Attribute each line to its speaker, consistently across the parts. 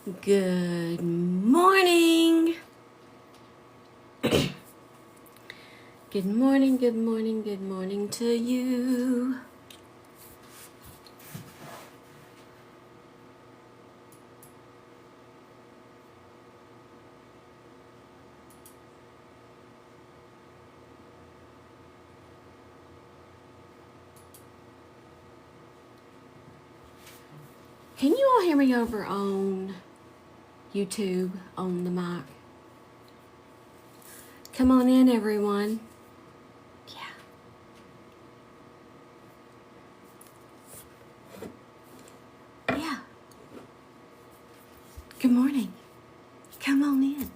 Speaker 1: Good morning. Good morning, good morning, good morning to you. Can you all hear me over on YouTube on the mic? Come on in, everyone. Yeah. Good morning. Come on in.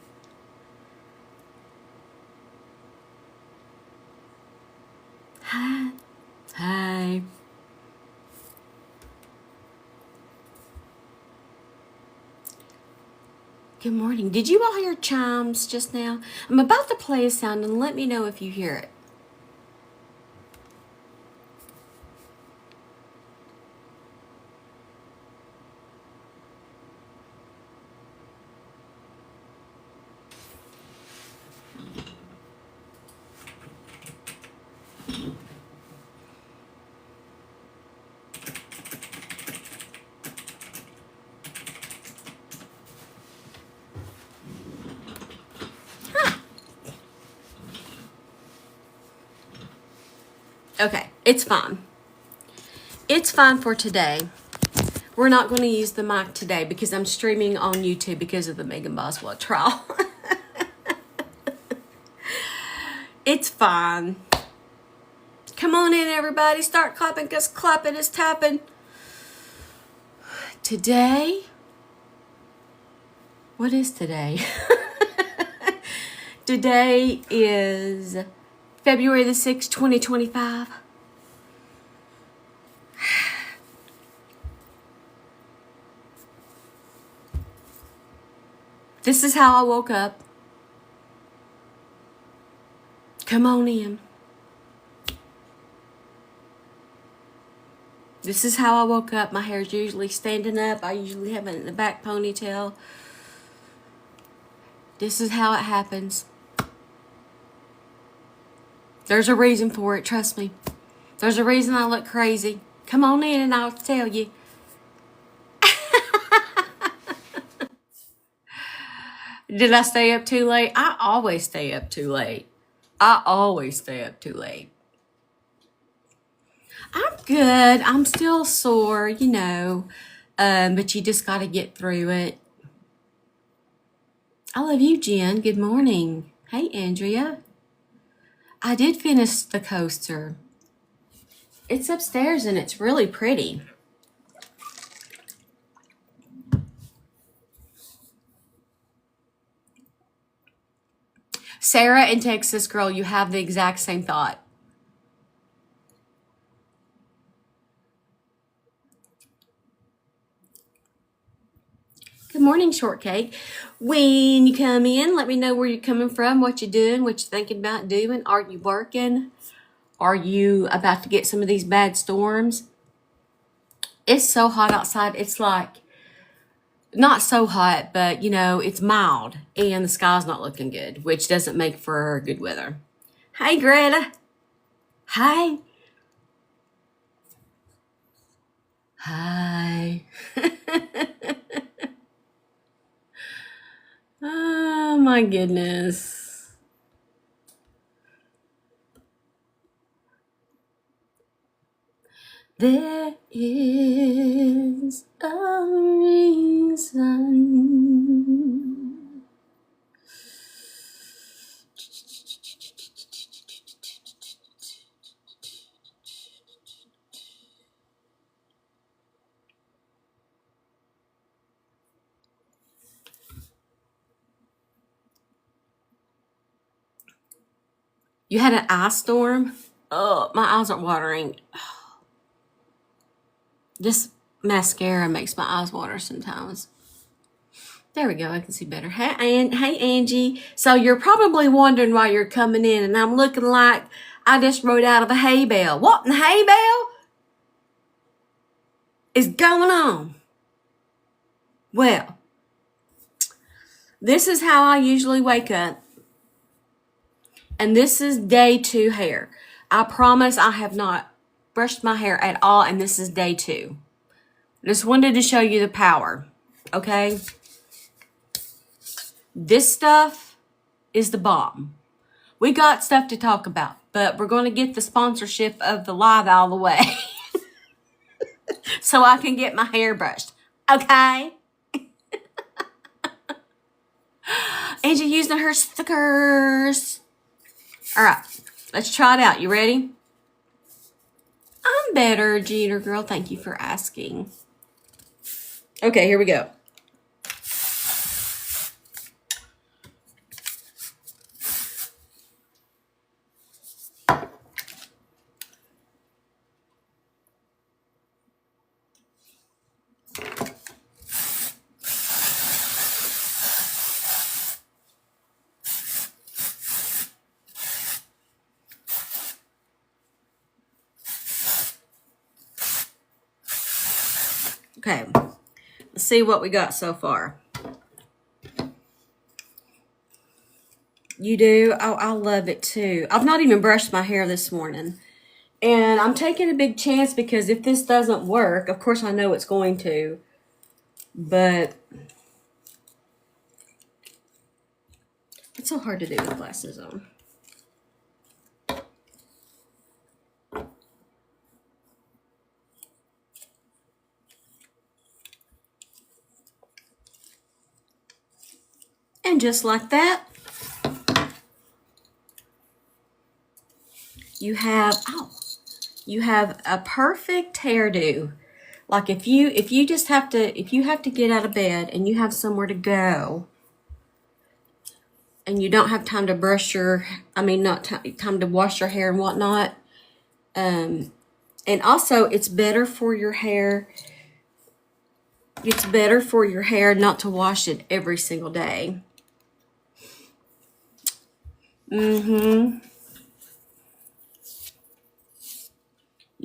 Speaker 1: Hi. Hi. Good morning. Did you all hear chimes just now? I'm about to play a sound and let me know if you hear it. Okay, it's fine. It's fine for today. We're not going to use the mic today because I'm streaming on YouTube because of the Megan Boswell trial. It's fine. Come on in, everybody. Start clapping because clapping is tapping. Today, what is today? Today is February the 6th, 2025. This is how I woke up. Come on in. This is how I woke up. My hair's usually standing up. I usually have it in the back ponytail. This is how it happens. There's a reason for it, trust me. There's a reason I look crazy. Come on in and I'll tell you. Did I stay up too late? I always stay up too late. I'm good. I'm still sore, but you just got to get through it. I love you, Jen. Good morning. Hey, Andrea. I did finish the coaster. It's upstairs and it's really pretty. Sarah in Texas, girl, you have the exact same thought. Good morning, Shortcake. When you come in, let me know where you're coming from, what you're doing, what you're thinking about doing. Are you working? Are you about to get some of these bad storms? It's so hot outside. It's like, not so hot, but it's mild and the sky's not looking good, which doesn't make for good weather. Hi, Greta. Hi. Hi. Oh my goodness. There is a reason. You had an ice storm? Oh, my eyes are watering. This mascara makes my eyes water sometimes. There we go. I can see better. Hey, Angie. So you're probably wondering why you're coming in, and I'm looking like I just rode out of a hay bale. What in the hay bale is going on? Well, This is how I usually wake up. And this is day 2 hair. I promise I have not brushed my hair at all, and this is day 2. Just wanted to show you the power, okay? This stuff is the bomb. We got stuff to talk about, but we're going to get the sponsorship of the live out of the way so I can get my hair brushed, okay? Angie using her stickers. All right, let's try it out. You ready? I'm better, Jeter girl. Thank you for asking. Okay, here we go. Okay, let's see what we got so far. You do? Oh, I love it too. I've not even brushed my hair this morning. And I'm taking a big chance because if this doesn't work, of course I know it's going to, but it's so hard to do with glasses on. And just like that, you have a perfect hairdo. Like if you have to get out of bed and you have somewhere to go and you don't have time to time to wash your hair and whatnot. And also it's better for your hair. It's better for your hair not to wash it every single day. You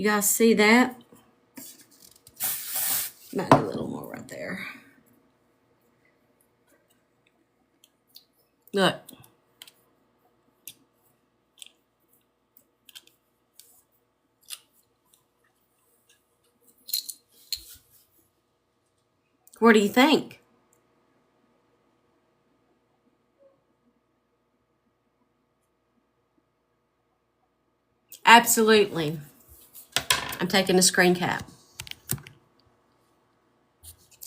Speaker 1: guys see that? Might do a little more right there. Look. What do you think? Absolutely. I'm taking a screen cap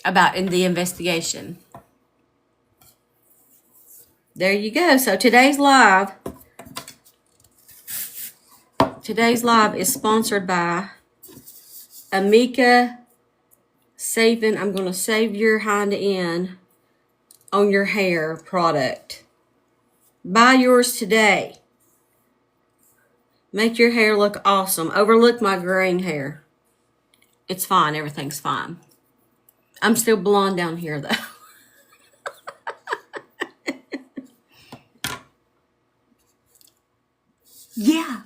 Speaker 1: about in the investigation. There you go. So today's live is sponsored by Micah saving. I'm going to save your hind end on your hair product. Buy yours today. Make your hair look awesome. Overlook my graying hair. It's fine. Everything's fine. I'm still blonde down here though. Yeah.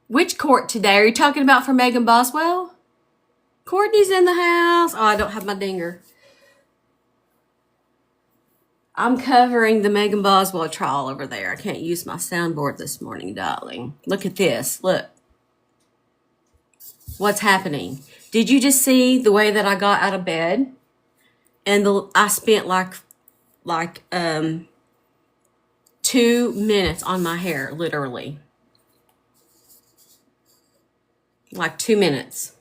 Speaker 1: Which court today? Are you talking about for Megan Boswell? Courtney's in the house. Oh, I don't have my dinger. I'm covering the Megan Boswell trial over there. I can't use my soundboard this morning, darling. Look at this. Look. What's happening? Did you just see the way that I got out of bed? And I spent like 2 minutes on my hair, literally. Like 2 minutes.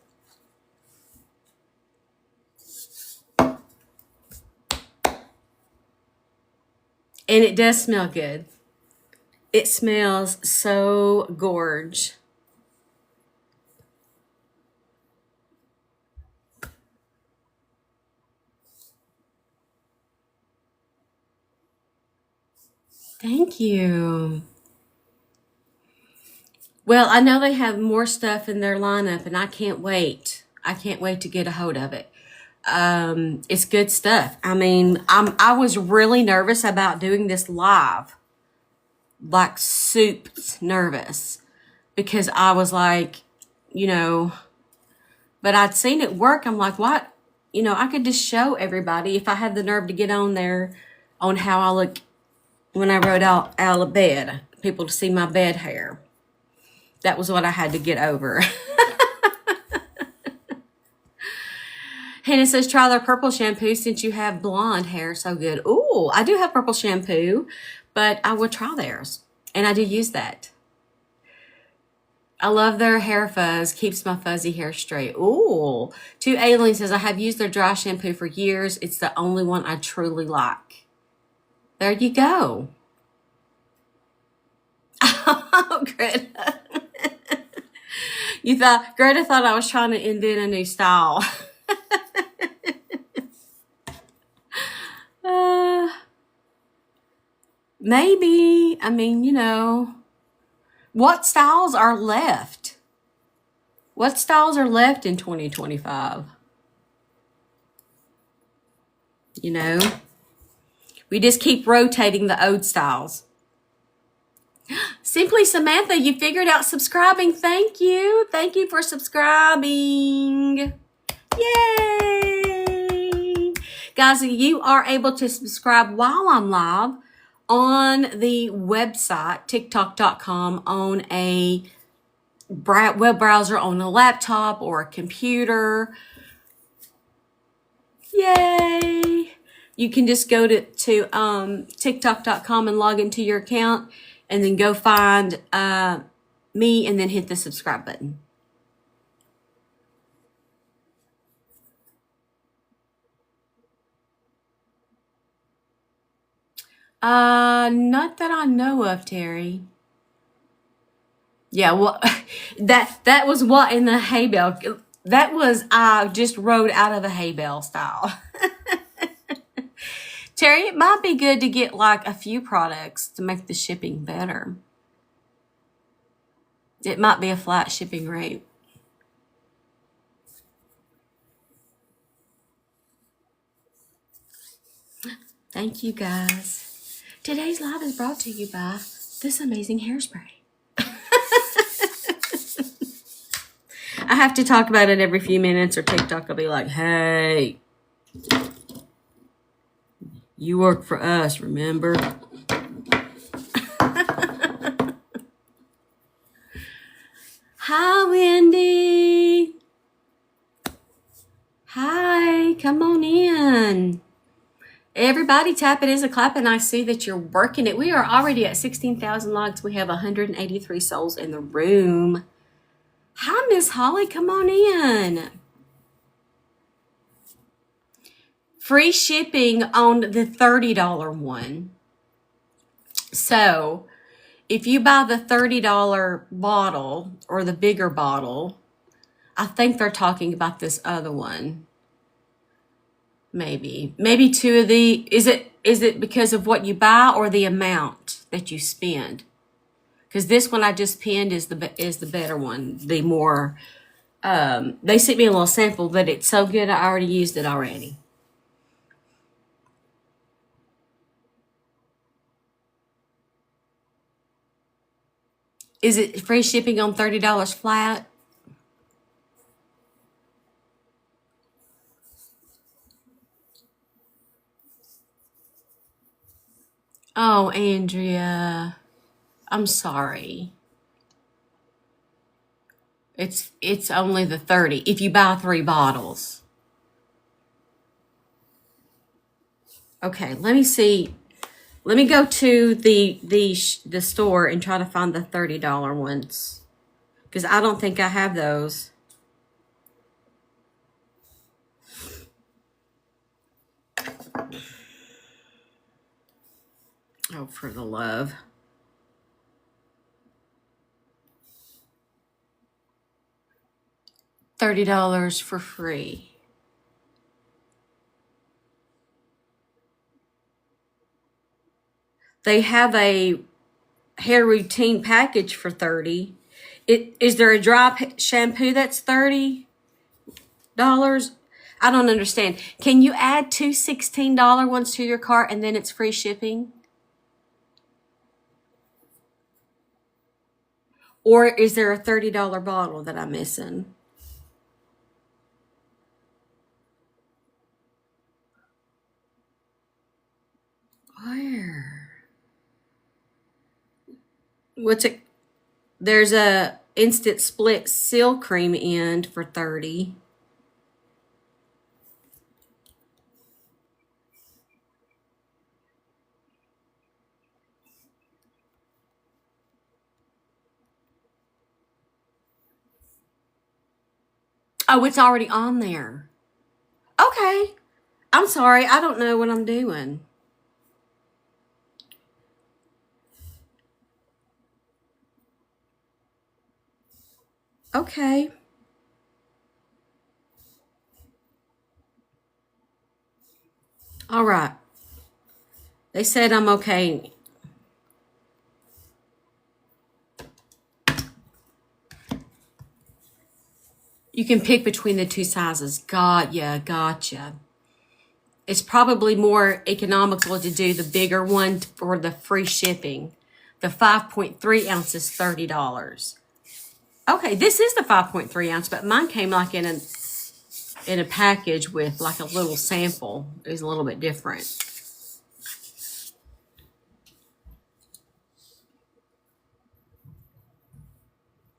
Speaker 1: And it does smell good. It smells so gorge. Thank you. Well, I know they have more stuff in their lineup, and I can't wait. I can't wait to get a hold of it. It's good stuff. I mean, I was really nervous about doing this live. Like soup nervous. because I was like, you know, but I'd seen it work. I'm like, what? You know, I could just show everybody if I had the nerve to get on there on how I look when I rode out of bed, people to see my bed hair. That was what I had to get over. Hannah says, try their purple shampoo since you have blonde hair. So good. Ooh, I do have purple shampoo, but I would try theirs. And I do use that. I love their hair fuzz. Keeps my fuzzy hair straight. Ooh. 2Alien says, I have used their dry shampoo for years. It's the only one I truly like. There you go. Oh, Greta. Greta thought I was trying to invent a new style. Maybe. I mean, you know, what styles are left? What styles are left in 2025? You know, we just keep rotating the old styles. Simply Samantha, you figured out subscribing. Thank you. Thank you for subscribing. Yay! Guys, you are able to subscribe while I'm live on the website, tiktok.com, on a web browser, on a laptop or a computer. Yay! You can just go to tiktok.com and log into your account and then go find me and then hit the subscribe button. Not that I know of, Terry. Yeah, well, that was what in the hay bale. That was I just rode out of a hay bale style. Terry, it might be good to get like a few products to make the shipping better. It might be a flat shipping rate. Thank you, guys. Today's live is brought to you by this amazing hairspray. I have to talk about it every few minutes or TikTok will be like, hey, you work for us, remember? Hi, Wendy. Hi, come on in. Everybody tap it is a clap, and I see that you're working it. We are already at 16,000 likes. We have 183 souls in the room. Hi, Miss Holly. Come on in. Free shipping on the $30 one. So if you buy the $30 bottle or the bigger bottle, I think they're talking about this other one. Maybe two of the, is it because of what you buy or the amount that you spend? Because this one I just pinned is the better one. The more, they sent me a little sample, but it's so good I already used it already. Is it free shipping on $30 flat? Oh, Andrea, I'm sorry. It's only the 30 if you buy 3 bottles. Okay, let me see. Let me go to the store and try to find the $30 ones, because I don't think I have those. Oh, for the love. $30 for free. They have a hair routine package for $30. Is there a dry shampoo that's $30? I don't understand. Can you add 2 $16 ones to your cart and then it's free shipping? Or is there a $30 bottle that I'm missing? Where? What's it? There's a instant split seal cream end for 30. Oh, it's already on there. Okay. I'm sorry. I don't know what I'm doing. Okay. All right. They said I'm okay. You can pick between the two sizes. Gotcha. It's probably more economical to do the bigger one for the free shipping. The 5.3 ounce is $30. Okay, this is the 5.3 ounce, but mine came like in a package with like a little sample. It was a little bit different.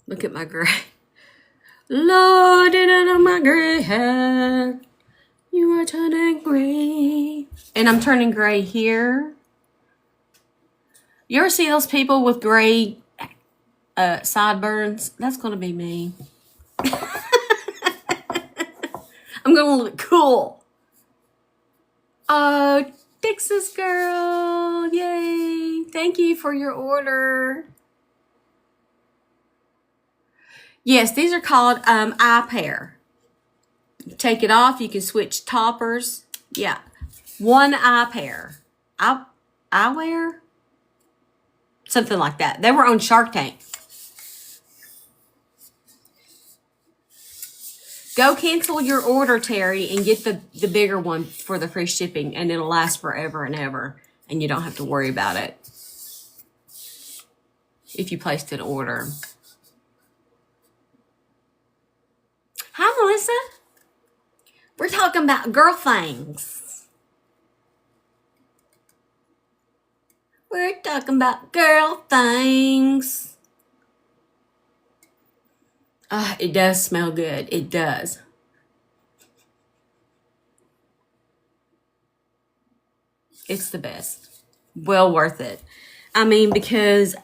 Speaker 1: Look at my gray. Lord, on my gray hair. You are turning gray. And I'm turning gray here. You ever see those people with gray sideburns? That's going to be me. I'm going to look cool. Oh, Texas girl. Yay. Thank you for your order. Yes, these are called eye pair. Take it off. You can switch toppers. Yeah. One eye pair. Eyewear? Something like that. They were on Shark Tank. Go cancel your order, Terry, and get the bigger one for the free shipping, and it'll last forever and ever, and you don't have to worry about it if you placed an order. Hi, Melissa. We're talking about girl things. We're talking about girl things. It does smell good. It does. It's the best. Well worth it. I mean, because,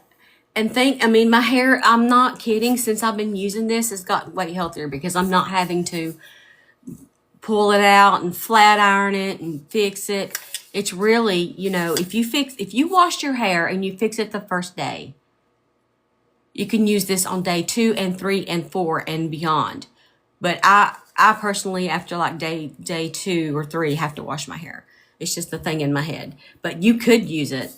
Speaker 1: my hair, I'm not kidding. Since I've been using this, it's gotten way healthier because I'm not having to pull it out and flat iron it and fix it. It's really, if you wash your hair and you fix it the first day, you can use this on day 2 and 3 and 4 and beyond. But I personally, after like day 2 or 3, have to wash my hair. It's just the thing in my head. But you could use it.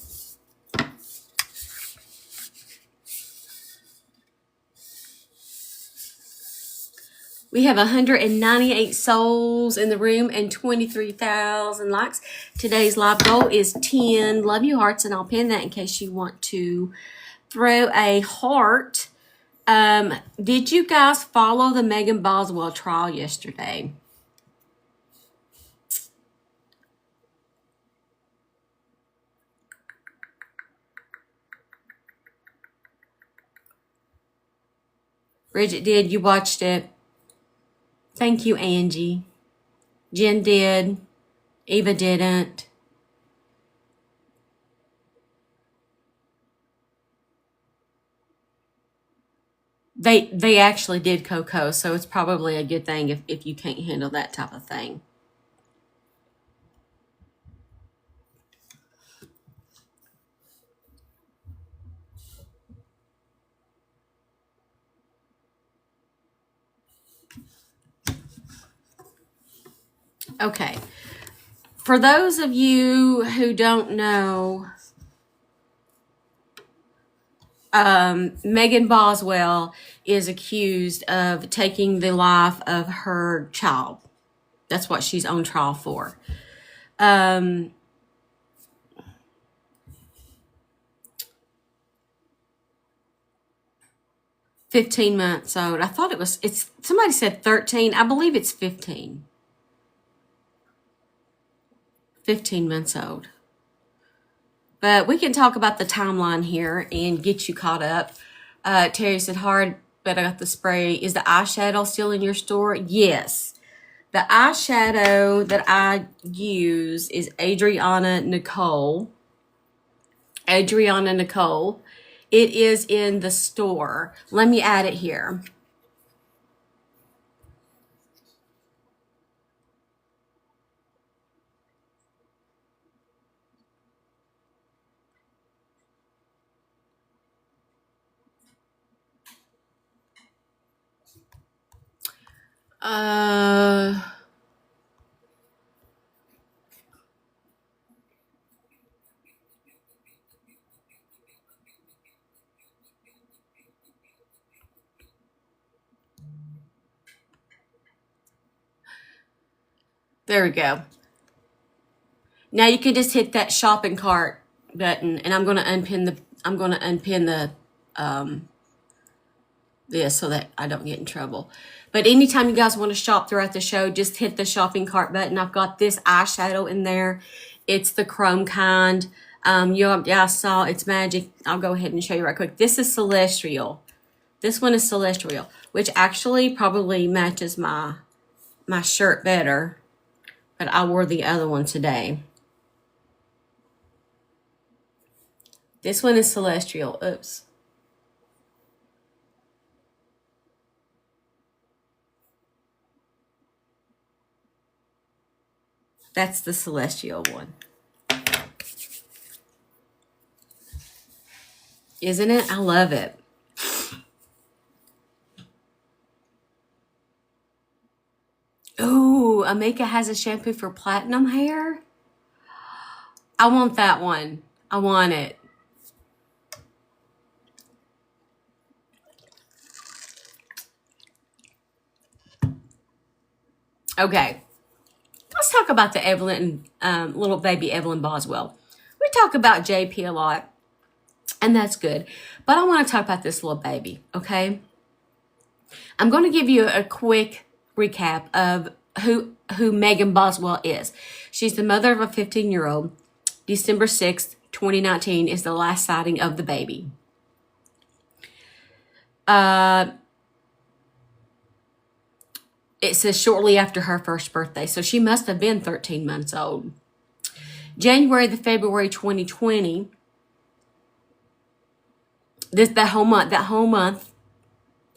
Speaker 1: We have 198 souls in the room and 23,000 likes. Today's live goal is 10 love you hearts, and I'll pin that in case you want to throw a heart. Did you guys follow the Megan Boswell trial yesterday? Bridget did. You watched it. Thank you, Angie. Jen did. Eva didn't. They actually did Coco, so it's probably a good thing if you can't handle that type of thing. Okay. For those of you who don't know, Megan Boswell is accused of taking the life of her child. That's what she's on trial for. 15 months old. I thought it's somebody said 13. I believe it's 15. 15 months old. But we can talk about the timeline here and get you caught up. Terry said, hard, but I got the spray. Is the eyeshadow still in your store? Yes. The eyeshadow that I use is Adriana Nicole. Adriana Nicole. It is in the store. Let me add it here. There we go. Now you can just hit that shopping cart button, and I'm going to unpin the this so that I don't get in trouble. But anytime you guys want to shop throughout the show, just hit the shopping cart button. I've got this eyeshadow in there. It's the chrome kind. I saw it's magic. I'll go ahead and show you right quick. This is Celestial. This one is Celestial, which actually probably matches my shirt better. But I wore the other one today. This one is Celestial. Oops. That's the Celestial one. Isn't it? I love it. Ooh, Micah has a shampoo for platinum hair. I want that one. I want it. Okay. Let's talk about the Evelyn, little baby Evelyn Boswell. We talk about JP a lot, and that's good. But I want to talk about this little baby, okay? I'm going to give you a quick recap of who Megan Boswell is. She's the mother of a 15-year-old. December 6th, 2019 is the last sighting of the baby. It says shortly after her first birthday, so she must have been 13 months old. January to February 2020, that whole month,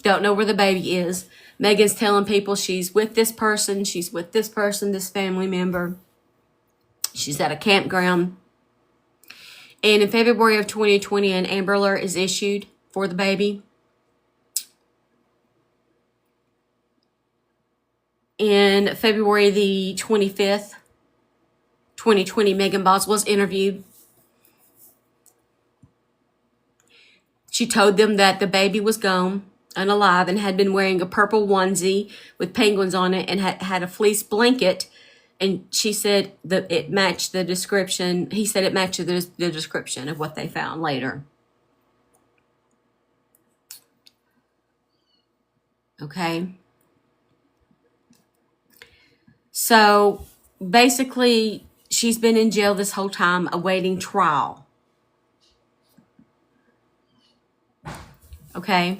Speaker 1: don't know where the baby is. Megan's telling people she's with this person, this family member. She's at a campground. And in February of 2020, an Amber Alert is issued for the baby. In February the 25th, 2020, Megan Boswell was interviewed. She told them that the baby was gone, unalive, and had been wearing a purple onesie with penguins on it and had a fleece blanket. And she said that it matched the description. He said it matched the description of what they found later. Okay. So basically, she's been in jail this whole time awaiting trial. Okay.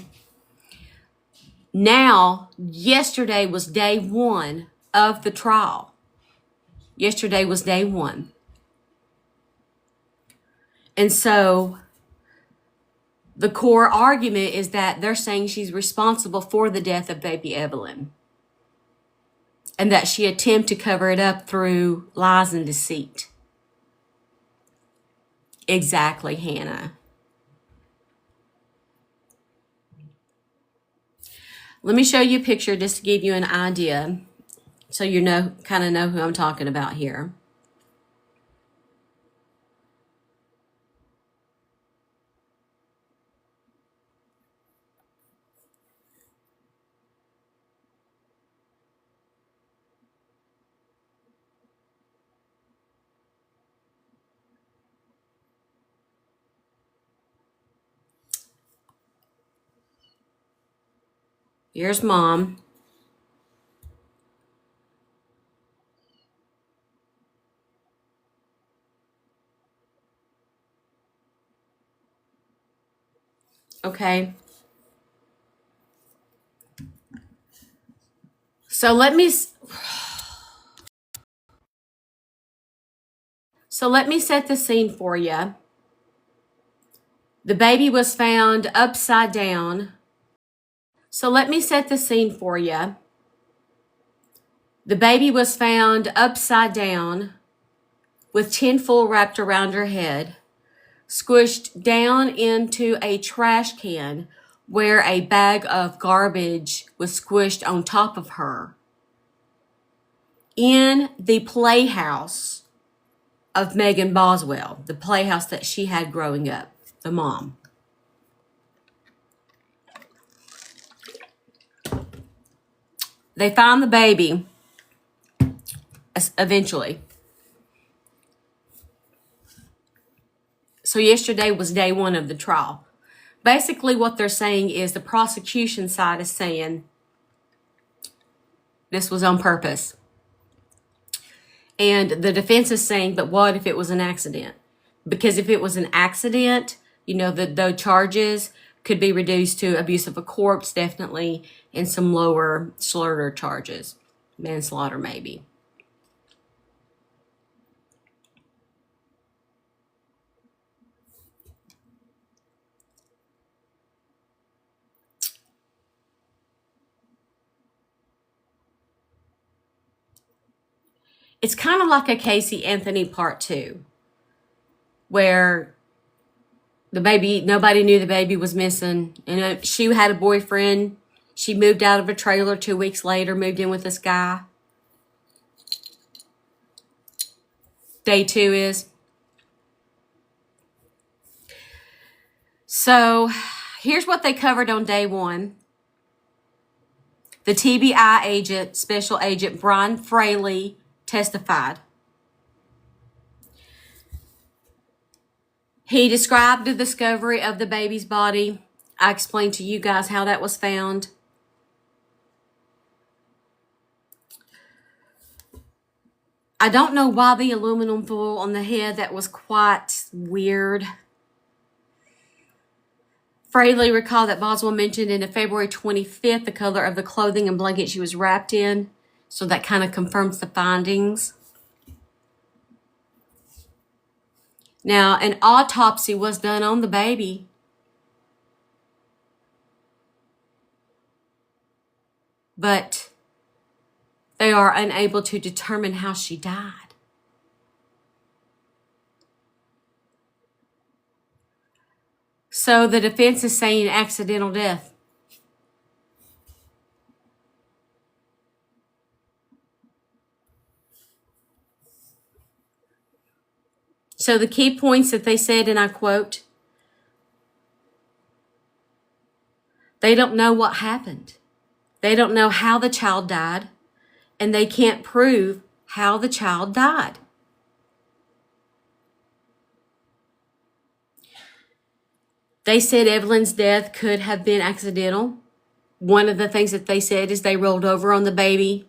Speaker 1: Now, yesterday was day one of the trial. Yesterday was day one. And so the core argument is that they're saying she's responsible for the death of baby Evelyn, and that she attempted to cover it up through lies and deceit. Exactly, Hannah. Let me show you a picture just to give you an idea so you kind of know who I'm talking about here. Here's mom. Okay. So let me set the scene for you. The baby was found upside down. So let me set the scene for you. The baby was found upside down with tinfoil wrapped around her head, squished down into a trash can where a bag of garbage was squished on top of her in the playhouse of Megan Boswell, the playhouse that she had growing up, the mom. They found the baby eventually. So yesterday was day one of the trial. Basically what they're saying is the prosecution side is saying this was on purpose. And the defense is saying, but what if it was an accident? Because if it was an accident, the charges could be reduced to abuse of a corpse, definitely, and some lower slaughter charges. Manslaughter, maybe. It's kind of like a Casey Anthony part 2, where the baby, nobody knew the baby was missing. And she had a boyfriend. She moved out of a trailer 2 weeks later, moved in with this guy. Day 2 is. So here's what they covered on day 1. The TBI agent, Special Agent Brian Fraley, testified. He described the discovery of the baby's body. I explained to you guys how that was found. I don't know why the aluminum foil on the head, that was quite weird. Fraley recalled that Boswell mentioned in February 25th the color of the clothing and blanket she was wrapped in. So that kind of confirms the findings. Now, an autopsy was done on the baby. But they are unable to determine how she died. So the defense is saying accidental death. So the key points that they said, and I quote, they don't know what happened. They don't know how the child died, and they can't prove how the child died. They said Evelyn's death could have been accidental. One of the things that they said is they rolled over on the baby.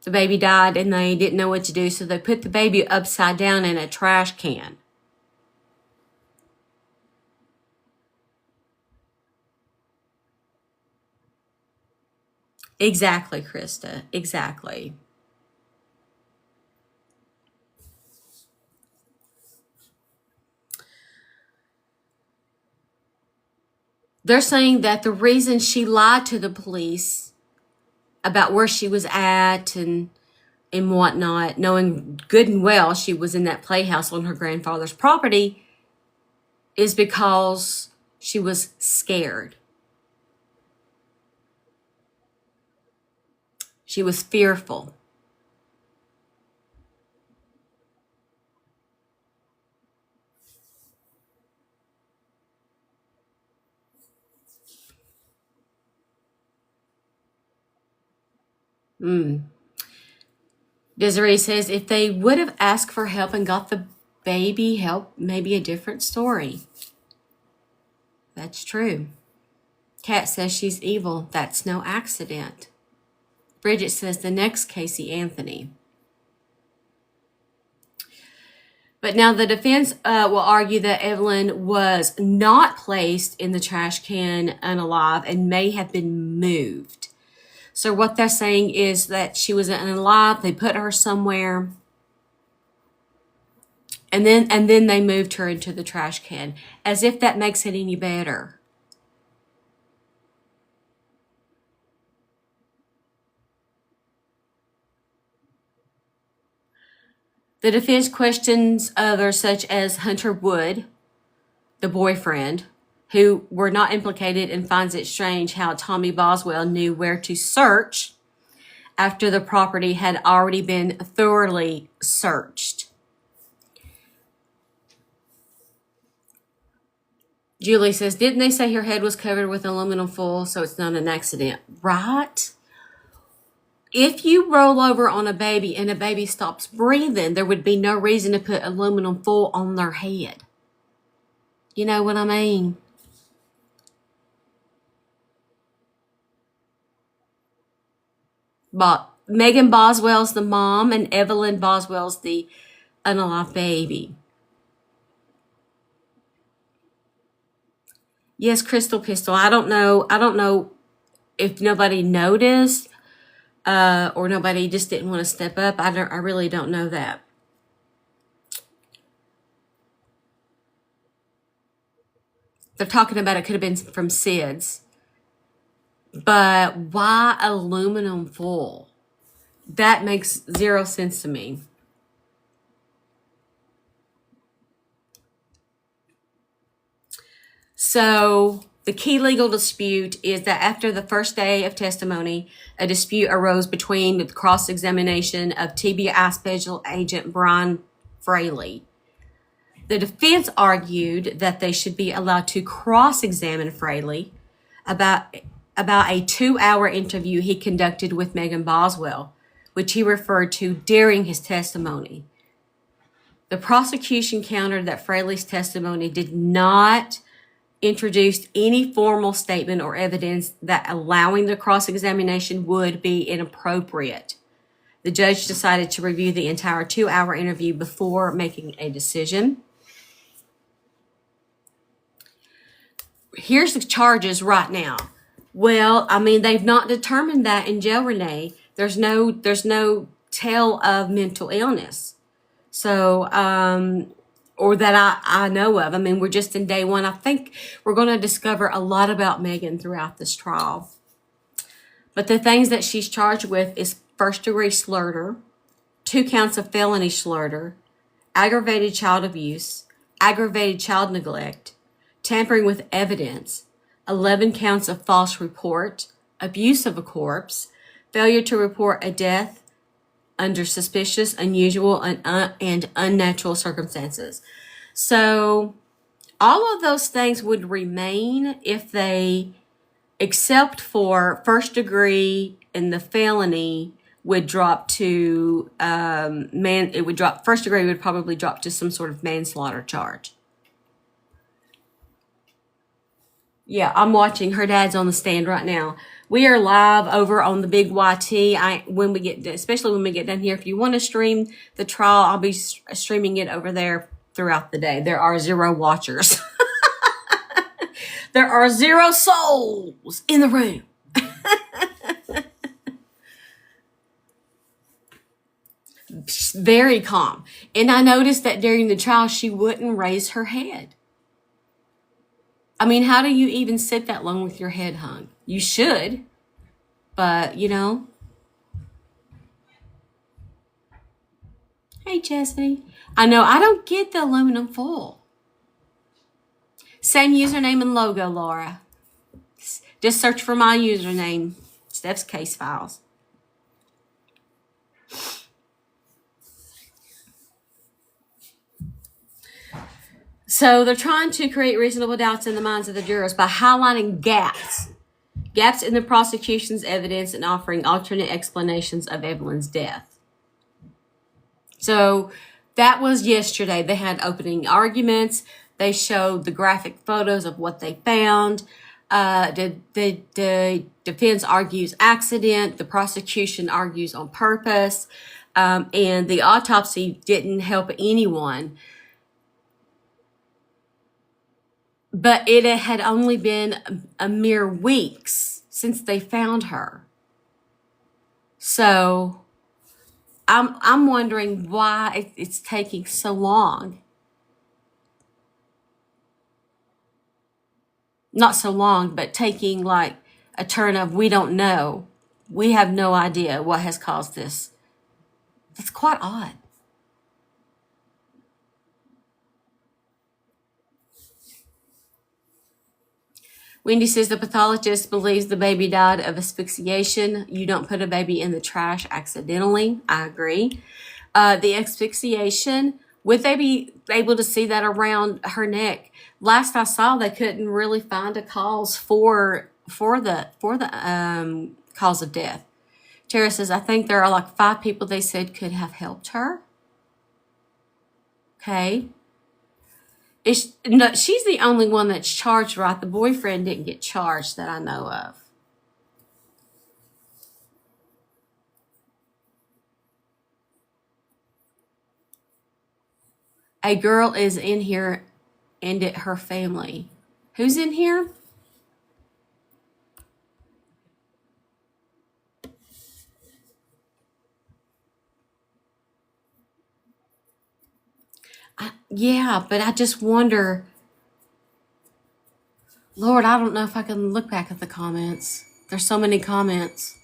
Speaker 1: The baby died and they didn't know what to do, so they put the baby upside down in a trash can. Exactly, Krista. Exactly. They're saying that the reason she lied to the police about where she was at and whatnot, knowing good and well she was in that playhouse on her grandfather's property, is because she was scared. She was fearful. Desiree says, if they would have asked for help and got the baby help, maybe a different story. That's true. Kat says she's evil. That's no accident. Bridget says the next Casey Anthony. But now the defense will argue that Evelyn was not placed in the trash can unalive and may have been moved. So what they're saying is that she was unalive. They put her somewhere, and then they moved her into the trash can, as if that makes it any better. The defense questions others such as Hunter Wood, the boyfriend, who were not implicated, and finds it strange how Tommy Boswell knew where to search after the property had already been thoroughly searched. Julie says, didn't they say her head was covered with aluminum foil, so it's not an accident? Right? If you roll over on a baby and a baby stops breathing, there would be no reason to put aluminum foil on their head. You know what I mean? But Megan Boswell's the mom and Evelyn Boswell's the unalive baby. Yes, Crystal Pistol. I don't know if nobody noticed or nobody just didn't want to step up. I really don't know that. They're talking about it could have been from SIDS. But why aluminum foil? That makes zero sense to me. So the key legal dispute is that after the first day of testimony, a dispute arose between the cross-examination of TBI Special Agent Brian Fraley. The defense argued that they should be allowed to cross-examine Fraley about a 2-hour interview he conducted with Megan Boswell, which he referred to during his testimony. The prosecution countered that Fraley's testimony did not introduce any formal statement or evidence that allowing the cross-examination would be inappropriate. The judge decided to review the entire 2-hour interview before making a decision. Here's the charges right now. Well, I mean, they've not determined that in jail, Renee. There's no tell of mental illness. So, or that I know of. I mean, we're just in day one. I think we're going to discover a lot about Megan throughout this trial. But the things that she's charged with is first-degree slaughter, 2 counts of felony slaughter, aggravated child abuse, aggravated child neglect, tampering with evidence, 11 counts of false report, abuse of a corpse, failure to report a death under suspicious, unusual, and unnatural circumstances. So all of those things would remain if they, except for first degree and the felony would drop to first degree would probably drop to some sort of manslaughter charge. Yeah, I'm watching. Her dad's on the stand right now. We are live over on the big YT. Especially when we get done here. If you want to stream the trial, I'll be streaming it over there throughout the day. There are 0 watchers. There are 0 souls in the room. Very calm. And I noticed that during the trial, she wouldn't raise her head. I mean, how do you even sit that long with your head hung? You should, but you know. Hey, Chastity. I know, I don't get the aluminum foil. Same username and logo, Laura. Just search for my username, Steph's Case Files. So they're trying to create reasonable doubts in the minds of the jurors by highlighting gaps in the prosecution's evidence and offering alternate explanations of Evelyn's death. So that was yesterday. They had opening arguments. They showed the graphic photos of what they found. The defense argues accident. The prosecution argues on purpose. And the autopsy didn't help anyone. But it had only been a mere weeks since they found her. So I'm wondering why it's taking so long. Not so long, but taking like a turn of we don't know. We have no idea what has caused this. That's quite odd. Wendy says the pathologist believes the baby died of asphyxiation. You don't put a baby in the trash accidentally. I agree. The asphyxiation, would they be able to see that around her neck? Last I saw, they couldn't really find a cause for the cause of death. Tara says, I think there are like 5 people they said could have helped her. Okay. No, she's the only one that's charged, right? The boyfriend didn't get charged that I know of. A girl is in here and her family. Who's in here? Yeah, but I just wonder, Lord, I don't know if I can look back at the comments. There's so many comments.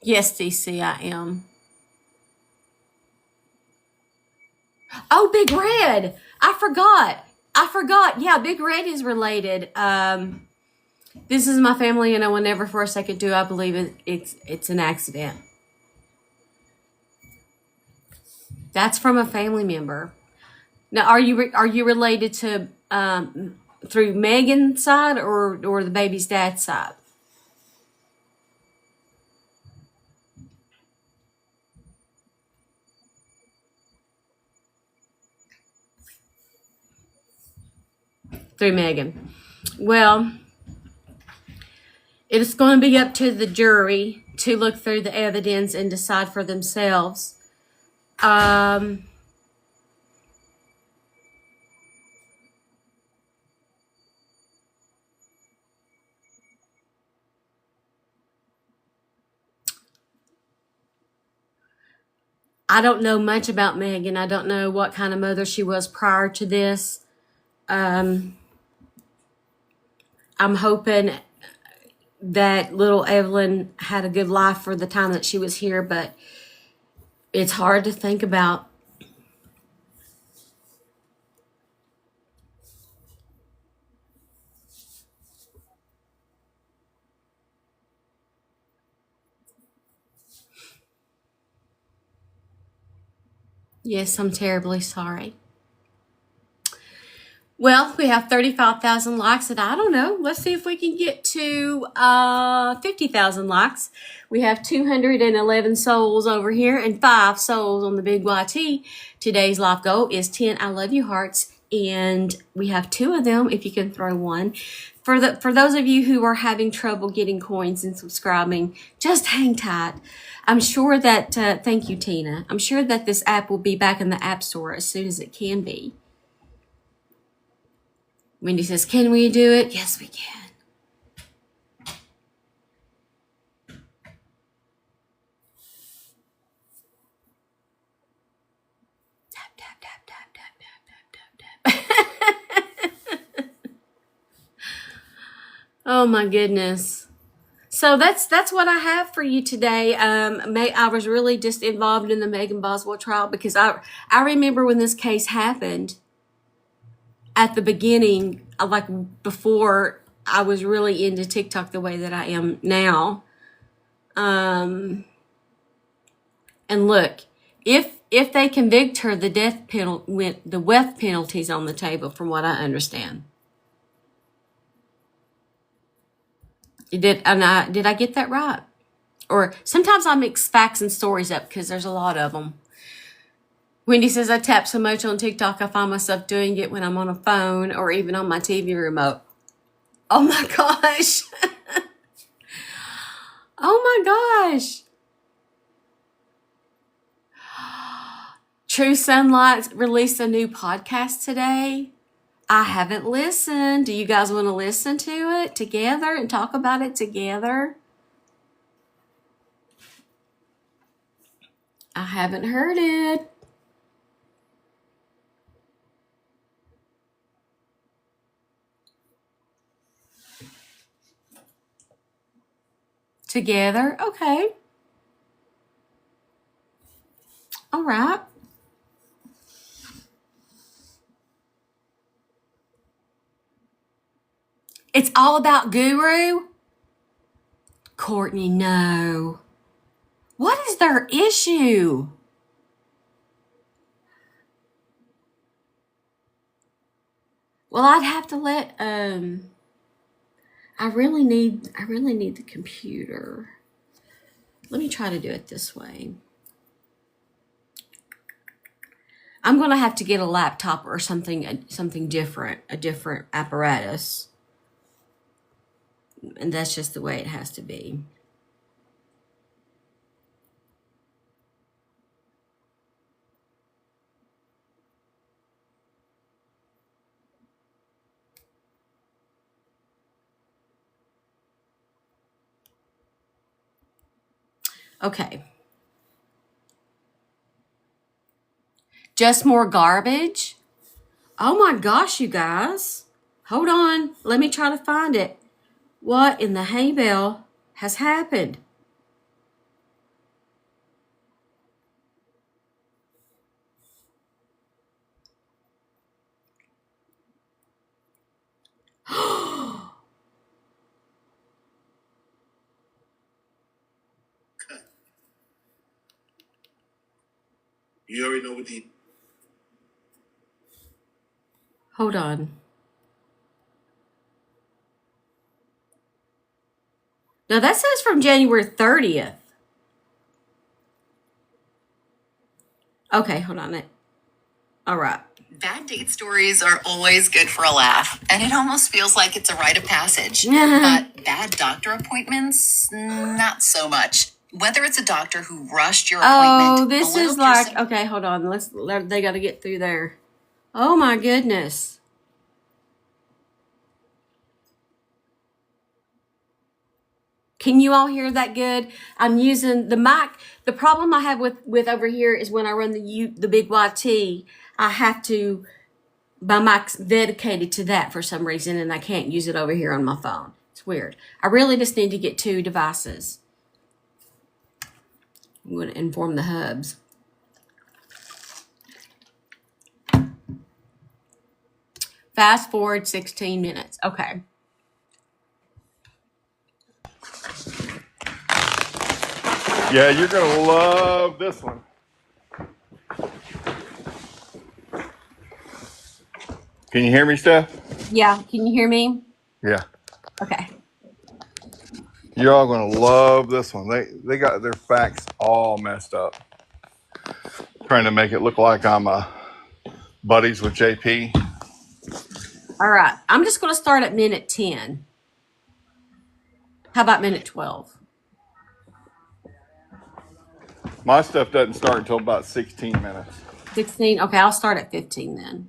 Speaker 1: Yes, DC, I am. Oh, Big Red. I forgot. Yeah, Big Red is related. This is my family, and I will never for a second do I believe it's an accident. That's from a family member. Now, are you related to through Megan's side or the baby's dad's side? Through Megan. Well, it's going to be up to the jury to look through the evidence and decide for themselves. I don't know much about Megan. I don't know what kind of mother she was prior to this. I'm hoping that little Evelyn had a good life for the time that she was here, but it's hard to think about. Yes, I'm terribly sorry. Well, we have 35,000 likes, and I don't know. Let's see if we can get to 50,000 likes. We have 211 souls over here and 5 souls on the Big YT. Today's life goal is 10 I love you hearts, and we have 2 of them if you can throw one. For those of you who are having trouble getting coins and subscribing, just hang tight. I'm sure that, thank you, Tina. I'm sure that this app will be back in the App Store as soon as it can be. Wendy says, can we do it? Yes, we can. Tap, tap, tap, tap, tap, tap, tap, tap, tap. Oh my goodness. So that's what I have for you today. I was really just involved in the Megan Boswell trial because I remember when this case happened at the beginning, like before I was really into TikTok the way that I am now. And look, if they convict her, the death penalty's on the table, from what I understand. Did I get that right? Or sometimes I mix facts and stories up because there's a lot of them. Wendy says, I tap so much on TikTok, I find myself doing it when I'm on a phone or even on my TV remote. Oh my gosh. Oh my gosh. True Sunlight released a new podcast today. I haven't listened. Do you guys want to listen to it together and talk about it together? I haven't heard it. Together? Okay. All right. It's all about Guru? Courtney, no. What is their issue? Well, I'd have to let I really need the computer. Let me try to do it this way. I'm going to have to get a laptop or something different, a different apparatus. And that's just the way it has to be. Okay. Just more garbage? Oh my gosh, you guys. Hold on. Let me try to find it. What in the hay bale has happened?
Speaker 2: You already know what the...
Speaker 1: Hold on. Now that says from January 30th. Okay, hold on. All right.
Speaker 3: Bad date stories are always good for a laugh, and it almost feels like it's a rite of passage. But bad doctor appointments, not so much. Whether it's a doctor who rushed your appointment.
Speaker 1: Oh, this is like, okay, hold on. They got to get through there. Oh my goodness. Can you all hear that good? I'm using the mic. The problem I have with over here is when I run the big YT, I have to, my mic's dedicated to that for some reason, and I can't use it over here on my phone. It's weird. I really just need to get 2 devices. I'm going to inform the hubs. Fast forward 16 minutes. Okay.
Speaker 2: Yeah, you're going to love this one. Can you hear me, Steph?
Speaker 1: Yeah, can you hear me?
Speaker 2: Yeah.
Speaker 1: Okay.
Speaker 2: You're all going to love this one. They got their facts all messed up. Trying to make it look like I'm buddies with JP.
Speaker 1: All right. I'm just going to start at minute 10. How about minute 12?
Speaker 2: My stuff doesn't start until about 16 minutes.
Speaker 1: 16? Okay, I'll start at 15 then.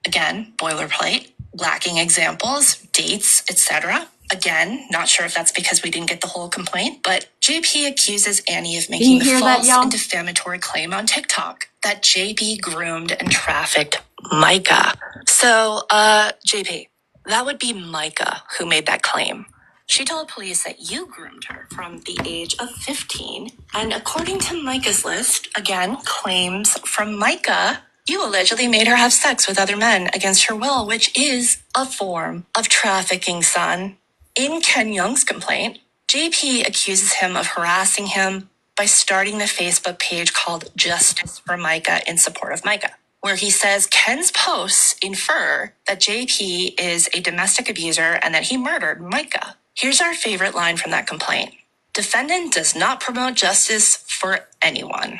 Speaker 3: Again, boilerplate, lacking examples, dates, etc. Again, not sure if that's because we didn't get the whole complaint, but JP accuses Annie of making the false and defamatory claim on TikTok that JP groomed and trafficked Micah. So, JP, that would be Micah who made that claim. She told police that you groomed her from the age of 15. And according to Micah's list, again, claims from Micah, you allegedly made her have sex with other men against her will, which is a form of trafficking, son. In Ken Young's complaint, JP accuses him of harassing him by starting the Facebook page called Justice for Micah in support of Micah, where he says Ken's posts infer that JP is a domestic abuser and that he murdered Micah. Here's our favorite line from that complaint. Defendant does not promote justice for anyone.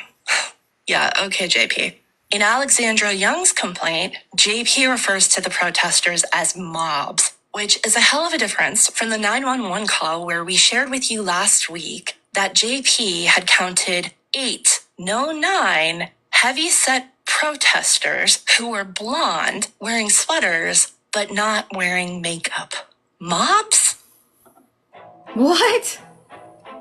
Speaker 3: Yeah, okay, JP. In Alexandra Young's complaint, JP refers to the protesters as mobs, which is a hell of a difference from the 911 call where we shared with you last week that JP had counted 8, no 9, heavy-set protesters who were blonde, wearing sweaters, but not wearing makeup. Mobs?
Speaker 1: What?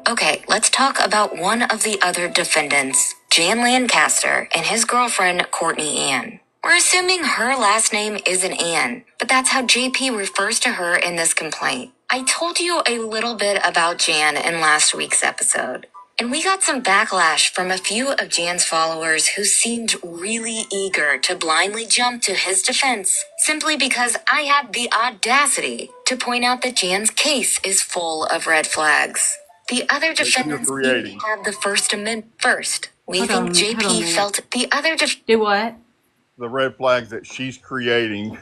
Speaker 3: Okay, let's talk about one of the other defendants, Jan Lancaster, and his girlfriend, Courtney Ann. We're assuming her last name isn't Ann, but that's how JP refers to her in this complaint. I told you a little bit about Jan in last week's episode, and we got some backlash from a few of Jan's followers who seemed really eager to blindly jump to his defense simply because I had the audacity to point out that Jan's case is full of red flags. The other defendants didn't have the First Amendment first. We think JP felt the other
Speaker 1: do what?
Speaker 2: The red flags that she's creating.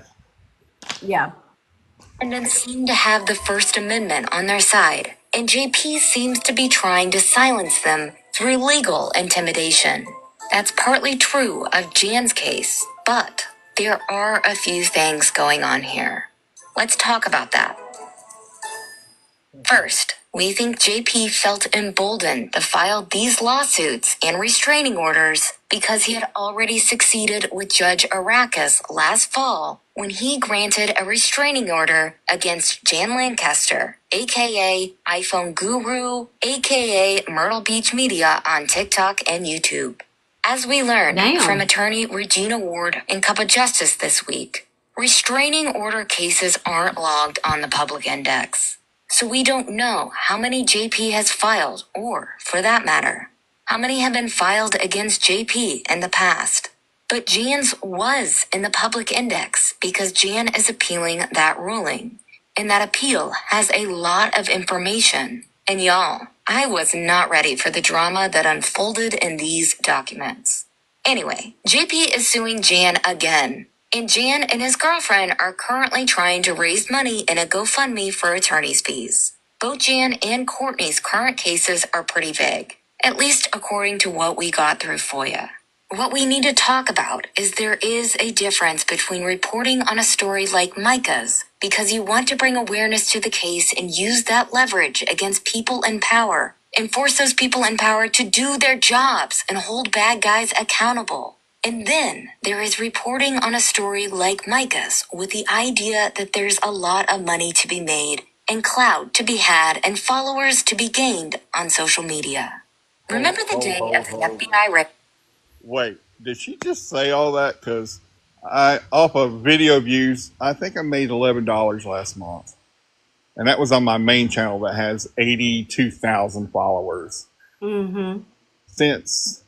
Speaker 1: Yeah.
Speaker 3: Defendants seem to have the First Amendment on their side, and JP seems to be trying to silence them through legal intimidation. That's partly true of Jan's case, but there are a few things going on here. Let's talk about that. First, we think JP felt emboldened to file these lawsuits and restraining orders because he had already succeeded with Judge Arrakis last fall when he granted a restraining order against Jan Lancaster, aka iPhone Guru, aka Myrtle Beach Media on TikTok and YouTube. As we learned from attorney Regina Ward in Cup of Justice this week, restraining order cases aren't logged on the public index. So we don't know how many JP has filed, or, for that matter, how many have been filed against JP in the past. But Jan's was in the public index because Jan is appealing that ruling, and that appeal has a lot of information. And y'all, I was not ready for the drama that unfolded in these documents. Anyway, JP is suing Jan again. And Jan and his girlfriend are currently trying to raise money in a GoFundMe for attorney's fees. Both Jan and Courtney's current cases are pretty vague, at least according to what we got through FOIA. What we need to talk about is there is a difference between reporting on a story like Micah's because you want to bring awareness to the case and use that leverage against people in power and force those people in power to do their jobs and hold bad guys accountable. And then there is reporting on a story like Micah's with the idea that there's a lot of money to be made and clout to be had and followers to be gained on social media. Remember the day of the FBI raid?
Speaker 2: Wait, did she just say all that? Because off of video views, I think I made $11 last month. And that was on my main channel that has 82,000 followers.
Speaker 1: Mm-hmm.
Speaker 2: Since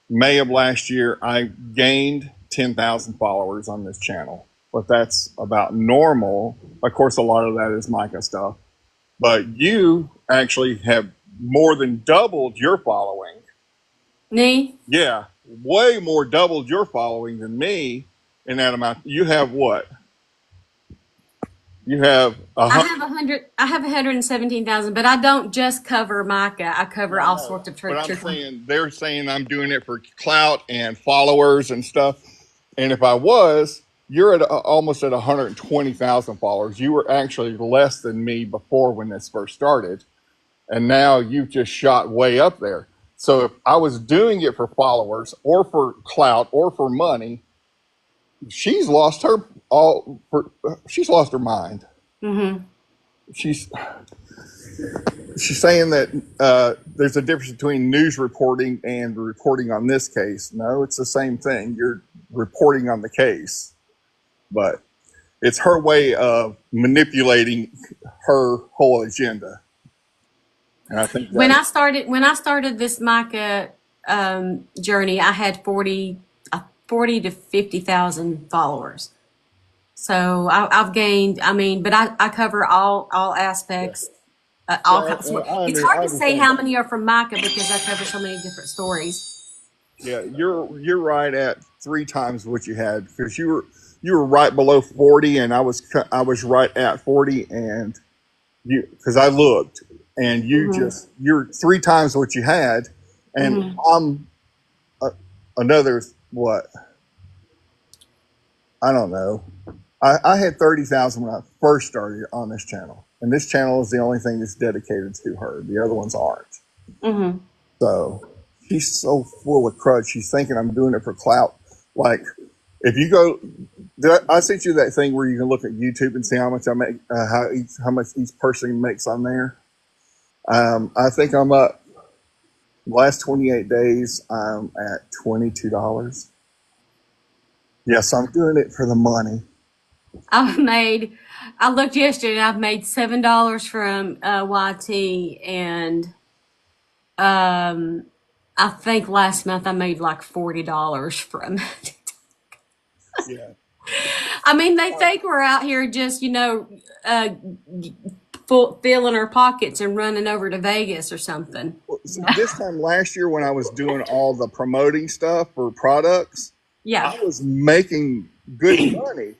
Speaker 2: May of last year, I gained 10,000 followers on this channel, but that's about normal. Of course, a lot of that is Micah stuff, but you actually have more than doubled your following.
Speaker 1: Me?
Speaker 2: Yeah, way more doubled your following than me in that amount. You have what? You have
Speaker 1: I have 117,000, but I don't just cover Micah. I cover all sorts of
Speaker 2: truth. But I'm saying they're saying I'm doing it for clout and followers and stuff. And if I was, you're at almost at 120,000 followers. You were actually less than me before when this first started, and now you've just shot way up there. So if I was doing it for followers or for clout or for money, she's lost her mind.
Speaker 1: Mm-hmm.
Speaker 2: She's saying that there's a difference between news reporting and reporting on this case. No, it's the same thing. You're reporting on the case, but it's her way of manipulating her whole agenda. And I think
Speaker 1: when I started this Micah journey, I had 40 to 50,000 followers. So I've gained. I mean, but I cover all aspects. All kinds. It's hard to say how many are from Micah because I cover so many different stories.
Speaker 2: Yeah, you're right at 3 times what you had because you were right below 40, and I was right at 40, and because I looked and you're 3 times what you had, and I'm another what? I don't know. I had 30,000 when I first started on this channel, and this channel is the only thing that's dedicated to her. The other ones aren't. So she's so full of crud. She's thinking I'm doing it for clout. Like, if you go, I sent you that thing where you can look at YouTube and see how much I make, how much each person makes on there. I think I'm up. Last 28 days, I'm at $22. Yes, I'm doing it for the money.
Speaker 1: I looked yesterday, I've made $7 from YT, and I think last month I made like $40 from it.
Speaker 2: Yeah.
Speaker 1: I mean, they think we're out here just, filling our pockets and running over to Vegas or something.
Speaker 2: This time last year when I was doing all the promoting stuff for products,
Speaker 1: Yeah.
Speaker 2: I was making good money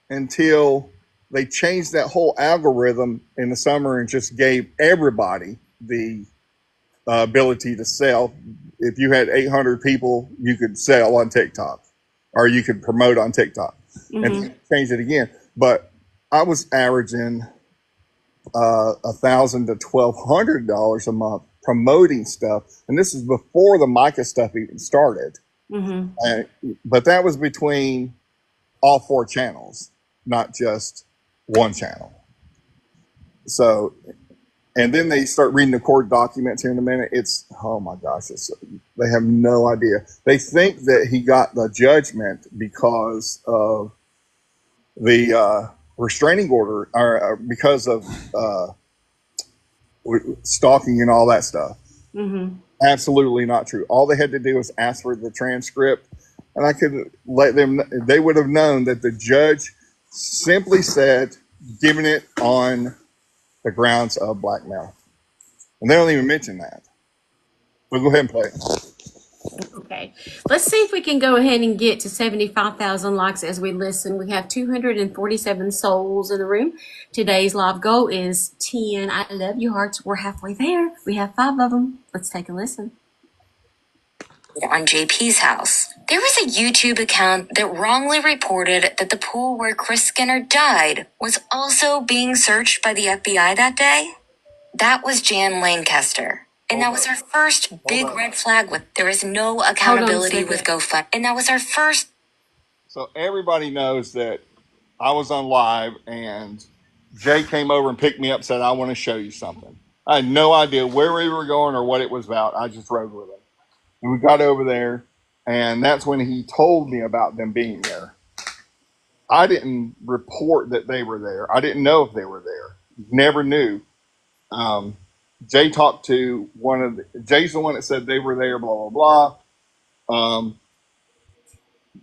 Speaker 2: until they changed that whole algorithm in the summer and just gave everybody the ability to sell. If you had 800 people, you could sell on TikTok, or you could promote on TikTok, and change it again. But I was averaging $1,000 to $1,200 a month promoting stuff, and this is before the Micah stuff even started. But that was between all 4 channels, not just one channel. So, and then they start reading the court documents here in a minute. It's, oh my gosh, they have no idea. They think that he got the judgment because of the restraining order, or because of stalking and all that stuff. Absolutely not true. All they had to do was ask for the transcript, and I could let them, they would have known that the judge simply said, giving it on the grounds of blackmail. And they don't even mention that. But go ahead and play it.
Speaker 1: Okay, let's see if we can go ahead and get to 75,000 likes as we listen. We have 247 souls in the room. Today's live goal is 10 I love you hearts. We're halfway there. We have 5 of them. Let's take a listen.
Speaker 3: On JP's house, there was a YouTube account that wrongly reported that the pool where Chris Skinner died was also being searched by the FBI that day. That was Jan Lancaster. And that was our first big red flag with there is no accountability with GoFundMe. And that was our first.
Speaker 2: So everybody knows that I was on live, and Jay came over and picked me up and said, I want to show you something. I had no idea where we were going or what it was about. I just rode with him. And we got over there, and that's when he told me about them being there. I didn't report that they were there. I didn't know if they were there. Never knew. Jay talked to Jay's the one that said they were there, blah, blah,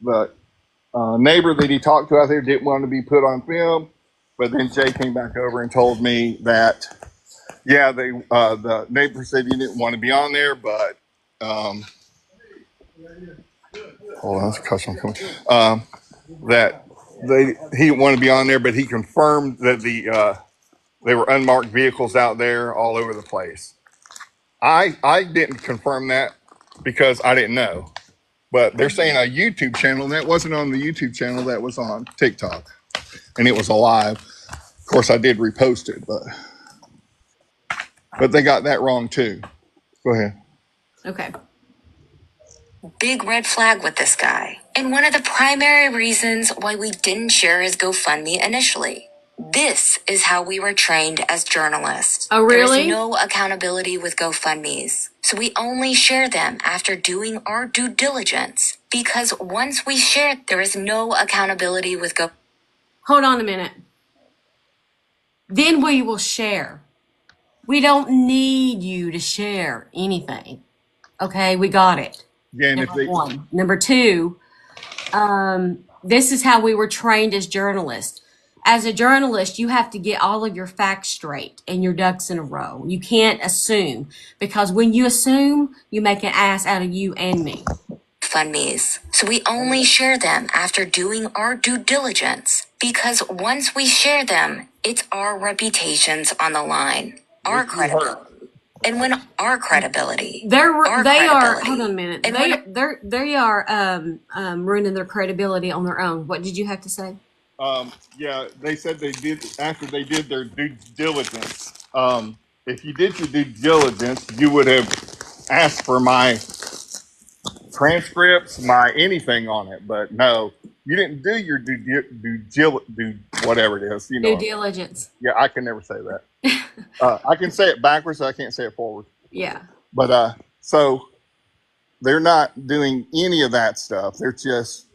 Speaker 2: blah. The neighbor that he talked to out there didn't want to be put on film, but then Jay came back over and told me that, yeah, the neighbor said he didn't want to be on there, but hold on, that's a customer coming. That he didn't want to be on there, but he confirmed that they were unmarked vehicles out there all over the place. I didn't confirm that because I didn't know. But they're saying a YouTube channel, and that wasn't on the YouTube channel, that was on TikTok. And it was alive. Of course, I did repost it, but they got that wrong too. Go ahead.
Speaker 1: Okay.
Speaker 3: Big red flag with this guy. And one of the primary reasons why we didn't share his GoFundMe initially. This is how we were trained as journalists.
Speaker 1: Oh, really?
Speaker 3: There is no accountability with GoFundMes. So we only share them after doing our due diligence. Because once we share, there is no accountability with
Speaker 1: Hold on a minute. Then we will share. We don't need you to share anything. Okay, we got it.
Speaker 2: Yeah, and
Speaker 1: Number 1. Number 2, this is how we were trained as journalists. As a journalist, you have to get all of your facts straight and your ducks in a row. You can't assume, because when you assume, you make an ass out of you and me.
Speaker 3: GoFundMes. So we only share them after doing our due diligence. Because once we share them, it's our reputations on the line. Our credibility. And when our credibility,
Speaker 1: they are. Hold on a minute. They are ruining their credibility on their own. What did you have to say?
Speaker 2: Yeah, they said they did after they did their due diligence. If you did your due diligence, you would have asked for my transcripts, my anything on it. But no, you didn't do your due whatever it is. You know,
Speaker 1: Due diligence.
Speaker 2: Yeah, I can never say that. I can say it backwards. I can't say it forward.
Speaker 1: Yeah.
Speaker 2: But so they're not doing any of that stuff. They're just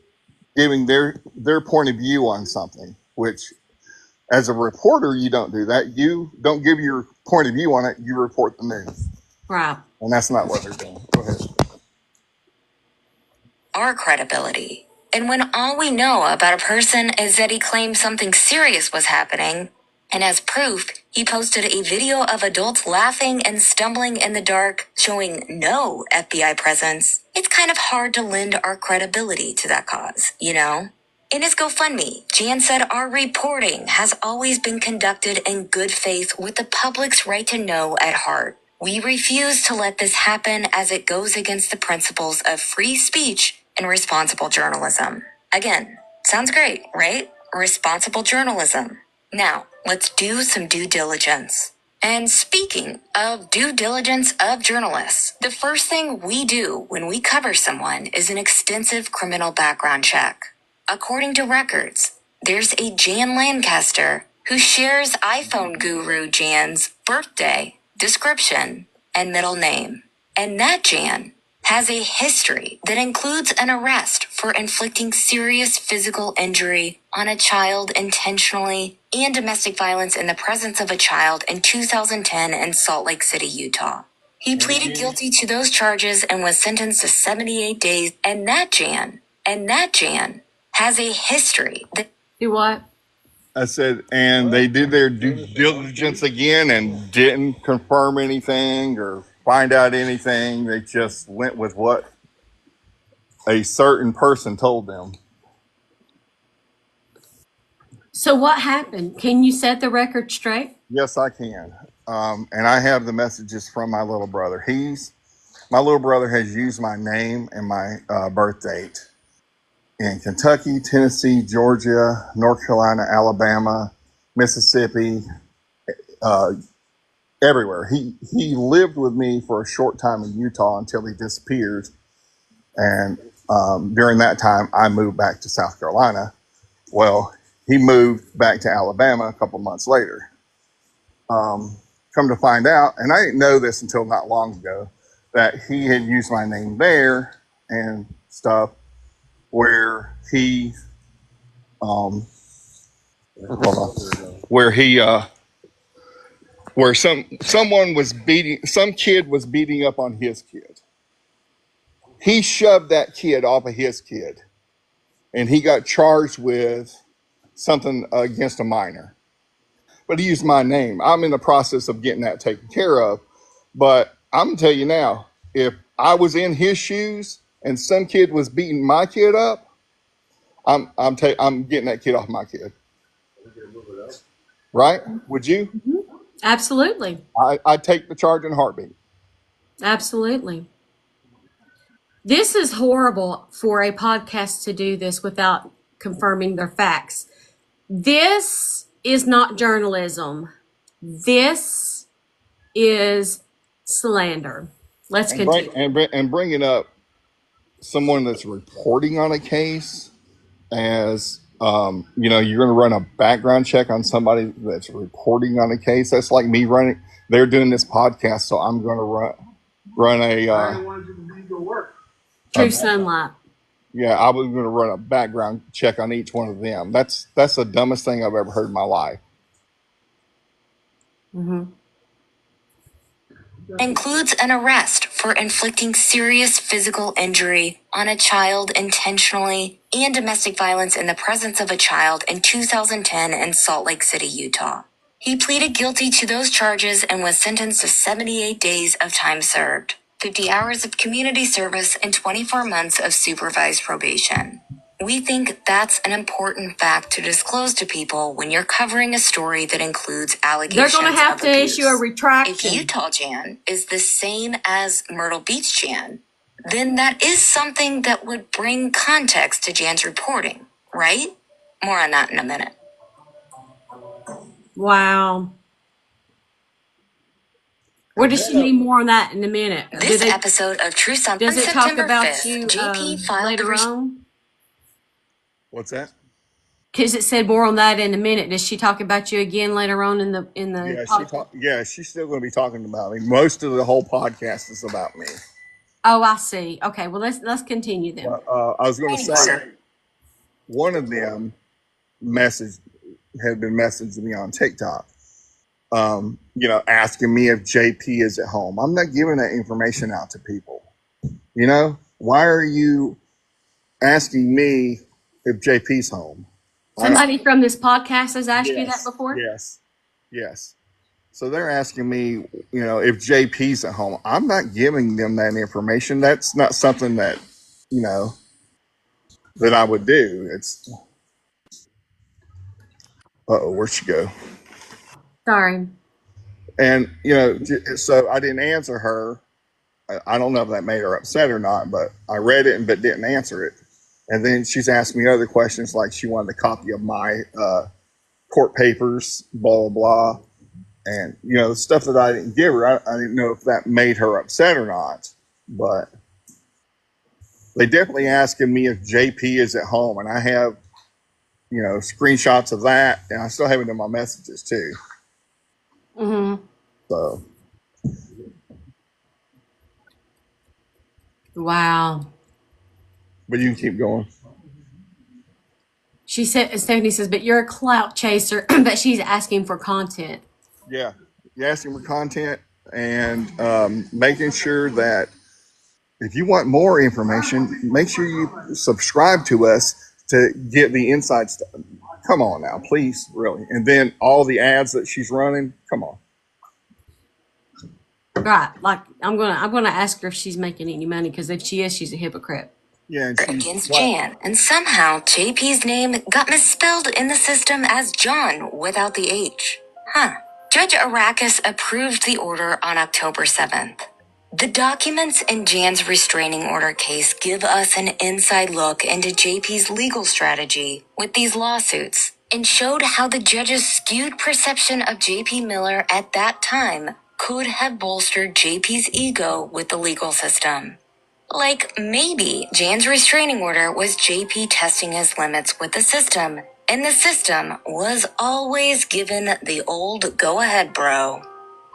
Speaker 2: giving their point of view on something, which as a reporter, you don't do that. You don't give your point of view on it. You report the news.
Speaker 1: Right.
Speaker 2: And that's not what they're doing. Go ahead.
Speaker 3: Our credibility. And when all we know about a person is that he claimed something serious was happening, and as proof, he posted a video of adults laughing and stumbling in the dark, showing no FBI presence, it's kind of hard to lend our credibility to that cause, you know? In his GoFundMe, Jan said our reporting has always been conducted in good faith with the public's right to know at heart. We refuse to let this happen as it goes against the principles of free speech and responsible journalism. Again, sounds great, right? Responsible journalism. Now, let's do some due diligence. And speaking of due diligence of journalists, the first thing we do when we cover someone is an extensive criminal background check. According to records, there's a Jan Lancaster who shares iPhone guru Jan's birthday, description, and middle name. And that Jan has a history that includes an arrest for inflicting serious physical injury on a child intentionally and domestic violence in the presence of a child in 2010 in Salt Lake City, Utah. He pleaded guilty to those charges and was sentenced to 78 days. And that Jan has a history that...
Speaker 1: Do what?
Speaker 2: I said, and they did their due diligence again and didn't confirm anything or find out anything. They just went with what a certain person told them.
Speaker 1: So what happened? Can you set the record straight?
Speaker 2: Yes, I can. And I have the messages from my little brother. My little brother has used my name and my birth date in Kentucky, Tennessee, Georgia, North Carolina, Alabama, Mississippi, everywhere. He lived with me for a short time in Utah until he disappeared. And during that time, I moved back to South Carolina. Well, he moved back to Alabama a couple months later. Come to find out, and I didn't know this until not long ago, that he had used my name there and stuff where he where some kid was beating up on his kid. He shoved that kid off of his kid, and he got charged with something against a minor. But he used my name. I'm in the process of getting that taken care of. But I'm gonna tell you now, if I was in his shoes and some kid was beating my kid up, I'm getting that kid off my kid. Right? Would you?
Speaker 1: Absolutely.
Speaker 2: I'd take the charge in a heartbeat.
Speaker 1: Absolutely. This is horrible for a podcast to do this without confirming their facts. This is not journalism. This is slander. Let's continue.
Speaker 2: And bringing up someone that's reporting on a case as, you're going to run a background check on somebody that's reporting on a case. That's like me running. They're doing this podcast, so I'm going to run a
Speaker 1: True Sunlight.
Speaker 2: Yeah, I was going to run a background check on each one of them. That's the dumbest thing I've ever heard in my life.
Speaker 3: Includes an arrest for inflicting serious physical injury on a child intentionally and domestic violence in the presence of a child in 2010 in Salt Lake City, Utah. He pleaded guilty to those charges and was sentenced to 78 days of time served, 50 hours of community service, and 24 months of supervised probation. We think that's an important fact to disclose to people when you're covering a story that includes allegations
Speaker 1: they're going to have
Speaker 3: of
Speaker 1: to
Speaker 3: abuse.
Speaker 1: issue a retraction.
Speaker 3: If Utah Jan is the same as Myrtle Beach Jan, then that is something that would bring context to Jan's reporting, right? More on that in a minute.
Speaker 1: Wow. What does she mean more on that in a minute?
Speaker 3: This episode of True Something
Speaker 1: does it
Speaker 3: September
Speaker 1: talk about
Speaker 3: 5th,
Speaker 1: you
Speaker 3: JP filed
Speaker 1: later on?
Speaker 2: What's that?
Speaker 1: Because it said more on that in a minute. Does she talk about you again later on in the
Speaker 2: She's still going to be talking about me. Most of the whole podcast is about me.
Speaker 1: Oh, I see. Okay, well let's continue then.
Speaker 2: I was going to say one of them had been messaging me on TikTok. Asking me if JP is at home. I'm not giving that information out to people. Why are you asking me if JP's home?
Speaker 1: Somebody from this podcast has asked you that before?
Speaker 2: Yes. So they're asking me, if JP's at home. I'm not giving them that information. That's not something that, that I would do. It's, where'd she go?
Speaker 1: Sorry.
Speaker 2: And, so I didn't answer her. I don't know if that made her upset or not, but I read it but didn't answer it. And then she's asked me other questions, like she wanted a copy of my court papers, blah, blah, blah. And, the stuff that I didn't give her, I didn't know if that made her upset or not. But they definitely asking me if JP is at home. And I have, screenshots of that. And I still have it in my messages, too.
Speaker 1: Mm-hmm.
Speaker 2: So.
Speaker 1: Wow.
Speaker 2: But you can keep going.
Speaker 1: Stephanie says, but you're a clout chaser, but she's asking for content.
Speaker 2: Yeah. You're asking for content and making sure that if you want more information, make sure you subscribe to us to get the inside stuff. Come on now, please, really. And then all the ads that she's running, come on.
Speaker 1: Right. Like I'm gonna ask her if she's making any money, because if she is, she's a hypocrite.
Speaker 2: Yeah,
Speaker 3: against Jan, and somehow JP's name got misspelled in the system as John without the H. Judge Arrakis approved the order on October 7th. The documents in Jan's restraining order case give us an inside look into JP's legal strategy with these lawsuits and showed how the judge's skewed perception of JP Miller at that time could have bolstered JP's ego with the legal system. Like, maybe Jan's restraining order was JP testing his limits with the system, and the system was always given the old go ahead, bro.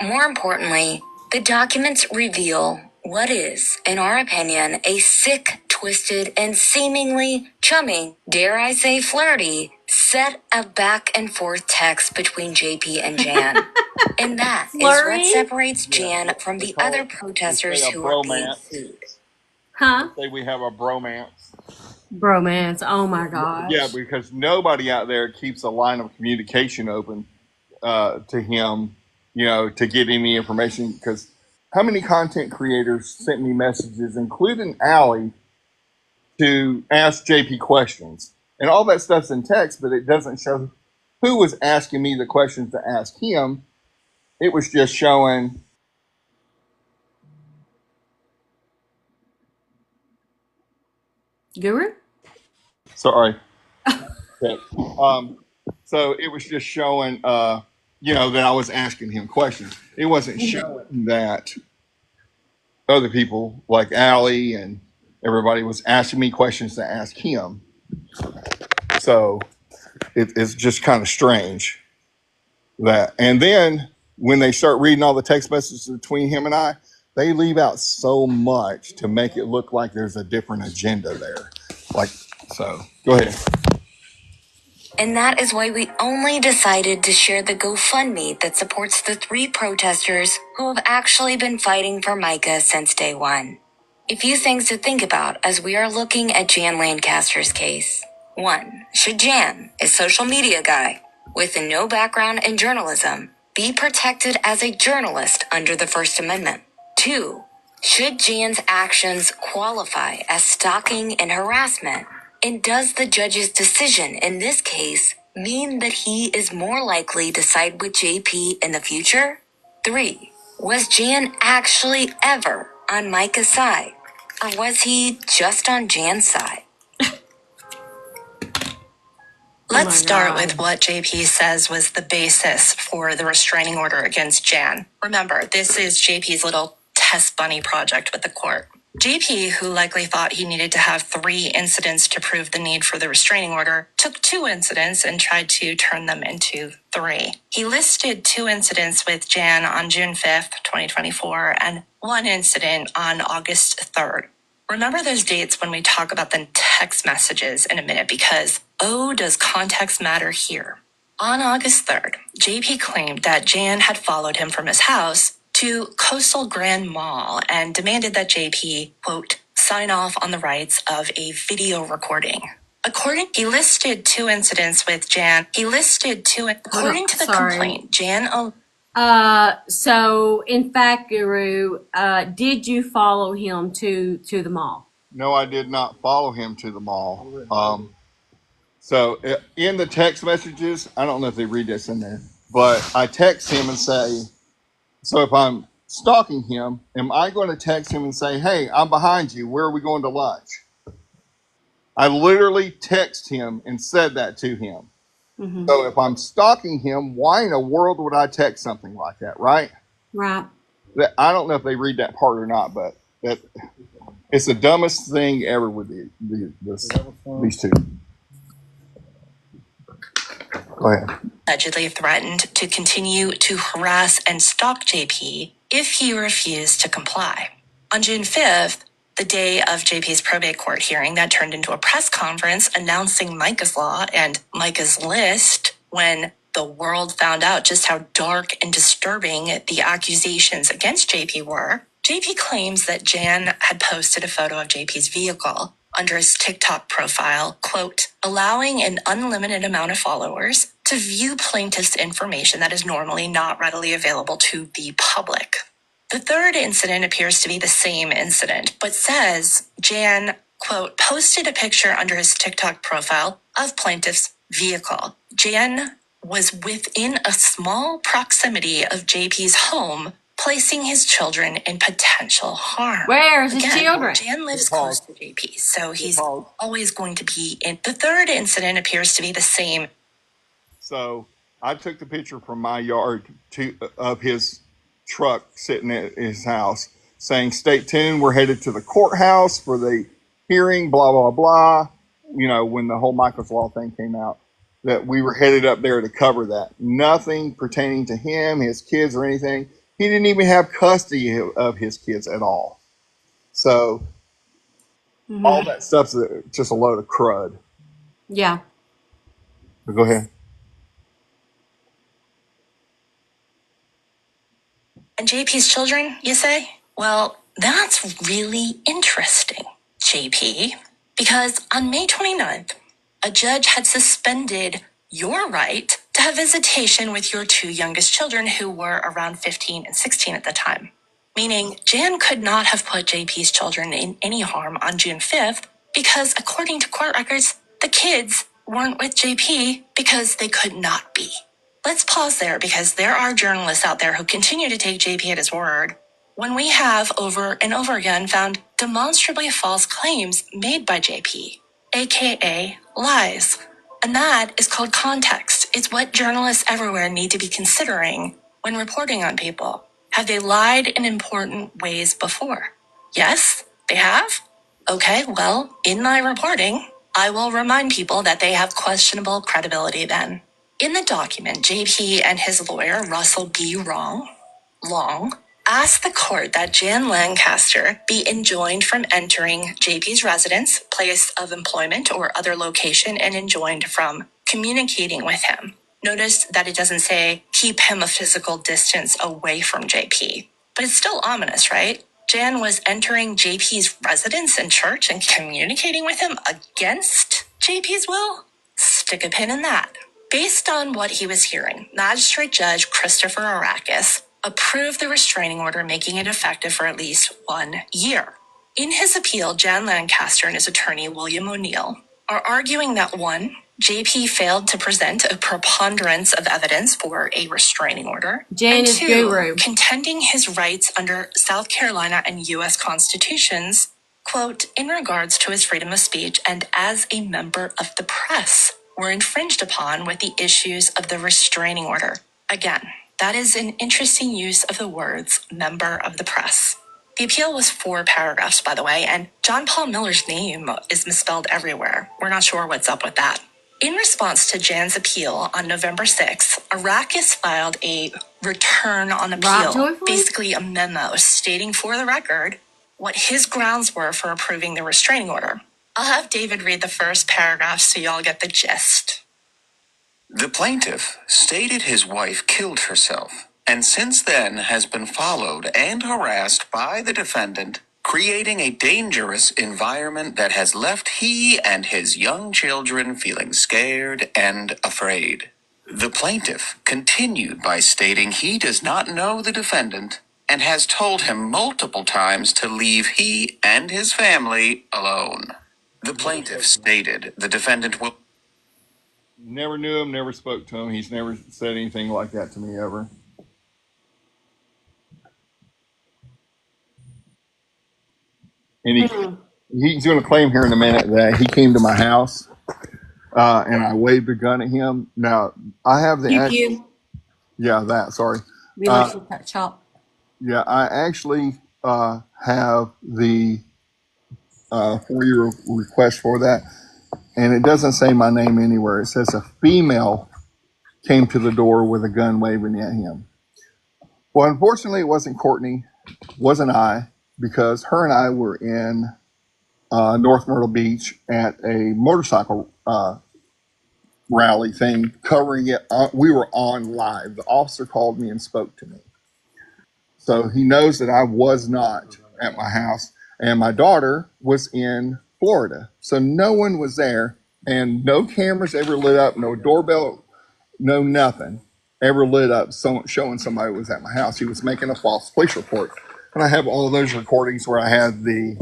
Speaker 3: More importantly, the documents reveal what is, in our opinion, a sick, twisted, and seemingly chummy, dare I say flirty, set of back and forth texts between JP and Jan. And that is what separates Jan from the other protesters who are being sued.
Speaker 2: Say we have a bromance.
Speaker 1: Bromance. Oh my gosh.
Speaker 2: Yeah, because nobody out there keeps a line of communication open to him, to get any information. Because how many content creators sent me messages, including Allie, to ask JP questions? And all that stuff's in text, but it doesn't show who was asking me the questions to ask him. It was just showing.
Speaker 1: Guru?
Speaker 2: Sorry. Okay. So it was just showing, that I was asking him questions. It wasn't showing that other people like Allie and everybody was asking me questions to ask him. So it's just kind of strange that. And then when they start reading all the text messages between him and I, they leave out so much to make it look like there's a different agenda there. So go ahead.
Speaker 3: And that is why we only decided to share the GoFundMe that supports the 3 protesters who have actually been fighting for Micah since day one. A few things to think about as we are looking at Jan Lancaster's case. 1. Should Jan, a social media guy with no background in journalism, be protected as a journalist under the First Amendment? 2. Should Jan's actions qualify as stalking and harassment? And does the judge's decision in this case mean that he is more likely to side with JP in the future? 3. Was Jan actually ever on Micah's side? Or was he just on Jan's side? Let's start with what JP says was the basis for the restraining order against Jan. Remember, this is JP's little test bunny project with the court. JP, who likely thought he needed to have 3 incidents to prove the need for the restraining order, took 2 incidents and tried to turn them into 3. He listed 2 incidents with Jan on June 5th, 2024, and 1 incident on August 3rd. Remember those dates when we talk about the text messages in a minute, because does context matter here? On August 3rd, JP claimed that Jan had followed him from his house to Coastal Grand Mall and demanded that JP, quote, sign off on the rights of a video recording. He listed 2 incidents with Jan. According to the complaint, Jan...
Speaker 1: So in fact, Guru, did you follow him to the mall?
Speaker 2: No, I did not follow him to the mall. So in the text messages, I don't know if they read this in there, but I text him and say, so if I'm stalking him, am I going to text him and say, hey, I'm behind you. Where are we going to lunch? I literally text him and said that to him. Mm-hmm. So if I'm stalking him, why in the world would I text something like that, right?
Speaker 1: Right.
Speaker 2: I don't know if they read that part or not, but it's the dumbest thing ever with these 2. Go ahead.
Speaker 3: Allegedly threatened to continue to harass and stalk JP if he refused to comply. On June 5th, the day of JP's probate court hearing that turned into a press conference announcing Micah's law and Micah's list, when the world found out just how dark and disturbing the accusations against JP were, JP claims that Jan had posted a photo of JP's vehicle under his TikTok profile, quote, allowing an unlimited amount of followers to view plaintiff's information that is normally not readily available to the public. The 3rd incident appears to be the same incident, but says Jan, quote, posted a picture under his TikTok profile of plaintiff's vehicle. Jan was within a small proximity of JP's home, placing his children in potential harm.
Speaker 1: Where's his children?
Speaker 3: Jan lives close to JP, so he's always going to be in. The 3rd incident appears to be the same.
Speaker 2: So I took the picture from my yard of his truck sitting at his house saying, stay tuned, we're headed to the courthouse for the hearing, blah, blah, blah. You know, when the whole Micah's Law thing came out, that we were headed up there to cover that. Nothing pertaining to him, his kids, or anything. He didn't even have custody of his kids at all. So all that stuff's just a load of crud.
Speaker 1: Yeah.
Speaker 2: But go ahead.
Speaker 3: And JP's children, you say? Well, that's really interesting, JP, because on May 29th, a judge had suspended your right to have visitation with your 2 youngest children, who were around 15 and 16 at the time. Meaning Jan could not have put JP's children in any harm on June 5th because, according to court records, the kids weren't with JP because they could not be. Let's pause there, because there are journalists out there who continue to take JP at his word when we have over and over again found demonstrably false claims made by JP, aka lies. And that is called context. It's what journalists everywhere need to be considering when reporting on people. Have they lied in important ways before? Yes, they have? Okay, well, in my reporting, I will remind people that they have questionable credibility then. In the document, JP and his lawyer, Russell B. Long, asked the court that Jan Lancaster be enjoined from entering JP's residence, place of employment, or other location, and enjoined from communicating with him. Notice that it doesn't say keep him a physical distance away from JP. But it's still ominous, right? Jan was entering JP's residence and church and communicating with him against JP's will? Stick a pin in that. Based on what he was hearing, Magistrate Judge Christopher Arakis approved the restraining order, making it effective for at least 1 year. In his appeal, Jan Lancaster and his attorney, William O'Neill, are arguing that 1, JP failed to present a preponderance of evidence for a restraining order.
Speaker 1: Jan
Speaker 3: and
Speaker 1: is
Speaker 3: 2,
Speaker 1: guru.
Speaker 3: contending his rights under South Carolina and U.S. constitutions, quote, in regards to his freedom of speech and as a member of the press, were infringed upon with the issues of the restraining order. Again, that is an interesting use of the words member of the press. The appeal was 4 paragraphs, by the way, and John Paul Miller's name is misspelled everywhere. We're not sure what's up with that. In response to Jan's appeal on November 6th, Arrakis filed a return on appeal, basically a memo stating for the record what his grounds were for approving the restraining order. I'll have David read the first paragraph so y'all get the gist. The plaintiff stated his wife killed herself, and since then has been followed and harassed by the defendant, creating a dangerous environment that has left he and his young children feeling scared and afraid. The plaintiff continued by stating he does not know the defendant and has told him multiple times to leave he and his family alone. The plaintiff stated the defendant will...
Speaker 2: Never knew him, never spoke to him. He's never said anything like that to me ever. And he's going to claim here in a minute that he came to my house and I waved a gun at him. Now, I have the... Yeah, that, sorry.
Speaker 1: We like to cut chop.
Speaker 2: Yeah, I actually have the for your request for that. And it doesn't say my name anywhere. It says a female came to the door with a gun waving at him. Well, unfortunately, it wasn't Courtney, wasn't I, because her and I were in North Myrtle Beach at a motorcycle rally thing, covering it. We were on live. The officer called me and spoke to me. So he knows that I was not at my house. And my daughter was in Florida. So no one was there. And no cameras ever lit up, no doorbell, no nothing ever lit up showing somebody was at my house. He was making a false police report. And I have all of those recordings where I had the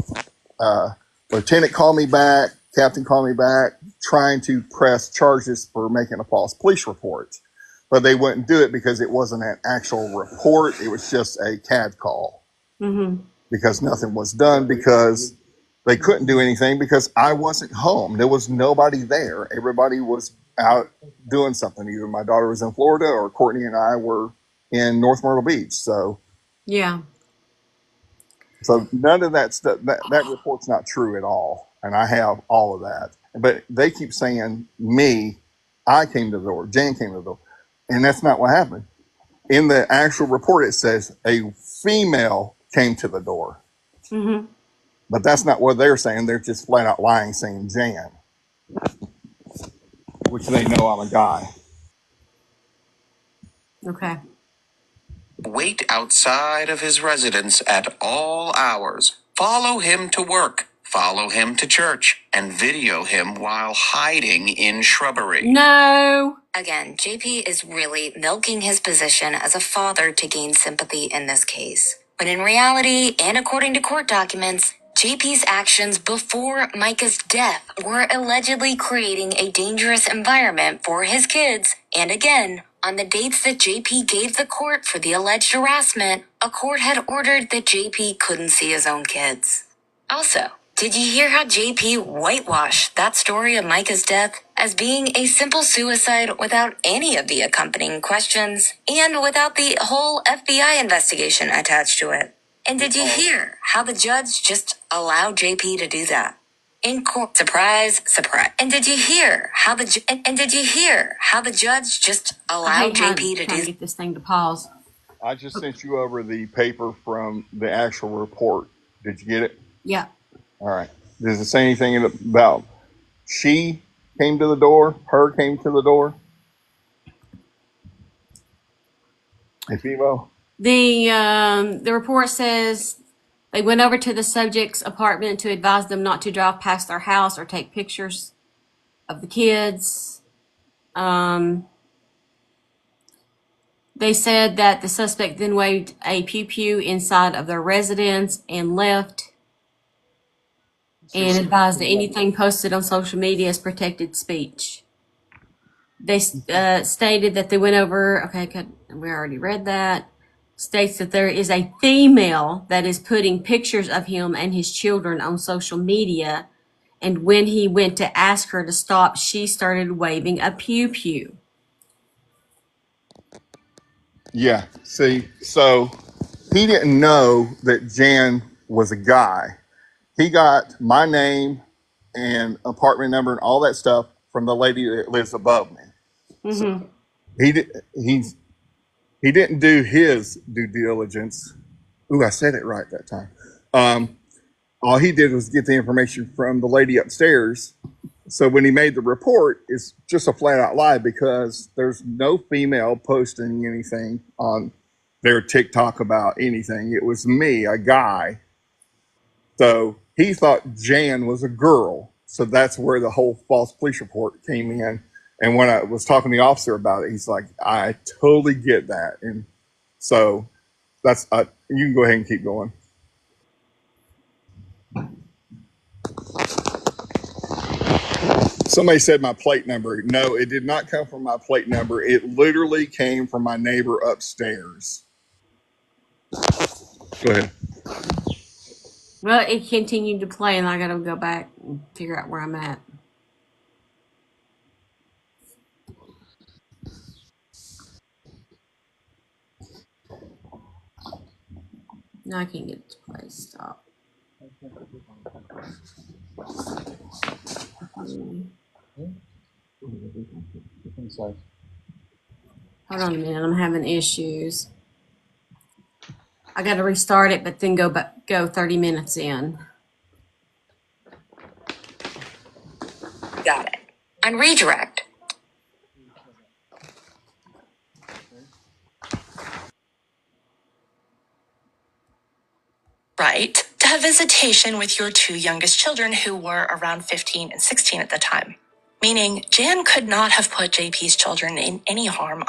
Speaker 2: lieutenant call me back, captain call me back, trying to press charges for making a false police report. But they wouldn't do it because it wasn't an actual report. It was just a CAD call. Mm-hmm. Because nothing was done, because they couldn't do anything because I wasn't home. There was nobody there. Everybody was out doing something. Either my daughter was in Florida or Courtney and I were in North Myrtle Beach. So
Speaker 1: yeah.
Speaker 2: So none of that stuff, that report's not true at all. And I have all of that. But they keep saying I came to the door, Jan came to the door. And that's not what happened. In the actual report, it says a female came to the door. Mm-hmm. But that's not what they're saying. They're just flat out lying, saying Jan, which they know I'm a guy.
Speaker 1: Okay.
Speaker 3: Wait outside of his residence at all hours. Follow him to work. Follow him to church. And video him while hiding in shrubbery.
Speaker 1: No.
Speaker 3: Again, JP is really milking his position as a father to gain sympathy in this case. When in reality, and according to court documents, JP's actions before Micah's death were allegedly creating a dangerous environment for his kids. And again, on the dates that JP gave the court for the alleged harassment, a court had ordered that JP couldn't see his own kids. Also, did you hear how JP whitewashed that story of Micah's death as being a simple suicide without any of the accompanying questions and without the whole FBI investigation attached to it? And did you hear how the judge just allowed JP to do that? In court, surprise, surprise. And did you hear how the judge just allowed JP to do?
Speaker 1: Get this thing to pause.
Speaker 2: I just sent you over the paper from the actual report. Did you get it?
Speaker 1: Yeah.
Speaker 2: All right. Does it say anything about she came to the door, her came to the door? If Evo?
Speaker 1: The report says they went over to the subject's apartment to advise them not to drive past their house or take pictures of the kids. They said that the suspect then waved a pew-pew inside of their residence and left. and advised that anything posted on social media is protected speech. They stated that they went over, okay, we already read that, states that there is a female that is putting pictures of him and his children on social media, and when he went to ask her to stop, she started waving a pew-pew.
Speaker 2: Yeah, see, so he didn't know that Jan was a guy. He got my name and apartment number and all that stuff from the lady that lives above me. So he didn't do his due diligence. Ooh, I said it right that time. All he did was get the information from the lady upstairs. So when he made the report, it's just a flat out lie because there's no female posting anything on their TikTok about anything. It was me, a guy. So he thought Jan was a girl. So that's where the whole false police report came in. And when I was talking to the officer about it, he's like, I totally get that. And so that's, you can go ahead and keep going. Somebody said my plate number. No, it did not come from my plate number. It literally came from my neighbor upstairs. Go ahead.
Speaker 1: Well, it continued to play, and I got to go back and figure out where I'm at. No, I can't get it to play. Stop. Hold on a minute. I'm having issues. I got to restart it, but then go 30 minutes in.
Speaker 3: Got it. On redirect. Right. To have visitation with your two youngest children who were around 15 and 16 at the time. Meaning Jan could not have put JP's children in any harm.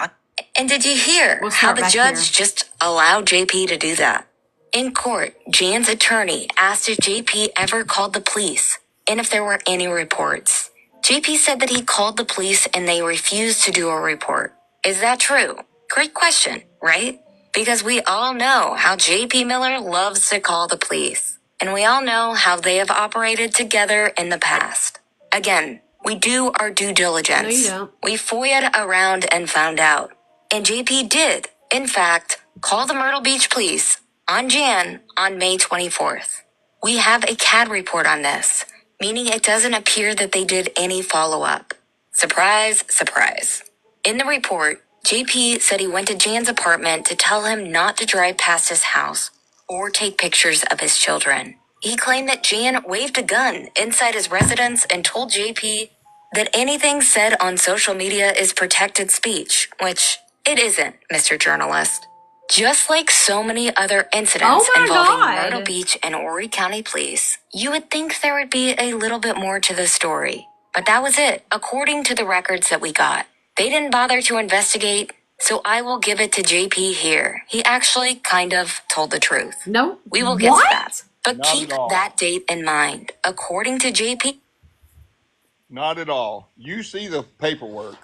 Speaker 3: And did you hear how the judge just allowed JP to do that? In court, Jan's attorney asked if JP ever called the police and if there were any reports. JP said that he called the police and they refused to do a report. Is that true? Great question, right? Because we all know how JP Miller loves to call the police. And we all know how they have operated together in the past. Again, we do our due diligence.
Speaker 1: No, you don't.
Speaker 3: We FOIA'd around and found out. And JP did, in fact, call the Myrtle Beach Police on Jan on May 24th. We have a CAD report on this, meaning it doesn't appear that they did any follow-up. Surprise, surprise. In the report, JP said he went to Jan's apartment to tell him not to drive past his house or take pictures of his children. He claimed that Jan waved a gun inside his residence and told JP that anything said on social media is protected speech, which it isn't, Mr. Journalist. Just like so many other incidents involving Myrtle Beach and Horry County Police, you would think there would be a little bit more to the story. But that was it, according to the records that we got. They didn't bother to investigate, so I will give it to JP here. He actually kind of told the truth.
Speaker 1: No.
Speaker 3: We will get to that. But keep that date in mind. According to JP.
Speaker 2: Not at all. You see the paperwork.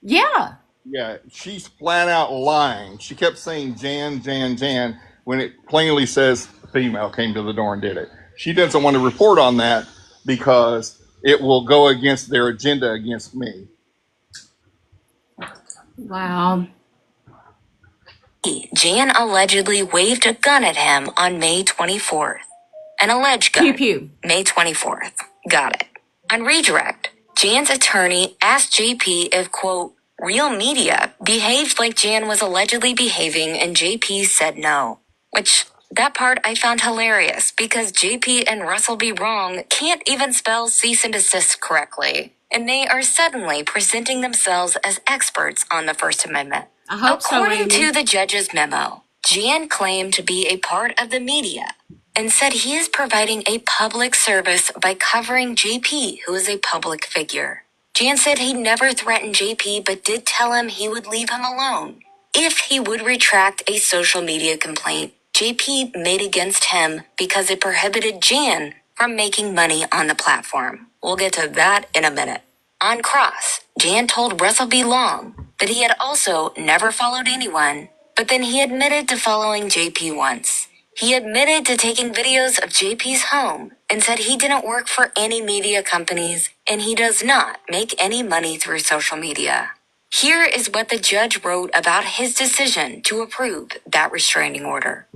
Speaker 1: Yeah.
Speaker 2: Yeah, she's flat out lying. She kept saying Jan, Jan, Jan, when it plainly says female came to the door and did it. She doesn't want to report on that because it will go against their agenda against me.
Speaker 1: Wow.
Speaker 3: Jan allegedly waved a gun at him on May 24th. An alleged gun.
Speaker 1: Pew pew.
Speaker 3: May 24th. Got it. On redirect, Jan's attorney asked JP if, quote, real media behaved like Jan was allegedly behaving, and JP said no. Which, that part I found hilarious because JP and Russell B. Wrong can't even spell cease and desist correctly. And they are suddenly presenting themselves as experts on the First Amendment.
Speaker 1: I hope
Speaker 3: According to the judge's memo, Jan claimed to be a part of the media and said he is providing a public service by covering JP, who is a public figure. Jan said he never threatened JP but did tell him he would leave him alone if he would retract a social media complaint JP made against him because it prohibited Jan from making money on the platform. We'll get to that in a minute. On Cross, Jan told Russell B. Long that he had also never followed anyone, but then he admitted to following JP once. He admitted to taking videos of JP's home and said he didn't work for any media companies and he does not make any money through social media. Here is what the judge wrote about his decision to approve that restraining order.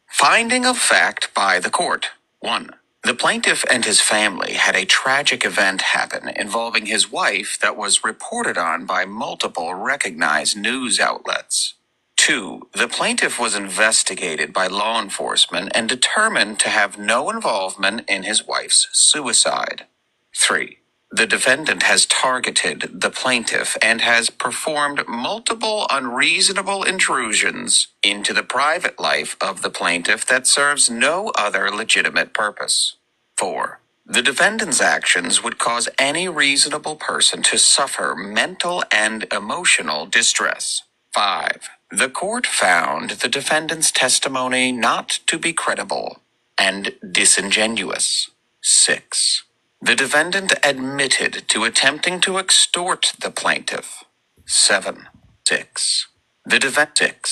Speaker 3: Finding of fact by the court. 1. The plaintiff and his family had a tragic event happen involving his wife that was reported on by multiple recognized news outlets. 2. The plaintiff was investigated by law enforcement and determined to have no involvement in his wife's suicide. 3. The defendant has targeted the plaintiff and has performed multiple unreasonable intrusions into the private life of the plaintiff that serves no other legitimate purpose. 4. The defendant's actions would cause any reasonable person to suffer mental and emotional distress. 5. The court found the defendant's testimony not to be credible and disingenuous. 6. The defendant admitted to attempting to extort the plaintiff. 7. 6. The defendant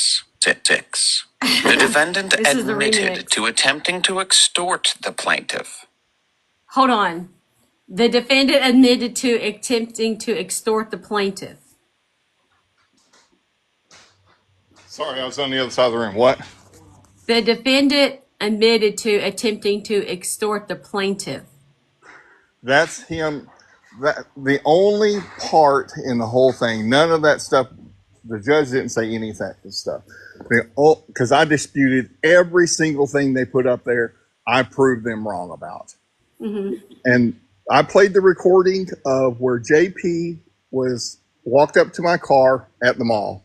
Speaker 3: admitted to attempting to extort the plaintiff.
Speaker 1: Hold on. The defendant admitted to attempting to extort the plaintiff.
Speaker 2: Sorry, I was on the other side of the room. What?
Speaker 1: The defendant admitted to attempting to extort the plaintiff.
Speaker 2: That's him. That the only part in the whole thing. None of that stuff. The judge didn't say any of that stuff. Because I disputed every single thing they put up there. I proved them wrong about. Mm-hmm. And I played the recording of where JP walked up to my car at the mall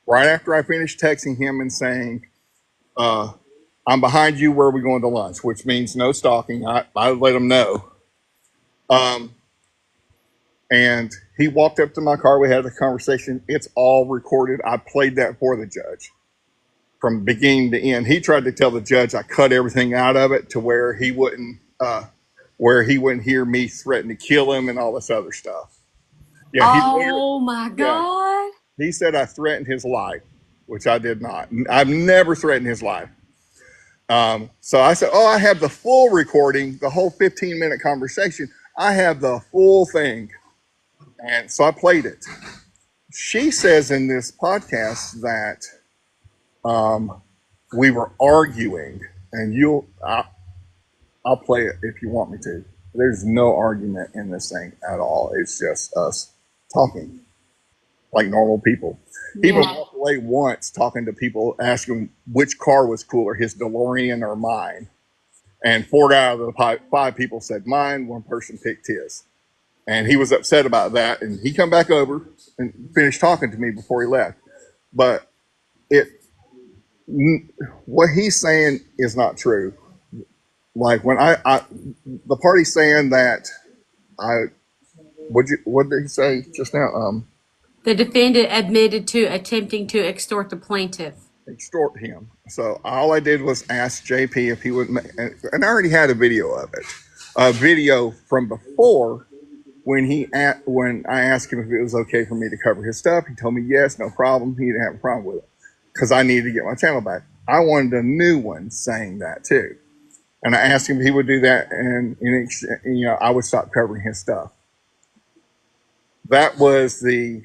Speaker 2: right after I finished texting him and saying, I'm behind you, where are we going to lunch? Which means no stalking. I let him know. And he walked up to my car. We had a conversation. It's all recorded. I played that for the judge from beginning to end. He tried to tell the judge I cut everything out of it to where he wouldn't hear me threaten to kill him and all this other stuff.
Speaker 1: Yeah. Oh my God.
Speaker 2: Yeah, he said I threatened his life, which I did not. I've never threatened his life. So I said, I have the full recording, the whole 15-minute conversation. I have the full thing. And so I played it. She says in this podcast that we were arguing, and I'll play it if you want me to. There's no argument in this thing at all. It's just us talking like normal people. He even walked away once talking to people, asking which car was cooler, his DeLorean or mine. And 4 out of the 5 people said mine. One person picked his. And he was upset about that. And he come back over and finished talking to me before he left. But what he's saying is not true. Like when the party's saying that what did he say just now?
Speaker 1: The defendant admitted to attempting to extort the plaintiff.
Speaker 2: Extort him. So all I did was ask JP if he would, and I already had a video of it. A video from before when I asked him if it was okay for me to cover his stuff. He told me yes, no problem. He didn't have a problem with it because I needed to get my channel back. I wanted a new one saying that too. And I asked him if he would do that, and I would stop covering his stuff. That was the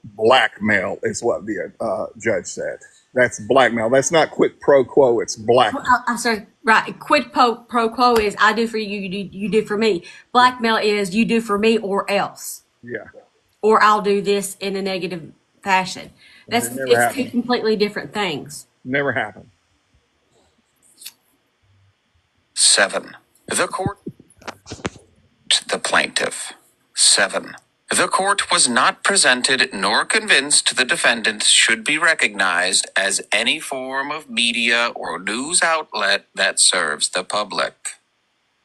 Speaker 2: blackmail, is what the judge said. That's blackmail. That's not quid pro quo. It's blackmail.
Speaker 1: I'm sorry. Right. Quid pro quo is I do for you, you do for me. Blackmail is you do for me or else.
Speaker 2: Yeah.
Speaker 1: Or I'll do this in a negative fashion. It's two completely different things.
Speaker 2: Never happened.
Speaker 3: 7. The court. The plaintiff. 7. The court was not presented nor convinced the defendant should be recognized as any form of media or news outlet that serves the public.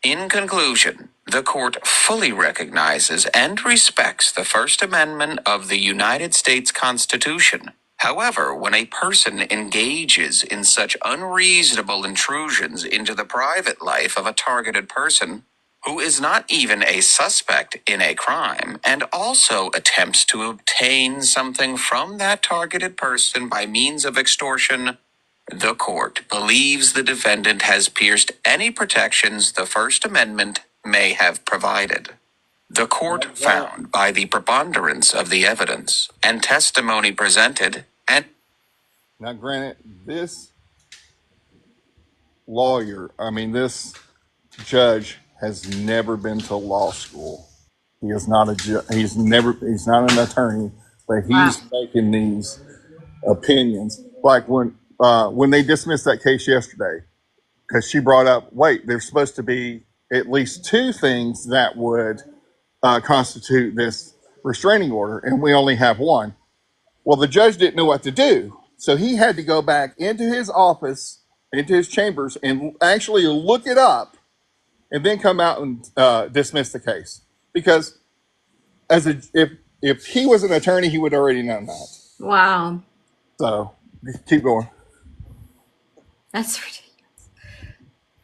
Speaker 3: In conclusion, the court fully recognizes and respects the First Amendment of the United States Constitution However, when a person engages in such unreasonable intrusions into the private life of a targeted person, who is not even a suspect in a crime, and also attempts to obtain something from that targeted person by means of extortion, the court believes the defendant has pierced any protections the First Amendment may have provided. The court found by the preponderance of the evidence and testimony presented and
Speaker 2: Now, granted, this this judge has never been to law school. He is not he's not an attorney, but he's making these opinions. Like when they dismissed that case yesterday, because she brought up, wait, there's supposed to be at least two things that would constitute this restraining order, and we only have one. Well, the judge didn't know what to do, so he had to go back into his office, into his chambers, and actually look it up, and then come out and dismiss the case. Because if he was an attorney, he would already know that.
Speaker 1: Wow.
Speaker 2: So keep going.
Speaker 1: That's ridiculous.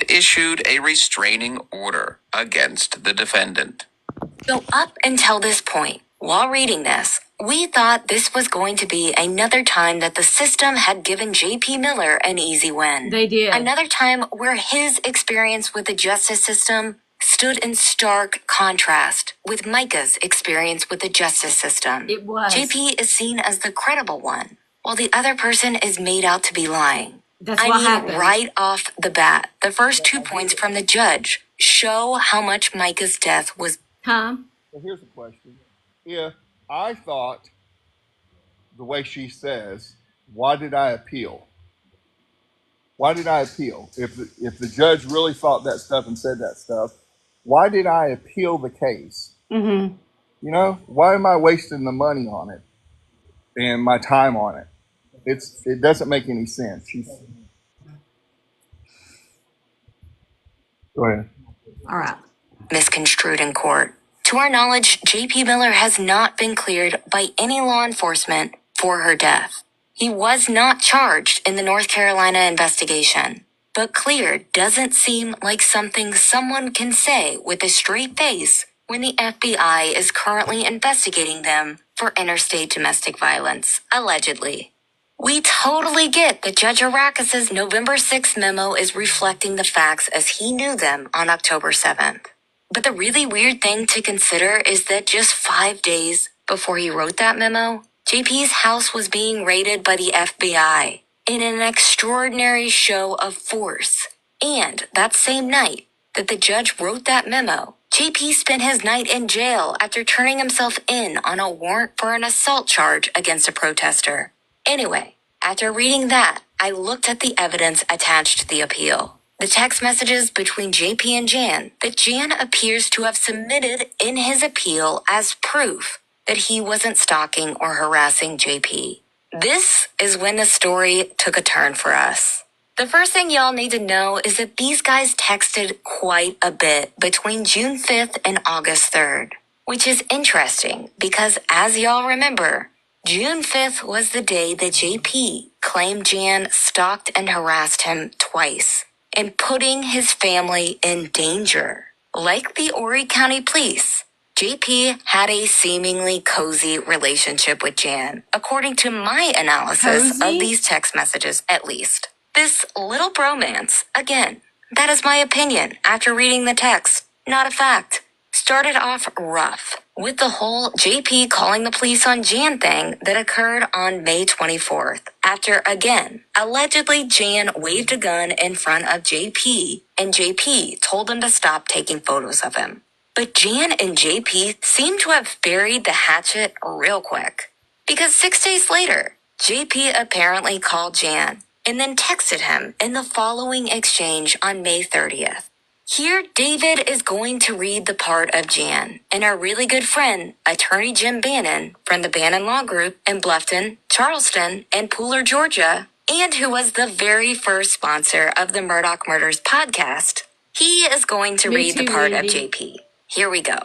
Speaker 3: Issued a restraining order against the defendant. So up until this point, while reading this, we thought this was going to be another time that the system had given J.P. Miller an easy win.
Speaker 1: They did.
Speaker 3: Another time where his experience with the justice system stood in stark contrast with Micah's experience with the justice system.
Speaker 1: It was.
Speaker 3: J.P. is seen as the credible one, while the other person is made out to be lying.
Speaker 1: That's what happened.
Speaker 3: Right off the bat, the first 2 points from the judge show how much Micah's death was.
Speaker 1: Huh?
Speaker 2: So here's the question. If I thought the way she says, why did I appeal? Why did I appeal? If the judge really thought that stuff and said that stuff, why did I appeal the case?
Speaker 1: Mm-hmm.
Speaker 2: You know, why am I wasting the money on it and my time on it? It doesn't make any sense. Go ahead.
Speaker 1: All right.
Speaker 3: Misconstrued in court. To our knowledge, J.P. Miller has not been cleared by any law enforcement for her death. He was not charged in the North Carolina investigation, but cleared doesn't seem like something someone can say with a straight face when the FBI is currently investigating them for interstate domestic violence, allegedly. We totally get that Judge Arakis's November 6th memo is reflecting the facts as he knew them on October 7th. But the really weird thing to consider is that just 5 days before he wrote that memo, JP's house was being raided by the FBI in an extraordinary show of force. And that same night that the judge wrote that memo, JP spent his night in jail after turning himself in on a warrant for an assault charge against a protester. Anyway, after reading that, I looked at the evidence attached to the appeal. The text messages between JP and Jan that Jan appears to have submitted in his appeal as proof that he wasn't stalking or harassing JP. This is when the story took a turn for us. The first thing y'all need to know is that these guys texted quite a bit between June 5th and August 3rd, which is interesting because as y'all remember, June 5th was the day that JP claimed Jan stalked and harassed him twice, and putting his family in danger. Like the Horry County Police, JP had a seemingly cozy relationship with Jan, according to my analysis of these text messages at least. This little bromance, again, that is my opinion after reading the text, not a fact, started off rough with the whole JP calling the police on Jan thing that occurred on May 24th. After, again, allegedly Jan waved a gun in front of JP and JP told him to stop taking photos of him. But Jan and JP seem to have buried the hatchet real quick. Because 6 days later, JP apparently called Jan and then texted him in the following exchange on May 30th. Here, David is going to read the part of Jan and our really good friend, attorney Jim Bannon from the Bannon Law Group in Bluffton, Charleston, and Pooler, Georgia, and who was the very first sponsor of the Murdoch Murders podcast. He is going to read the part of JP. Here we go.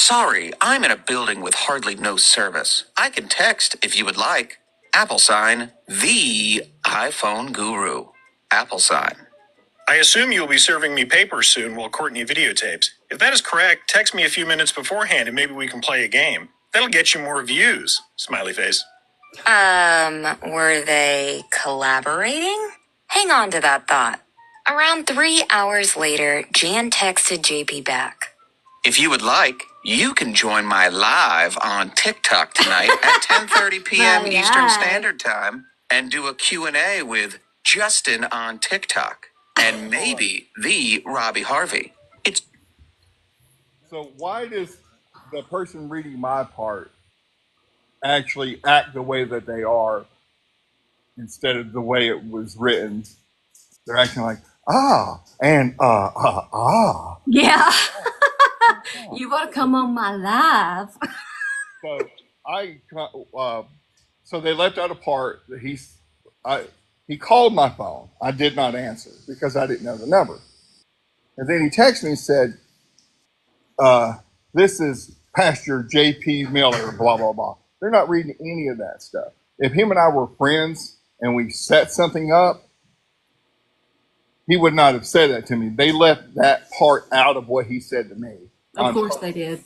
Speaker 3: Sorry, I'm in a building with hardly no service. I can text if you would like. Apple sign, the iPhone guru. Apple sign. I assume you'll be serving me papers soon while Courtney videotapes. If that is correct, text me a few minutes beforehand and maybe we can play a game. That'll get you more views. Smiley face.
Speaker 4: Were they collaborating? Hang on to that thought. Around 3 hours later, Jan texted JP back.
Speaker 3: If you would like, you can join my live on TikTok tonight at 10:30 p.m. Eastern Standard Time and do a Q&A with Justin on TikTok and maybe the Robbie Harvey. It's
Speaker 2: So why does the person reading my part actually act the way that they are instead of the way it was written? They're acting like,
Speaker 1: Yeah. You want to come on my live?
Speaker 2: So they left out a part that he called my phone. I did not answer because I didn't know the number. And then he texted me and said, this is Pastor J.P. Miller, blah, blah, blah. They're not reading any of that stuff. If him and I were friends and we set something up, he would not have said that to me. They left that part out of what he said to me.
Speaker 1: Of course they did.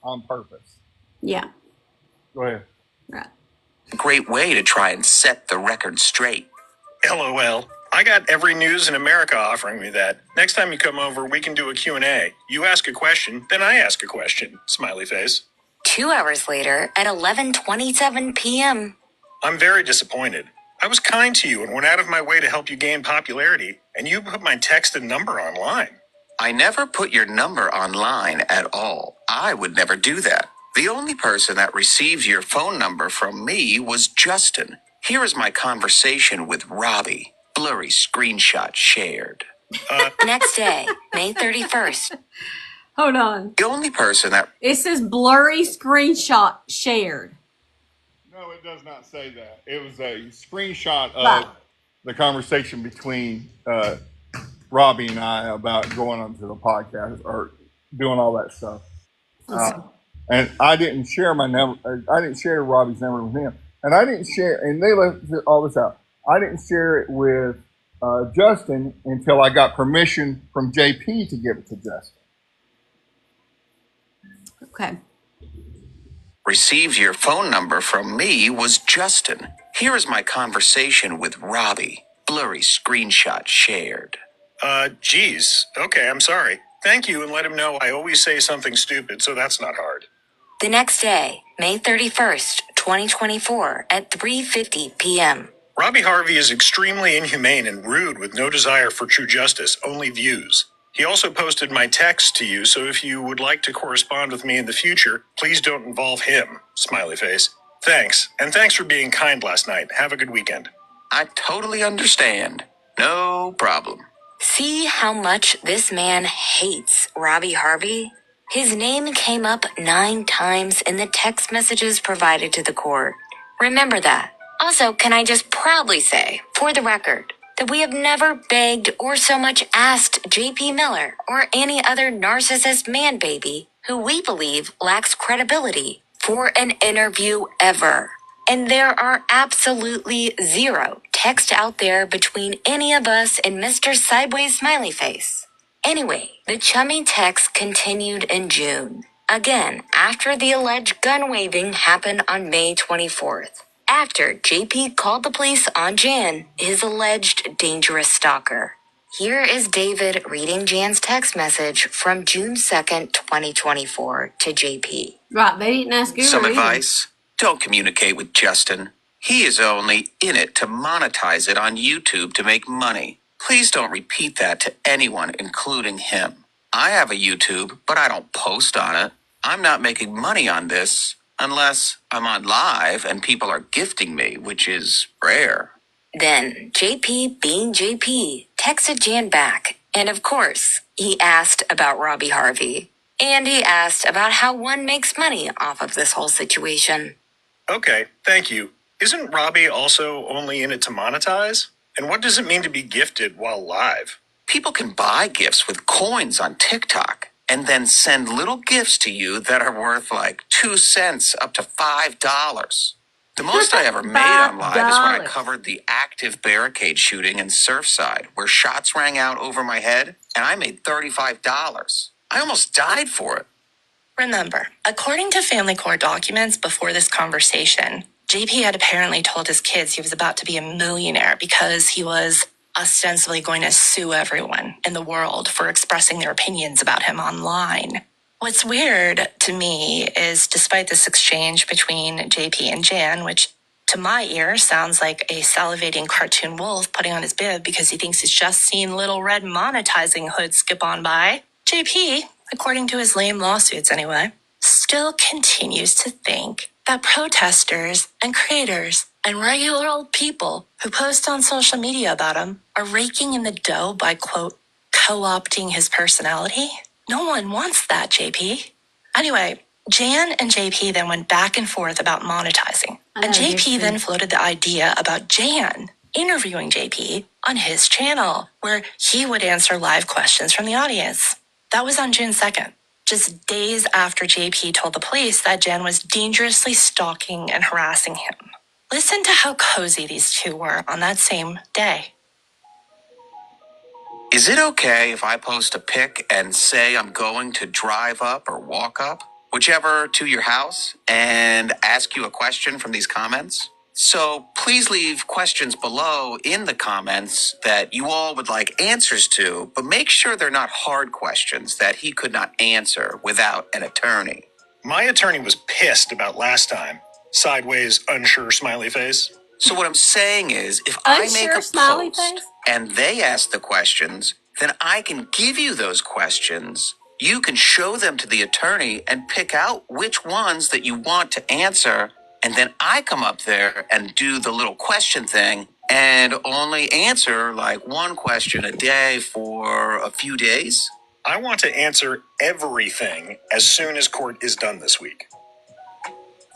Speaker 2: On purpose.
Speaker 1: Yeah.
Speaker 2: Go ahead.
Speaker 1: Right.
Speaker 3: a great way to try and set the record straight.
Speaker 5: LOL. I got every news in America offering me that. Next time you come over, we can do a Q&A. You ask a question, then I ask a question. Smiley face.
Speaker 4: 2 hours later at 11:27 p.m.
Speaker 5: I'm very disappointed. I was kind to you and went out of my way to help you gain popularity, and you put my text and number online.
Speaker 3: I never put your number online at all. I would never do that. The only person that received your phone number from me was Justin. Here is my conversation with Robbie. Blurry screenshot shared.
Speaker 4: Next day, May 31st.
Speaker 1: Hold on.
Speaker 3: The only person that...
Speaker 1: It says blurry screenshot shared.
Speaker 2: No, it does not say that. It was a screenshot of the conversation between Robbie and I about going onto the podcast or doing all that stuff. And I didn't share my number. I didn't share Robbie's number with him. And I didn't share, and they left all this out. I didn't share it with Justin until I got permission from JP to give it to Justin.
Speaker 1: Okay.
Speaker 3: Received your phone number from me was Justin. Here is my conversation with Robbie. Blurry screenshot shared.
Speaker 5: Geez. Okay, I'm sorry. Thank you, and let him know I always say something stupid, so that's not hard.
Speaker 4: The next day, May 31st, 2024 at 3:50 p.m.
Speaker 5: Robbie Harvey is extremely inhumane and rude with no desire for true justice, only views. He also posted my text to you, so if you would like to correspond with me in the future, please don't involve him. Smiley face. Thanks, and thanks for being kind last night. Have a good weekend.
Speaker 3: I totally understand. No problem.
Speaker 4: See how much this man hates Robbie Harvey? His name came up 9 times in the text messages provided to the court. Remember that. Also, can I just proudly say, for the record, that we have never begged or so much asked J.P. Miller or any other narcissist man baby who we believe lacks credibility for an interview ever. And there are absolutely 0 text out there between any of us and Mr. Sideways Smiley Face. Anyway, the chummy text continued in June. Again, after the alleged gun waving happened on May 24th. After JP called the police on Jan, his alleged dangerous stalker. Here is David reading Jan's text message from June 2nd, 2024 to JP.
Speaker 1: Right, they didn't ask you.
Speaker 3: Some advice. Don't communicate with Justin. He is only in it to monetize it on YouTube to make money. Please don't repeat that to anyone, including him. I have a YouTube, but I don't post on it. I'm not making money on this unless I'm on live and people are gifting me, which is rare.
Speaker 4: Then JP, being JP, texted Jan back. And of course, he asked about Robbie Harvey. And he asked about how one makes money off of this whole situation.
Speaker 5: Okay, thank you. Isn't Robbie also only in it to monetize? And what does it mean to be gifted while live?
Speaker 3: People can buy gifts with coins on TikTok. and then send little gifts to you that are worth like 2 cents up to $5. The most I ever made on live is when I covered the active barricade shooting in Surfside, where shots rang out over my head, and I made $35. I almost died for it. Remember, according to family court documents before this conversation, JP had apparently told his kids he was about to be a millionaire because he was ostensibly going to sue everyone in the world for expressing their opinions about him online. What's weird to me is, despite this exchange between JP and Jan, which to my ear sounds like a salivating cartoon wolf putting on his bib because he thinks he's just seen little red monetizing hoods skip on by, JP, according to his lame lawsuits anyway, still continues to think that protesters and creators and regular old people who post on social media about him are raking in the dough by, quote, co-opting his personality. No one wants that, JP. Anyway, Jan and JP then went back and forth about monetizing. And JP then floated the idea about Jan interviewing JP on his channel, where he would answer live questions from the audience. That was on June 2nd, just days after JP told the police that Jan was dangerously stalking and harassing him. Listen to how cozy these two were on that same day. Is it okay if I post a pic and say I'm going to drive up or walk up, whichever, to your house, and ask you a question from these comments? So please leave questions below in the comments that you all would like answers to, but make sure they're not hard questions that he could not answer without an attorney. My attorney was pissed about last time. Sideways, unsure smiley face. So what I'm saying is, if I make a post and they ask the questions, then I can give you those questions. You can show them to the attorney and pick out which ones that you want to answer. And then I come up there and do the little question thing and only answer like one question a day for a few days. I want to answer everything as soon as court is done this week.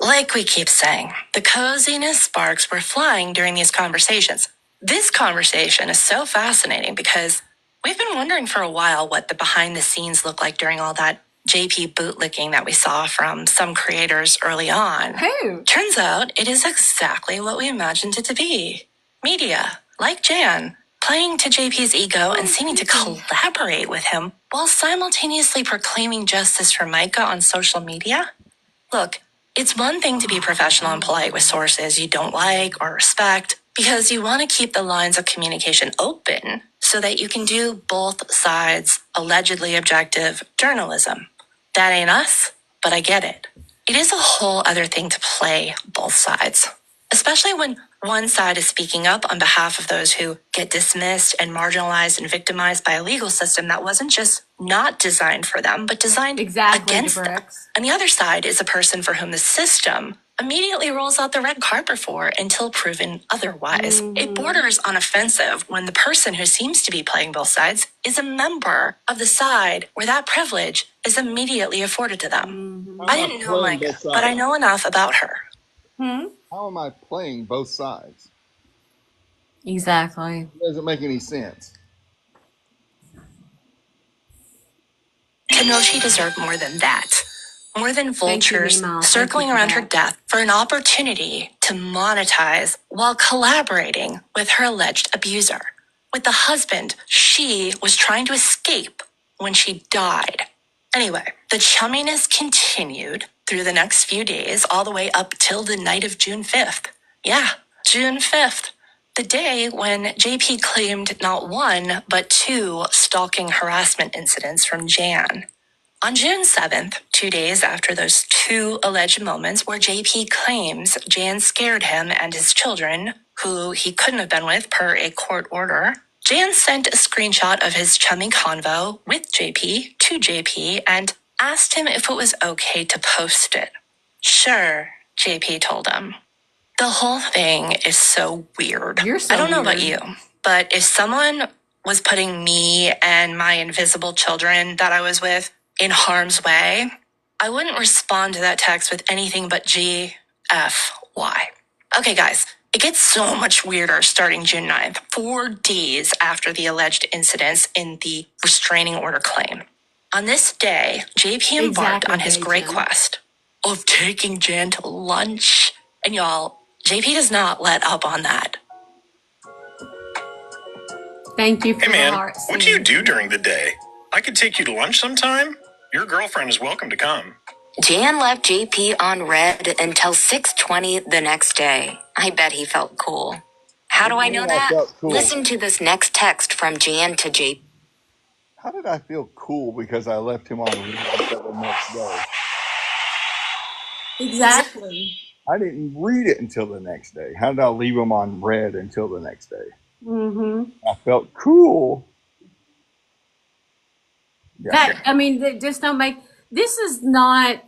Speaker 3: Like we keep saying, the coziness sparks were flying during these conversations. This conversation is so fascinating because we've been wondering for a while what the behind the scenes look like during all that JP bootlicking that we saw from some creators early on. Who? Turns out it is exactly what we imagined it to be. Media, like Jan, playing to JP's ego and seeming to collaborate with him while simultaneously proclaiming justice for Micah on social media. Look, it's one thing to be professional and polite with sources you don't like or respect because you want to keep the lines of communication open so that you can do both sides' allegedly objective journalism. That ain't us, but I get it. It is a whole other thing to play both sides, especially when one side is speaking up on behalf of those who get dismissed and marginalized and victimized by a legal system that wasn't just not designed for them, but designed against them. And the other side is a person for whom the system immediately rolls out the red carpet for until proven otherwise. It borders on offensive when the person who seems to be playing both sides is a member of the side where that privilege is immediately afforded to them. I didn't know Micah, but I know enough about her.
Speaker 2: How am I playing both sides?
Speaker 1: Exactly.
Speaker 2: It doesn't make any sense.
Speaker 3: To know she deserved more than that. More than vultures circling around her death for an opportunity to monetize while collaborating with her alleged abuser. With the husband she was trying to escape when she died. Anyway, the chumminess continued through the next few days, all the way up till the night of June 5th. Yeah, June 5th. The day when JP claimed not one, but 2 stalking harassment incidents from Jan. On June 7th, 2 days after those 2 alleged moments where JP claims Jan scared him and his children, who he couldn't have been with per a court order, Jan sent a screenshot of his chummy convo with JP to JP and asked him if it was okay to post it. Sure, JP told him. The whole thing is so weird. I don't know about you, but if someone was putting me and my invisible children that I was with in harm's way, I wouldn't respond to that text with anything but GFY. Okay, guys, it gets so much weirder starting June 9th, 4 days after the alleged incidents in the restraining order claim. On this day, JP embarked on his great quest of taking Jan to lunch. And y'all, JP does not let up on that.
Speaker 1: Thank you for
Speaker 5: Hey man,
Speaker 1: the heart.
Speaker 5: what do you do during the day? I could take you to lunch sometime. Your girlfriend is welcome to come.
Speaker 4: Jan left JP on red until 6:20 the next day. I bet he felt cool. How do I know that?
Speaker 2: Cool.
Speaker 4: Listen to this next text from Jan to JP.
Speaker 2: How did I feel cool because I left him on read until the next day?
Speaker 1: Exactly.
Speaker 2: I didn't read it until the next day. How did I leave him on red until the next day?
Speaker 1: Mm-hmm.
Speaker 2: I felt cool.
Speaker 1: Yeah. I mean, just don't make. This is not.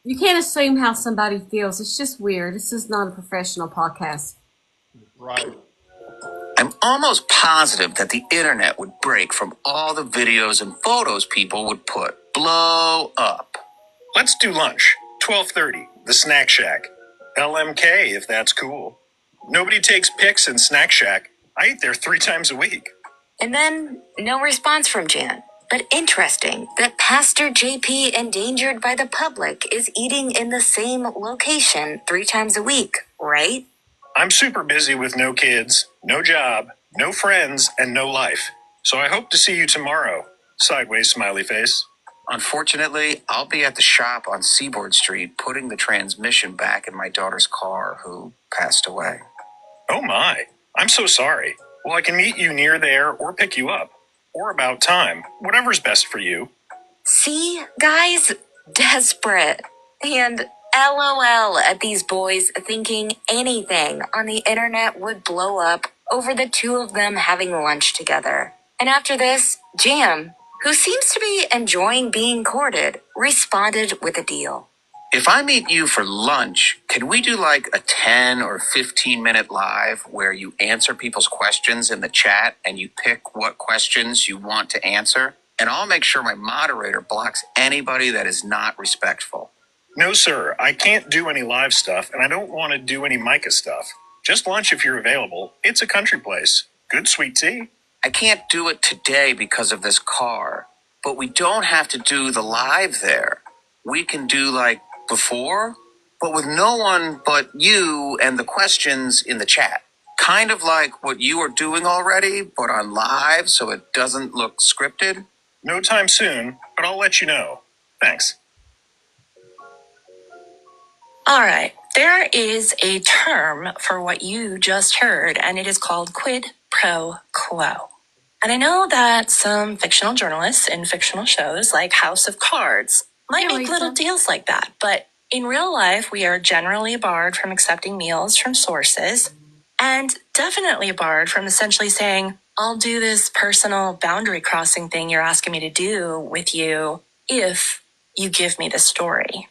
Speaker 1: You can't assume how somebody feels. It's just weird. This is not a professional podcast.
Speaker 2: Right.
Speaker 6: I'm almost positive that the internet would break from all the videos and photos people would blow up.
Speaker 5: Let's do lunch. 12:30, the Snack Shack. LMK, if that's cool. Nobody takes pics in Snack Shack. I eat there 3 times a week.
Speaker 4: And then no response from Jan. But interesting that Pastor JP, endangered by the public, is eating in the same location 3 times a week, right?
Speaker 5: I'm super busy with no kids, no job, no friends, and no life. So I hope to see you tomorrow. Sideways smiley face.
Speaker 6: Unfortunately, I'll be at the shop on Seaboard Street putting the transmission back in my daughter's car, who passed away.
Speaker 5: Oh my, I'm so sorry. Well, I can meet you near there or pick you up. Or about time, whatever's best for you.
Speaker 4: See, guys? Desperate. And LOL at these boys thinking anything on the internet would blow up over the 2 of them having lunch together. And after this, Jam, who seems to be enjoying being courted, responded with a deal.
Speaker 6: If I meet you for lunch, can we do like a 10 or 15-minute live where you answer people's questions in the chat and you pick what questions you want to answer? And I'll make sure my moderator blocks anybody that is not respectful.
Speaker 5: No, sir, I can't do any live stuff, and I don't want to do any Micah stuff. Just lunch if you're available. It's a country place. Good sweet tea.
Speaker 6: I can't do it today because of this car, but we don't have to do the live there. We can do like before, but with no one but you and the questions in the chat. Kind of like what you are doing already, but on live so it doesn't look scripted.
Speaker 5: No time soon, but I'll let you know. Thanks. All right, there is a term for what you just heard, and it is called quid pro quo. And I know that some fictional journalists in fictional shows like House of Cards might make little deals like that, but in real life, we are generally barred from accepting meals from sources, and definitely barred from essentially saying, I'll do this personal boundary crossing thing you're asking me to do with you if you give me the story.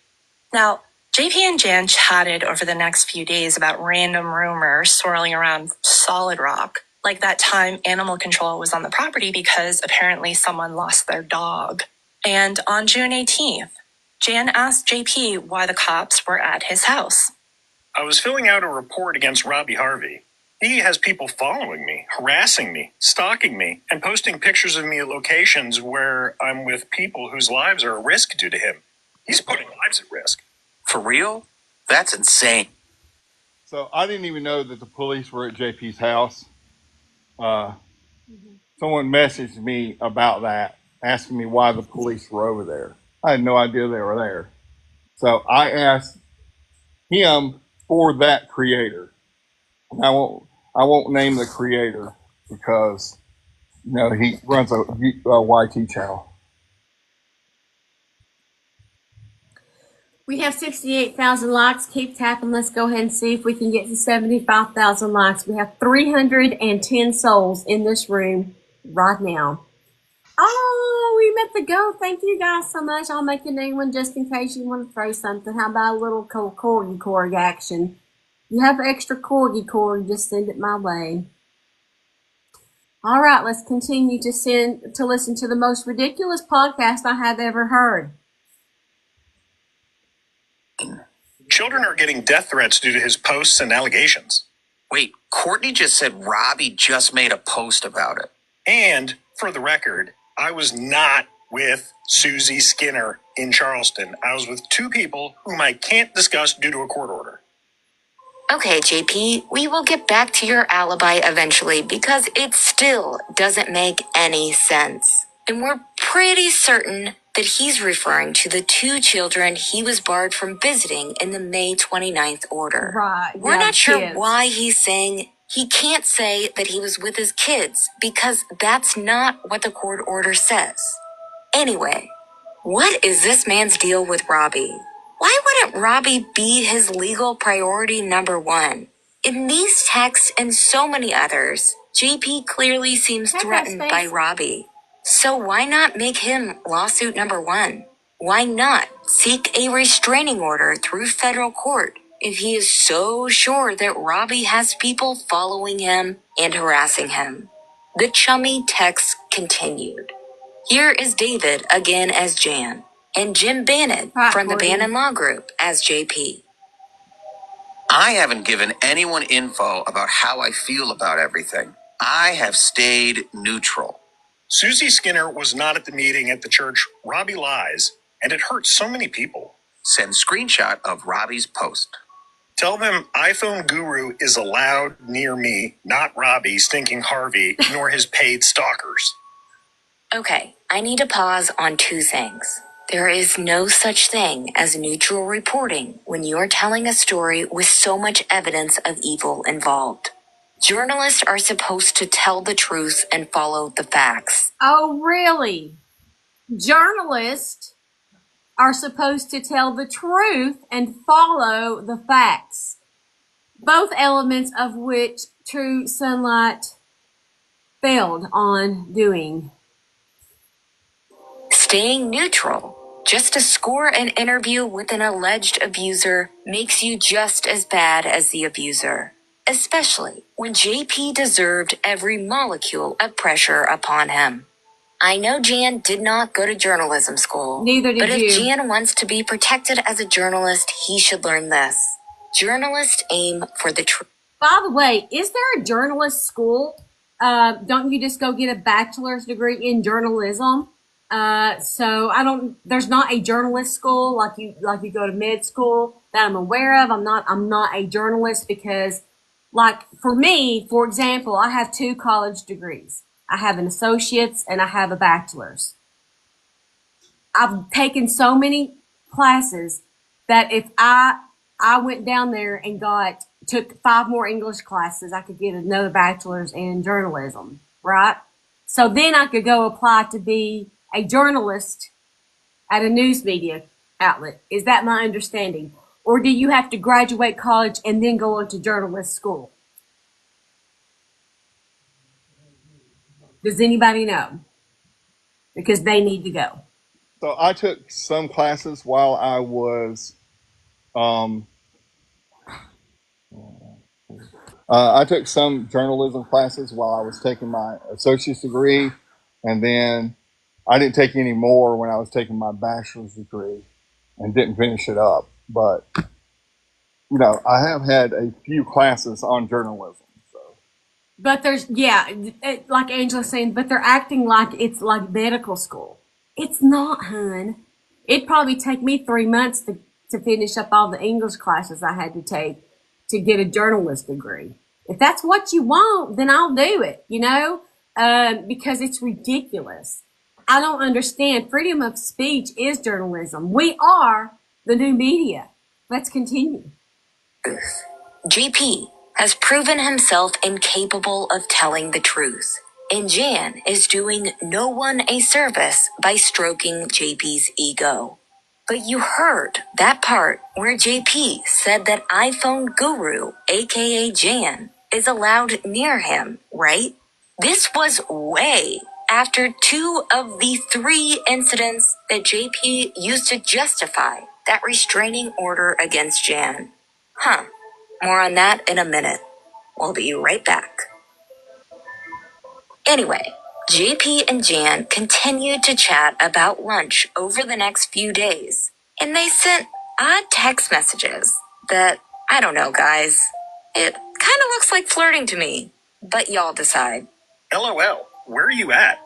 Speaker 5: Now, JP and Jan chatted over the next few days about random rumors swirling around Solid Rock, like that time animal control was on the property because apparently someone lost their dog. And on June 18th, Jan asked JP why the cops were at his house. I was filling out a report against Robbie Harvey. He has people following me, harassing me, stalking me, and posting pictures of me at locations where I'm with people whose lives are at risk due to him. He's putting lives at risk.
Speaker 6: For real? That's insane.
Speaker 2: So I didn't even know that the police were at JP's house. Someone messaged me about that, asking me why the police were over there. I had no idea they were there. So I asked him for that creator. And I won't name the creator because he runs a YT channel.
Speaker 1: We have 68,000 likes. Keep tapping. Let's go ahead and see if we can get to 75,000 likes. We have 310 souls in this room right now. Oh, we met the goal. Thank you guys so much. I'll make a new one just in case you want to throw something. How about a little corgi action? You have extra corgi, just send it my way. All right, let's continue to listen to the most ridiculous podcast I have ever heard.
Speaker 5: Children are getting death threats due to his posts and allegations.
Speaker 6: Wait, Courtney just said Robbie just made a post about it.
Speaker 5: And, for the record, I was not with Susie Skinner in Charleston. I was with two people whom I can't discuss due to a court order.
Speaker 4: Okay, JP, we will get back to your alibi eventually because it still doesn't make any sense. And we're pretty certain that he's referring to the two children he was barred from visiting in the May 29th order.
Speaker 1: Right.
Speaker 4: We're not sure why he's saying he can't say that he was with his kids because that's not what the court order says. Anyway, what is this man's deal with Robbie? Why wouldn't Robbie be his legal priority number one? In these texts and so many others, JP clearly seems threatened by Robbie. So why not make him lawsuit number one? Why not seek a restraining order through federal court if he is so sure that Robbie has people following him and harassing him? The chummy texts continued. Here is David again as Jan, and Jim Bannon from the Bannon Law Group as JP.
Speaker 6: I haven't given anyone info about how I feel about everything. I have stayed neutral.
Speaker 5: Susie Skinner was not at the meeting at the church. Robbie lies, and it hurts so many people.
Speaker 6: Send screenshot of Robbie's post.
Speaker 5: Tell them iPhone Guru is allowed near me, not Robbie, Stinking Harvey, nor his paid stalkers.
Speaker 4: Okay, I need to pause on two things. There is no such thing as neutral reporting when you're telling a story with so much evidence of evil involved. Journalists are supposed to tell the truth and follow the facts.
Speaker 1: Oh, really? Journalists are supposed to tell the truth and follow the facts. Both elements of which True Sunlight failed on doing.
Speaker 4: Staying neutral, just to score an interview with an alleged abuser, makes you just as bad as the abuser. Especially when JP deserved every molecule of pressure upon him. I know Jan did not go to journalism school.
Speaker 1: Neither did
Speaker 4: you. But
Speaker 1: you.
Speaker 4: if Jan wants to be protected as a journalist, he should learn this. Journalists aim for the truth.
Speaker 1: By the way, is there a journalist school? Don't you just go get a bachelor's degree in journalism? There's not a journalist school like you go to med school that I'm aware of. I'm not a journalist because, like, for me, for example, I have 2 college degrees. I have an associate's and I have a bachelor's. I've taken so many classes that if I went down there and took 5 more English classes, I could get another bachelor's in journalism, right? So then I could go apply to be a journalist at a news media outlet. Is that my understanding? Or do you have to graduate college and then go on to journalist school? Does anybody know? Because they need to go.
Speaker 2: So I took some classes while I was, I took some journalism classes while I was taking my associate's degree, and then I didn't take any more when I was taking my bachelor's degree and didn't finish it up. But, I have had a few classes on journalism. So.
Speaker 1: But like Angela's saying, but they're acting like it's like medical school. It's not, hun. It'd probably take me 3 months to finish up all the English classes I had to take to get a journalist degree. If that's what you want, then I'll do it, because it's ridiculous. I don't understand. Freedom of speech is journalism. We are the new media. Let's continue.
Speaker 4: JP has proven himself incapable of telling the truth, and Jan is doing no one a service by stroking JP's ego. But you heard that part where JP said that iPhone Guru, aka Jan, is allowed near him, right? This was way after 2 of the 3 incidents that JP used to justify that restraining order against Jan. More on that in a minute. We'll be right back. Anyway, JP and Jan continued to chat about lunch over the next few days, and they sent odd text messages that, I don't know, guys. It kind of looks like flirting to me, but y'all decide.
Speaker 5: LOL, where are you at?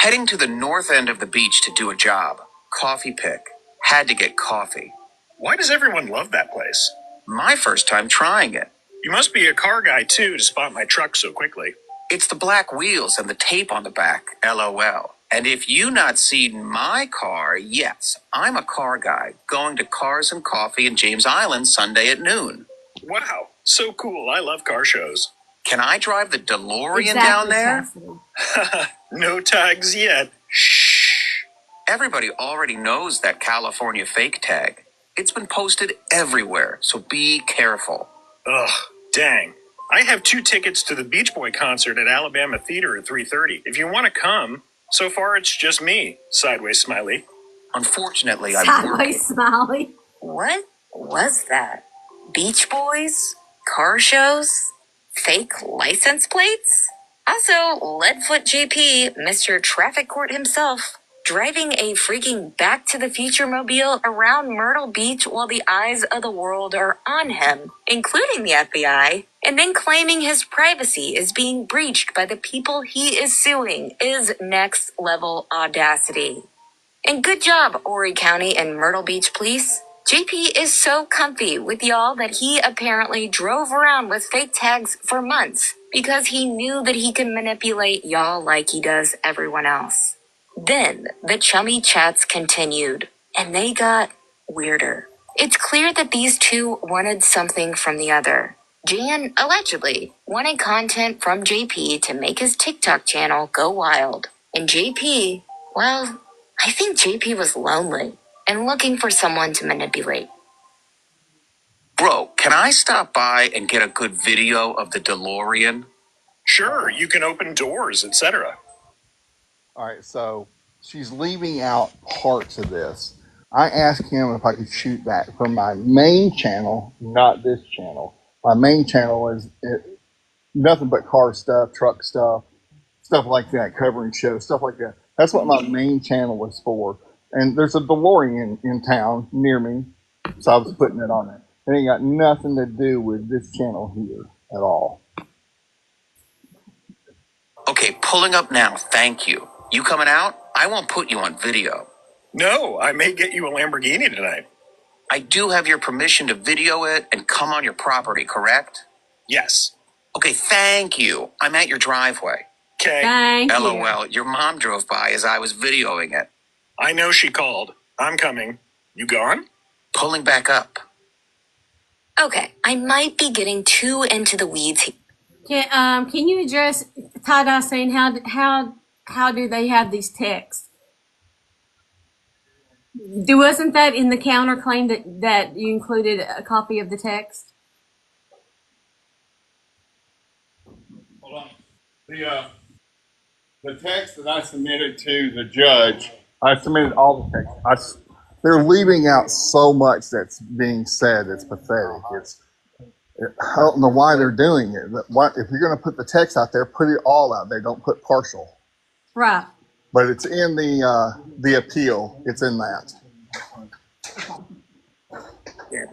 Speaker 6: Heading to the north end of the beach to do a job. Coffee pick. Had to get coffee.
Speaker 5: Why does everyone love that place?
Speaker 6: My first time trying it.
Speaker 5: You must be a car guy too to spot my truck so quickly.
Speaker 6: It's the black wheels and the tape on the back, LOL. And if you not seen my car, yes, I'm a car guy, going to Cars and Coffee in James Island Sunday at noon.
Speaker 5: Wow, so cool. I love car shows.
Speaker 6: Can I drive the DeLorean down there?
Speaker 1: Chastity.
Speaker 5: No tags yet. Shh.
Speaker 6: Everybody already knows that California fake tag. It's been posted everywhere, so be careful.
Speaker 5: Ugh, dang. I have 2 tickets to the Beach Boy concert at Alabama Theater at 3:30. If you want to come. So far, it's just me. Sideways smiley.
Speaker 6: Unfortunately, I'm working.
Speaker 1: Sideways smiley.
Speaker 4: What was that? Beach Boys? Car shows? Fake license plates? Also, Leadfoot JP, Mr. Traffic Court himself, driving a freaking Back to the Future mobile around Myrtle Beach while the eyes of the world are on him, including the FBI, and then claiming his privacy is being breached by the people he is suing is next level audacity. And good job, Horry County and Myrtle Beach Police. JP is so comfy with y'all that he apparently drove around with fake tags for months because he knew that he could manipulate y'all like he does everyone else. Then the chummy chats continued, and they got weirder. It's clear that these two wanted something from the other. Jan allegedly wanted content from JP to make his TikTok channel go wild. And JP, well, I think JP was lonely and looking for someone to manipulate.
Speaker 6: Bro, can I stop by and get a good video of the DeLorean?
Speaker 5: Sure, you can open doors, etc.
Speaker 2: All right, so she's leaving out parts of this. I asked him if I could shoot that from my main channel, not this channel. My main channel is nothing but car stuff, truck stuff, stuff like that, covering shows, stuff like that. That's what my main channel was for. And there's a DeLorean in town near me, so I was putting it on there. It ain't got nothing to do with this channel here at all.
Speaker 6: Okay, pulling up now, thank you. You coming out? I won't put you on video.
Speaker 5: No, I may get you a Lamborghini tonight.
Speaker 6: I do have your permission to video it and come on your property, correct?
Speaker 5: Yes.
Speaker 6: Okay, thank you. I'm at your driveway.
Speaker 5: Okay.
Speaker 1: Thank you.
Speaker 6: LOL, your mom drove by as I was videoing it.
Speaker 5: I know she called. I'm coming. You gone?
Speaker 6: Pulling back up.
Speaker 4: Okay, I might be getting too into the weeds here.
Speaker 1: Can you address Tada saying how do they have these texts? Wasn't that in the counterclaim that you included a copy of the text?
Speaker 2: Hold on. The text that I submitted to the judge, I submitted all the text. They're leaving out so much that's being said. It's pathetic. I don't know why they're doing it. If you're going to put the text out there, put it all out there. Don't put partial.
Speaker 1: Right.
Speaker 2: But it's in the appeal. It's in that.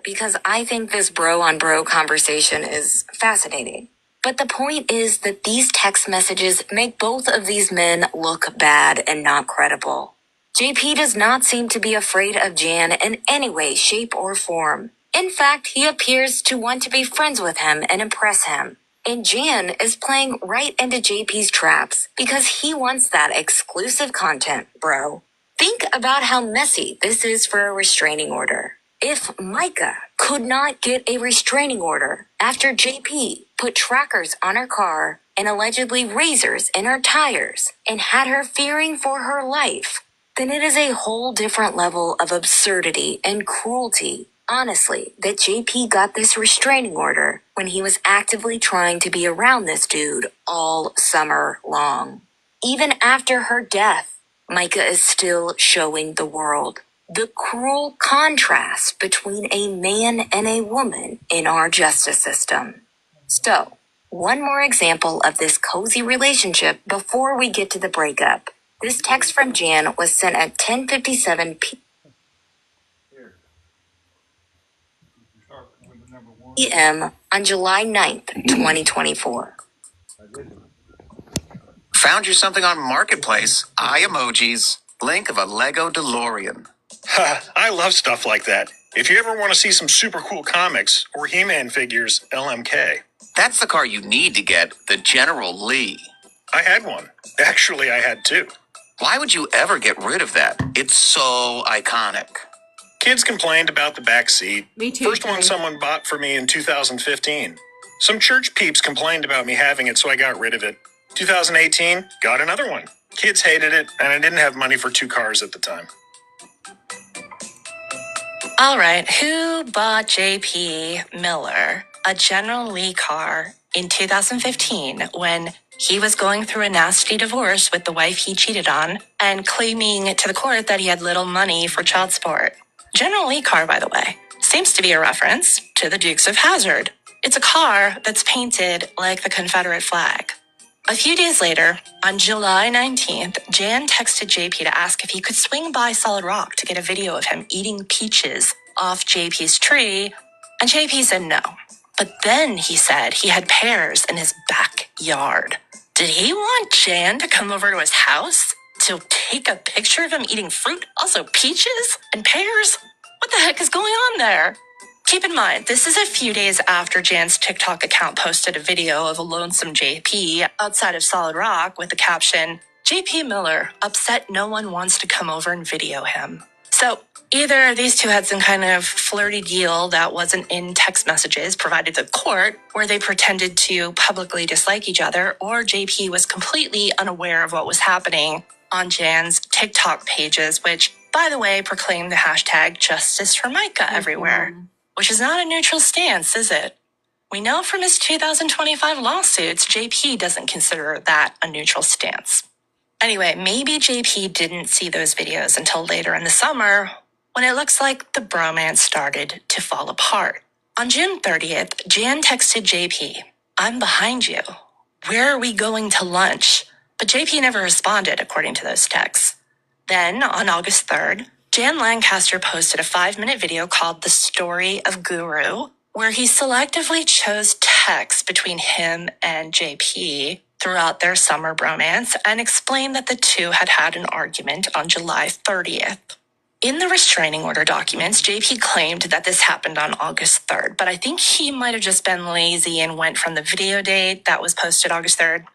Speaker 4: Because I think this bro on bro conversation is fascinating. But the point is that these text messages make both of these men look bad and not credible. JP does not seem to be afraid of Jan in any way, shape, or form. In fact, he appears to want to be friends with him and impress him. And Jan is playing right into JP's traps because he wants that exclusive content, bro. Think about how messy this is for a restraining order. If Micah could not get a restraining order after JP put trackers on her car and allegedly razors in her tires and had her fearing for her life, then it is a whole different level of absurdity and cruelty, honestly, that JP got this restraining order when he was actively trying to be around this dude all summer long. Even after her death, Micah is still showing the world the cruel contrast between a man and a woman in our justice system. So, one more example of this cozy relationship before we get to the breakup. This text from Jan was sent at 10:57 p.m. on July 9th, 2024.
Speaker 6: Found you something on Marketplace. Eye emojis. Link of a Lego DeLorean.
Speaker 5: Ha, I love stuff like that. If you ever want to see some super cool comics or He-Man figures, LMK.
Speaker 6: That's the car you need to get, the General Lee.
Speaker 5: I had one. Actually, I had two.
Speaker 6: Why would you ever get rid of that? It's so iconic.
Speaker 5: Kids complained about the back seat.
Speaker 1: Me too,
Speaker 5: First one
Speaker 1: Trey.
Speaker 5: someone bought for me in 2015. Some church peeps complained about me having it, so I got rid of it. 2018, got another one. Kids hated it, and I didn't have money for two cars at the time.
Speaker 3: All right, who bought JP Miller a General Lee car in 2015 when he was going through a nasty divorce with the wife he cheated on and claiming to the court that he had little money for child support? General Lee car, by the way, seems to be a reference to the Dukes of Hazzard. It's a car that's painted like the Confederate flag. A few days later, on July 19th, Jan texted JP to ask if he could swing by Solid Rock to get a video of him eating peaches off JP's tree, and JP said no. But then he said he had pears in his backyard. Did he want Jan to come over to his house to take a picture of him eating fruit, also peaches and pears? What the heck is going on there? Keep in mind, this is a few days after Jan's TikTok account posted a video of a lonesome JP outside of Solid Rock with the caption, JP Miller, upset no one wants to come over and video him. So either these two had some kind of flirty deal that wasn't in text messages provided to the court where they pretended to publicly dislike each other, or JP was completely unaware of what was happening on Jan's TikTok pages, which, by the way, proclaimed the hashtag Justice for Micah everywhere. Which is not a neutral stance, is it? We know from his 2025 lawsuits, JP doesn't consider that a neutral stance. Anyway, maybe JP didn't see those videos until later in the summer, when it looks like the bromance started to fall apart. On June 30th, Jan texted JP, I'm behind you. Where are we going to lunch? But JP never responded, according to those texts. Then, on August 3rd, Jan Lancaster posted a 5-minute video called The Story of Guru, where he selectively chose texts between him and JP throughout their summer bromance and explained that the two had had an argument on July 30th. In the restraining order documents, JP claimed that this happened on August 3rd, but I think he might have just been lazy and went from the video date that was posted August 3rd.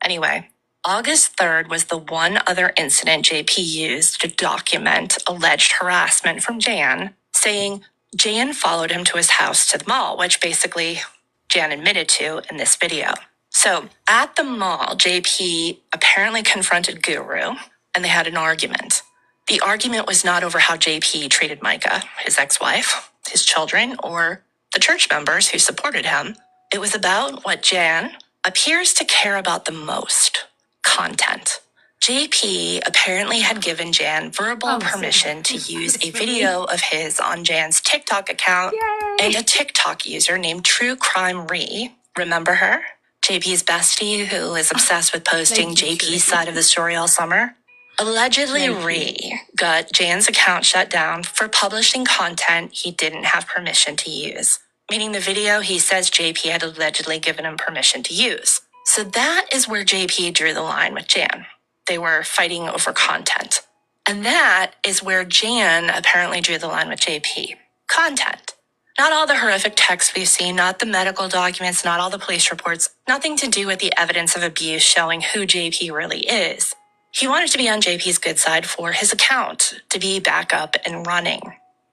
Speaker 3: Anyway, August 3rd was the one other incident JP used to document alleged harassment from Jan, saying Jan followed him to his house to the mall, which basically Jan admitted to in this video. So at the mall, JP apparently confronted Guru and they had an argument. The argument was not over how JP treated Micah, his ex-wife, his children, or the church members who supported him. It was about what Jan appears to care about the most. Content. JP apparently had given Jan verbal permission to use a video of his on Jan's TikTok account. Yay! And a TikTok user named True Crime Ree. Remember her? JP's bestie who is obsessed with posting JP's side of the story all summer. Allegedly, Ree got Jan's account shut down for publishing content he didn't have permission to use, meaning the video he says JP had allegedly given him permission to use. So that is where JP drew the line with Jan. They were fighting over content. And that is where Jan apparently drew the line with JP. Content. Not all the horrific texts we've seen, not the medical documents, not all the police reports, nothing to do with the evidence of abuse showing who JP really is. He wanted to be on JP's good side for his account, to be back up and running.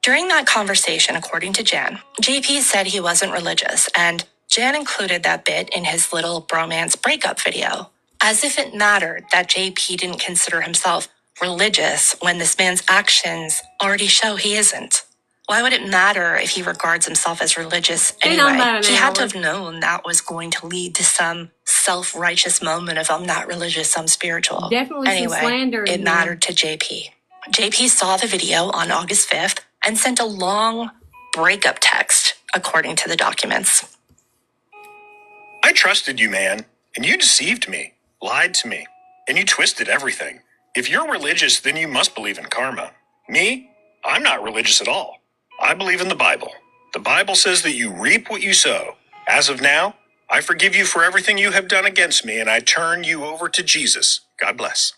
Speaker 3: During that conversation, according to Jan, JP said he wasn't religious, and Jan included that bit in his little bromance breakup video, as if it mattered that JP didn't consider himself religious when this man's actions already show he isn't. Why would it matter if he regards himself as religious anyway? He had to have known that was going to lead to some self-righteous moment of I'm not religious, I'm spiritual.
Speaker 1: Definitely
Speaker 3: anyway,
Speaker 1: some slander.
Speaker 3: It mattered to JP. JP saw the video on August 5th and sent a long breakup text, according to the documents.
Speaker 5: I trusted you, man, and you deceived me, lied to me, and you twisted everything. If you're religious, then you must believe in karma. Me? I'm not religious at all. I believe in the Bible. The Bible says that you reap what you sow. As of now, I forgive you for everything you have done against me, and I turn you over to Jesus. God bless.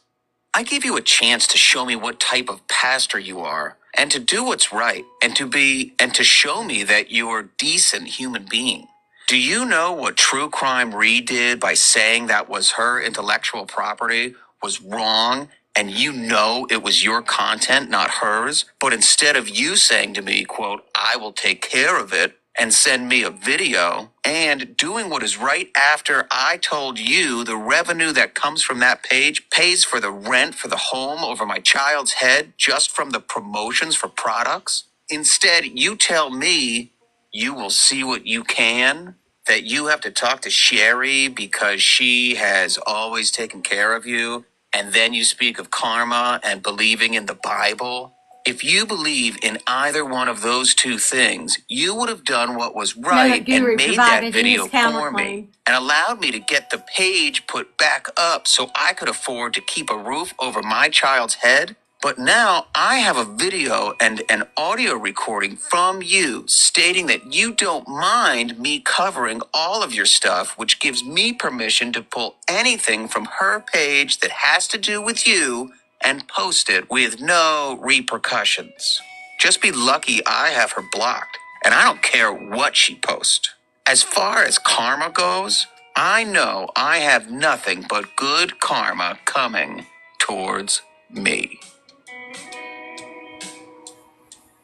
Speaker 6: I gave you a chance to show me what type of pastor you are, and to do what's right, and to show me that you're a decent human being. Do you know what True Crime Re did by saying that was her intellectual property was wrong, and you know it was your content, not hers? But instead of you saying to me, quote, I will take care of it, and send me a video, and doing what is right after I told you the revenue that comes from that page pays for the rent for the home over my child's head just from the promotions for products. Instead, you tell me you will see what you can, that you have to talk to Sherry because she has always taken care of you, and then you speak of karma and believing in the Bible. If you believe in either one of those two things, you would have done what was right and made that video for me and allowed me to get the page put back up so I could afford to keep a roof over my child's head. But now I have a video and an audio recording from you stating that you don't mind me covering all of your stuff, which gives me permission to pull anything from her page that has to do with you and post it with no repercussions. Just be lucky I have her blocked, and I don't care what she posts. As far as karma goes, I know I have nothing but good karma coming towards me.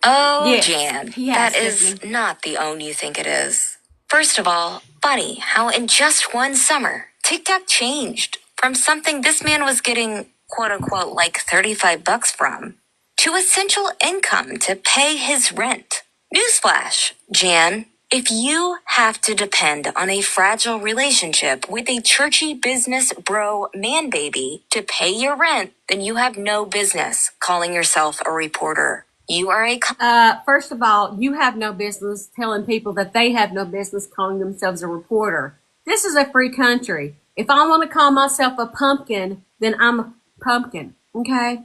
Speaker 4: Oh,
Speaker 1: Yes.
Speaker 4: Jan,
Speaker 1: Yes,
Speaker 4: that is
Speaker 1: Stephanie.
Speaker 4: not the own you think it is. First of all, funny how in just one summer, TikTok changed from something this man was getting, quote unquote, like $35 from, to essential income to pay his rent. Newsflash, Jan, if you have to depend on a fragile relationship with a churchy business bro man baby to pay your rent, then you have no business calling yourself a reporter. You are a
Speaker 1: First of all, you have no business telling people that they have no business calling themselves a reporter. This is a free country. If I want to call myself a pumpkin, then I'm a pumpkin. Okay?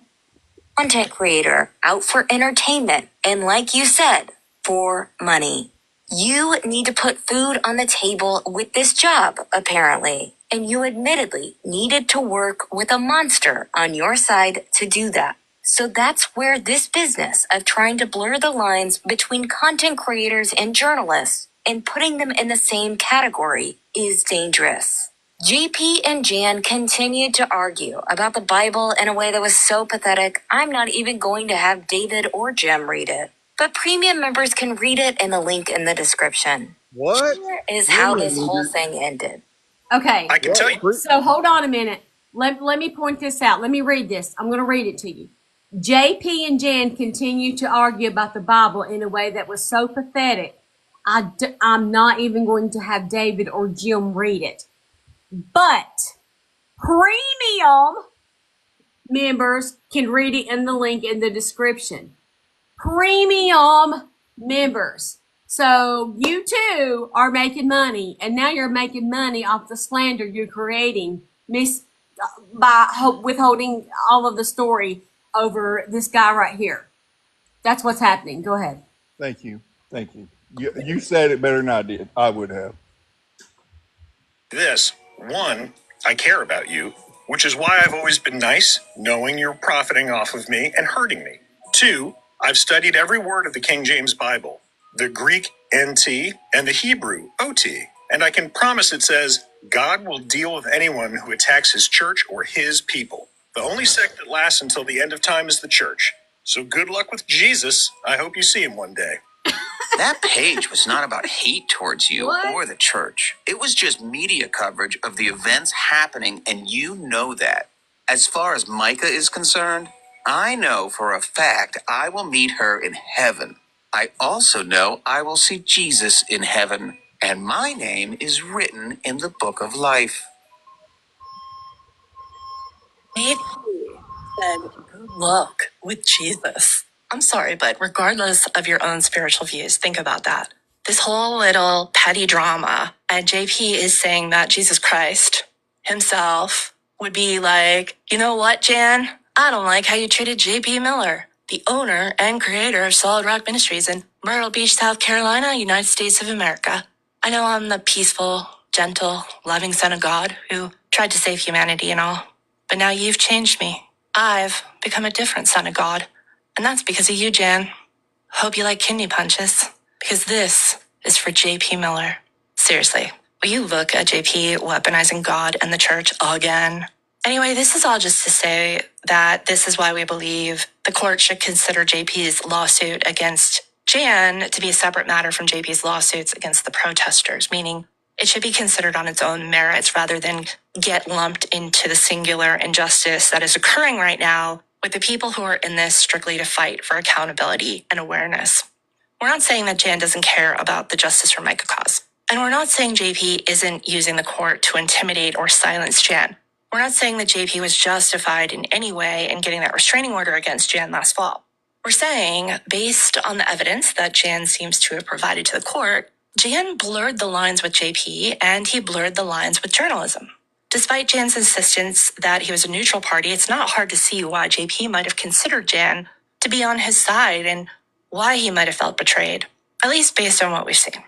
Speaker 4: content creator out for entertainment and, like you said, for money. You need to put food on the table with this job, apparently, and you admittedly needed to work with a monster on your side to do that. So that's where this business of trying to blur the lines between content creators and journalists and putting them in the same category is dangerous. JP and Jan continued to argue about the Bible in a way that was so pathetic, I'm not even going to have David or Jem read it. But premium members can read it in the link in the description.
Speaker 2: What?
Speaker 4: Here is how this whole thing ended.
Speaker 1: Okay.
Speaker 5: I can tell you.
Speaker 1: So hold on a minute. Let me point this out. Let me read this. I'm going to read it to you. JP and Jan continue to argue about the Bible in a way that was so pathetic. I'm not even going to have David or Jim read it. But premium members can read it in the link in the description. Premium members. So you too are making money, and now you're making money off the slander you're creating by withholding all of the story over this guy right here. That's what's happening. Go ahead.
Speaker 2: Thank you. Thank you. You said it better than I did. I would have.
Speaker 5: This, one, I care about you, which is why I've always been nice, knowing you're profiting off of me and hurting me. Two, I've studied every word of the King James Bible, the Greek NT and the Hebrew OT, and I can promise it says, God will deal with anyone who attacks his church or his people. The only sect that lasts until the end of time is the church. So good luck with Jesus. I hope you see him one day.
Speaker 6: That page was not about hate towards you or the church. It was just media coverage of the events happening, and you know that. As far as Micah is concerned, I know for a fact I will meet her in heaven. I also know I will see Jesus in heaven, and my name is written in the book of life.
Speaker 3: Maybe said good luck with Jesus. I'm sorry, but regardless of your own spiritual views, think about that. This whole little petty drama, and JP is saying that Jesus Christ himself would be like, you know what, Jan? I don't like how you treated JP Miller, the owner and creator of Solid Rock Ministries in Myrtle Beach, South Carolina, United States of America. I know I'm the peaceful, gentle, loving son of God who tried to save humanity and all. But now you've changed me. I've become a different son of God. And that's because of you, Jan. Hope you like kidney punches. Because this is for JP Miller. Seriously, will you look at JP weaponizing God and the church again? Anyway, this is all just to say that this is why we believe the court should consider JP's lawsuit against Jan to be a separate matter from JP's lawsuits against the protesters, meaning it should be considered on its own merits rather than get lumped into the singular injustice that is occurring right now with the people who are in this strictly to fight for accountability and awareness. We're not saying that Jan doesn't care about the Justice for Micah cause. And we're not saying JP isn't using the court to intimidate or silence Jan. We're not saying that JP was justified in any way in getting that restraining order against Jan last fall. We're saying, based on the evidence that Jan seems to have provided to the court, Jan blurred the lines with JP and he blurred the lines with journalism. Despite Jan's insistence that he was a neutral party, it's not hard to see why JP might have considered Jan to be on his side and why he might have felt betrayed, at least based on what we've seen.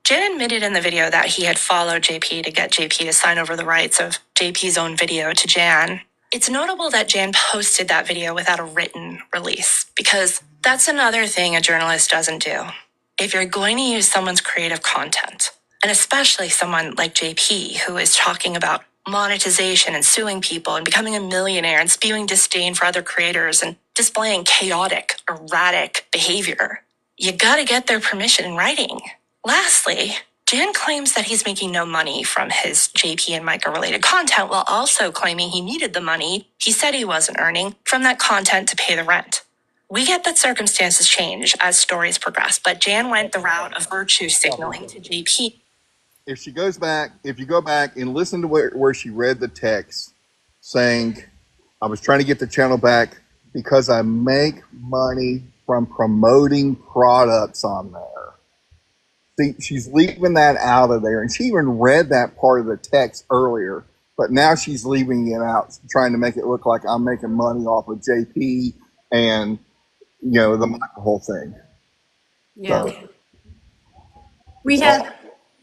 Speaker 3: Jan admitted in the video that he had followed JP to get JP to sign over the rights of JP's own video to Jan. It's notable that Jan posted that video without a written release, because that's another thing a journalist doesn't do. If you're going to use someone's creative content, and especially someone like JP who is talking about monetization and suing people and becoming a millionaire and spewing disdain for other creators and displaying chaotic, erratic behavior, you gotta get their permission in writing. Lastly, Jan claims that he's making no money from his JP and Micah related content while also claiming he needed the money he said he wasn't earning from that content to pay the rent. We get that circumstances change as stories progress, but Jan went the route of virtue signaling to JP.
Speaker 2: If you go back and listen to where she read the text saying, I was trying to get the channel back because I make money from promoting products on there. See, she's leaving that out of there. And she even read that part of the text earlier, but now she's leaving it out, trying to make it look like I'm making money off of JP and, the whole thing.
Speaker 1: Yeah.
Speaker 2: So,
Speaker 1: we have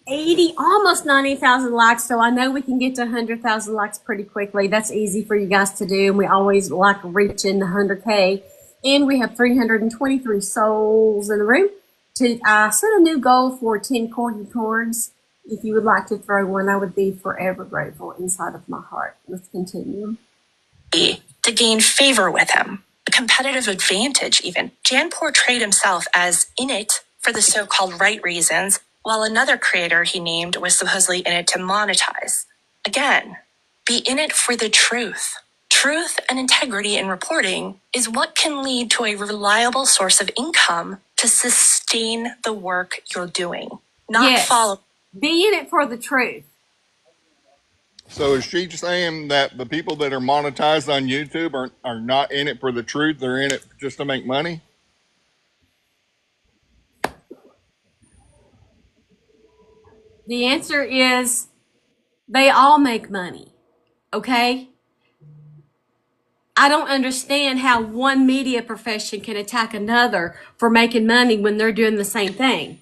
Speaker 1: 80, almost 90,000 likes, so I know we can get to 100,000 likes pretty quickly. That's easy for you guys to do, and we always like reaching the 100K. And we have 323 souls in the room. I set a new goal for 10 corgi cords. If you would like to throw one, I would be forever grateful inside of my heart. Let's continue.
Speaker 3: To gain favor with him, a competitive advantage even. Jan portrayed himself as in it for the so-called right reasons, while another creator he named was supposedly in it to monetize. Again, be in it for the truth. Truth and integrity in reporting is what can lead to a reliable source of income to sustain the work you're doing. Not follow.
Speaker 1: Be in it for the truth.
Speaker 2: So is she saying that the people that are monetized on YouTube are not in it for the truth? They're in it just to make money?
Speaker 1: The answer is they all make money. Okay? I don't understand how one media profession can attack another for making money when they're doing the same thing.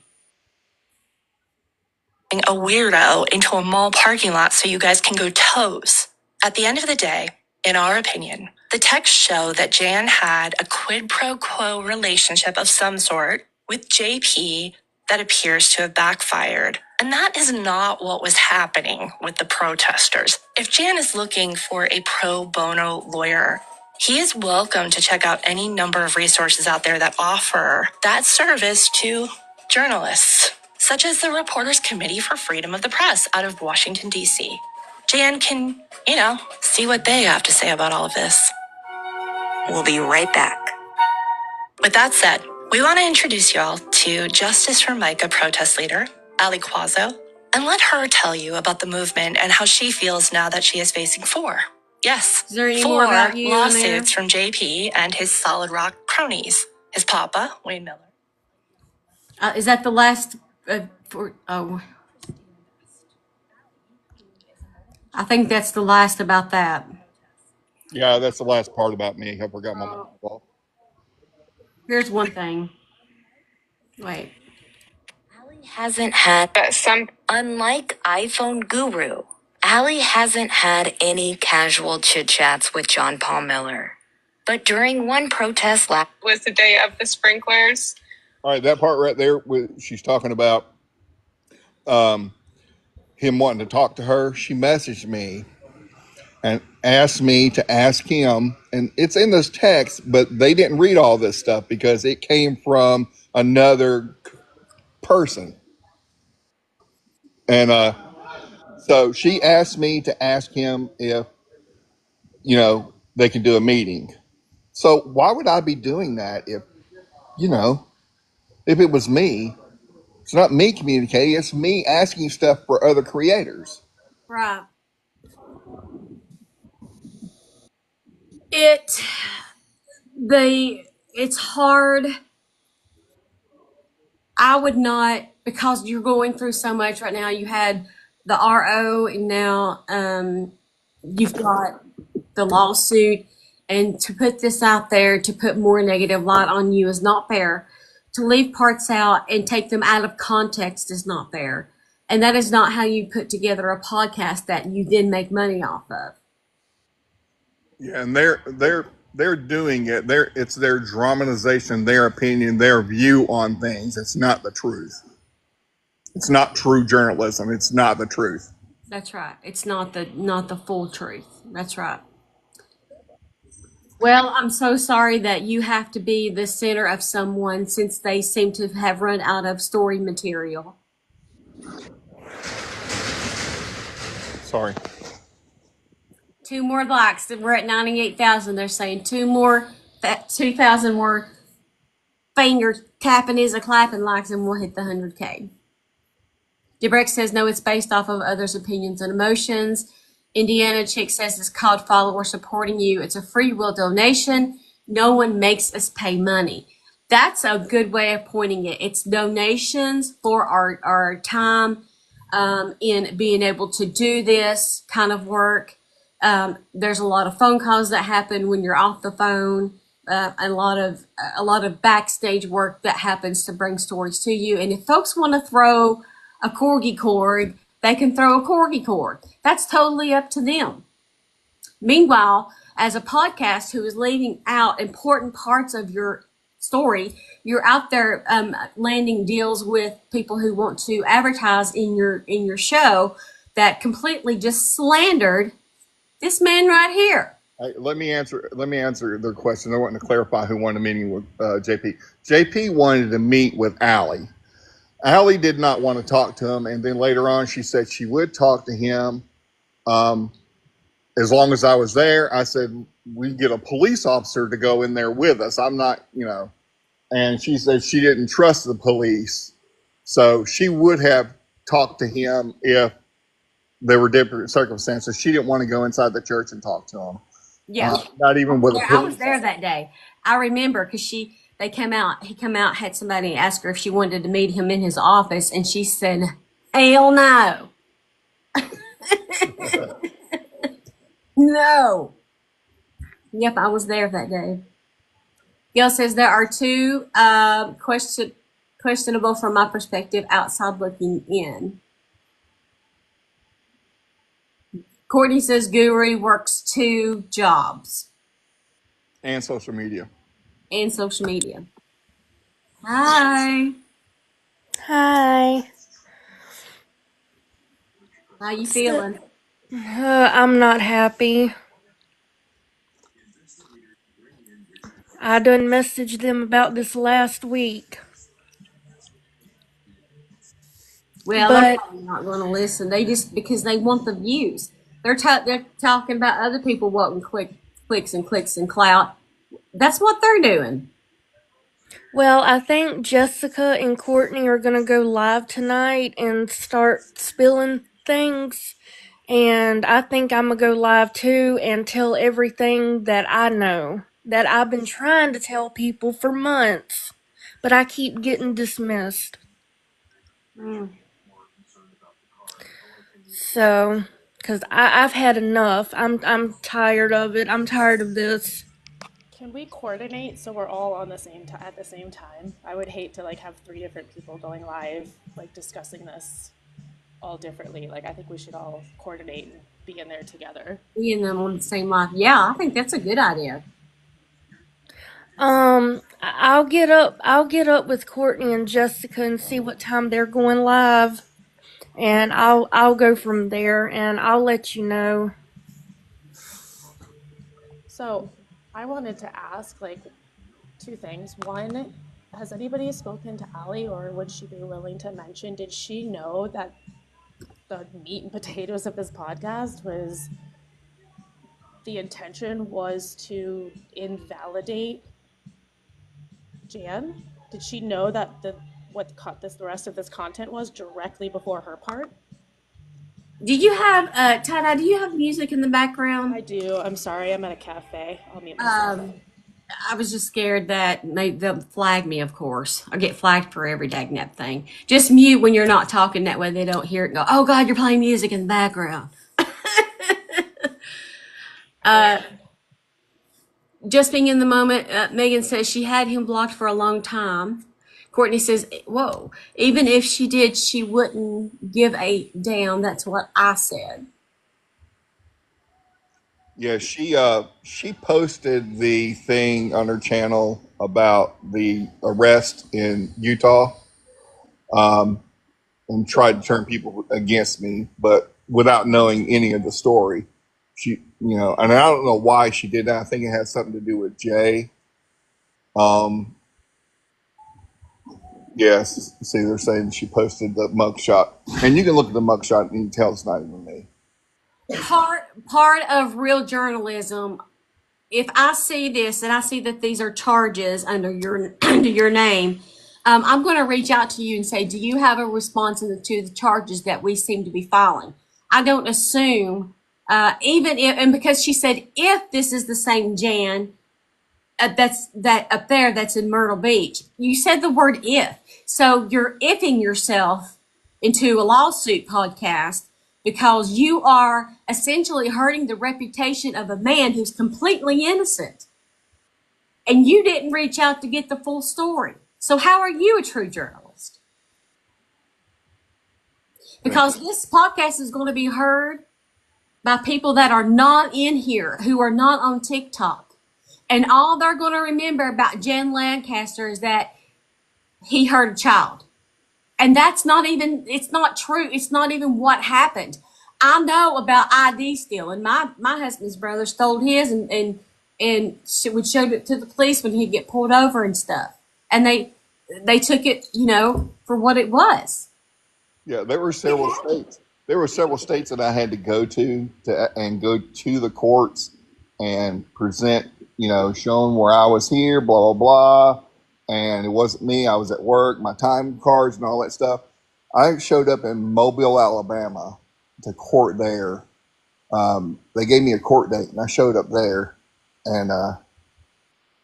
Speaker 3: A weirdo into a mall parking lot so you guys can go toes. At the end of the day, in our opinion, the texts show that Jan had a quid pro quo relationship of some sort with JP that appears to have backfired. And that is not what was happening with the protesters. If Jan is looking for a pro bono lawyer, he is welcome to check out any number of resources out there that offer that service to journalists, such as the Reporters Committee for Freedom of the Press out of Washington, D.C. Jan can, see what they have to say about all of this.
Speaker 4: We'll be right back.
Speaker 3: With that said, we want to introduce you all to Justice for Micah protest leader, Ali Quazzo, and let her tell you about the movement and how she feels now that she is facing four
Speaker 1: more about you
Speaker 3: lawsuits from JP and his Solid Rock cronies, his papa, Wayne Miller.
Speaker 1: Is that the last? I think that's the last about that.
Speaker 2: Yeah, that's the last part about me. I forgot my mic.
Speaker 1: Here's one thing. Wait.
Speaker 4: Ali hasn't had unlike iPhone guru, Allie hasn't had any casual chit-chats with John Paul Miller. But during one protest
Speaker 7: was the day of the sprinklers.
Speaker 2: All right, that part right there, she's talking about him wanting to talk to her. She messaged me and asked me to ask him, and it's in this text, but they didn't read all this stuff because it came from another person. And so she asked me to ask him if, they can do a meeting. So why would I be doing that if it was me? It's not me communicating, it's me asking stuff for other creators.
Speaker 1: Right. It's hard. I would not, because you're going through so much right now. You had the RO, and now you've got the lawsuit. And to put this out there, to put more negative light on you is not fair. To leave parts out and take them out of context is not fair. And that is not how you put together a podcast that you then make money off of.
Speaker 2: Yeah, and they're doing it. It's their dramatization, their opinion, their view on things. It's not the truth. It's not true journalism. It's not the truth.
Speaker 1: That's right. It's not the full truth. That's right. Well, I'm so sorry that you have to be the center of someone, since they seem to have run out of story material.
Speaker 2: Sorry.
Speaker 1: 2 more likes. We're at 98,000. They're saying 2,000 more finger tapping is a clapping likes, and we'll hit the 100K. Debrek says, no, it's based off of others' opinions and emotions. Indiana Chick says it's called follower supporting you. It's a free will donation. No one makes us pay money. That's a good way of pointing it. It's donations for our time in being able to do this kind of work. There's a lot of phone calls that happen when you're off the phone. A lot of backstage work that happens to bring stories to you. And if folks want to throw a corgi cord, they can throw a corgi cord. That's totally up to them. Meanwhile, as a podcast who is leaving out important parts of your story, you're out there landing deals with people who want to advertise in your show that completely just slandered this man right here.
Speaker 2: Let me answer their question. They're wanting to clarify who wanted a meeting with JP. JP wanted to meet with Allie. Allie did not want to talk to him, and then later on she said she would talk to him as long as I was there. I said, we get a police officer to go in there with us. I'm not, and she said she didn't trust the police. So she would have talked to him if there were different circumstances. She didn't want to go inside the church and talk to him.
Speaker 1: Yeah.
Speaker 2: Not even with a police.
Speaker 1: I was there that day. I remember because he came out, had somebody ask her if she wanted to meet him in his office, and she said, hell no. No. Yep, I was there that day. Gail says there are two questionable from my perspective outside looking in. Courtney says Guru works 2 jobs.
Speaker 2: And social media.
Speaker 1: Hi.
Speaker 8: Hi.
Speaker 1: How you feeling?
Speaker 8: I'm not happy. I done messaged them about this last week.
Speaker 1: Well, they're probably not going to listen. They just, because they want the views. They're talking about other people wanting clicks and clout. That's what they're doing.
Speaker 8: Well, I think Jessica and Courtney are going to go live tonight and start spilling things. And I think I'm going to go live too and tell everything that I know, that I've been trying to tell people for months, but I keep getting dismissed. So, because I've had enough. I'm tired of it. I'm tired of this.
Speaker 9: Can we coordinate so we're all on the same at the same time? I would hate to like have 3 different people going live, like discussing this all differently. Like I think we should all coordinate and be in there together.
Speaker 1: Being them on the same live. Yeah, I think that's a good idea.
Speaker 8: I'll get up with Courtney and Jessica and see what time they're going live, and I'll go from there, and I'll let you know.
Speaker 9: So I wanted to ask like 2 things. One, has anybody spoken to Allie, or would she be willing to mention, did she know that the meat and potatoes of this podcast was, the intention was to invalidate Jan? Did she know that the rest of this content was directly before her part?
Speaker 1: Do you have Tada? Do you have music in the background?
Speaker 9: I do. I'm sorry. I'm at a cafe. I'll mute myself.
Speaker 1: I was just scared that they'll flag me. Of course, I get flagged for every dagnap thing. Just mute when you're not talking. That way they don't hear it and go, "Oh God, you're playing music in the background." Just being in the moment, Megan says she had him blocked for a long time. Courtney says, whoa, even if she did, she wouldn't give a damn. That's what I said.
Speaker 2: Yeah, she posted the thing on her channel about the arrest in Utah, and tried to turn people against me, but without knowing any of the story. She, and I don't know why she did that. I think it has something to do with Jay. Yes, see, they're saying she posted the mugshot, and you can look at the mugshot and you can tell it's not even me.
Speaker 1: Part of real journalism, if I see this and I see that these are charges under your name, I'm going to reach out to you and say, do you have a response to the charges that we seem to be filing? I don't assume, even if, and because she said, if this is the same Jan, that's in Myrtle Beach. You said the word if. So you're ifing yourself into a lawsuit podcast because you are essentially hurting the reputation of a man who's completely innocent. And you didn't reach out to get the full story. So how are you a true journalist? Because this podcast is going to be heard by people that are not in here, who are not on TikTok. And all they're going to remember about Jen Lancaster is that he hurt a child. And that's not even, it's not true. It's not even what happened. I know about ID stealing. My husband's brother stole his and would show it to the police when he'd get pulled over and stuff. And they took it, for what it was.
Speaker 2: Yeah, there were several states. There were several states that I had to go to the courts and present, showing where I was here, blah, blah, blah. And it wasn't me. I was at work, my time cards and all that stuff. I showed up in Mobile, Alabama to court there. They gave me a court date and I showed up there. And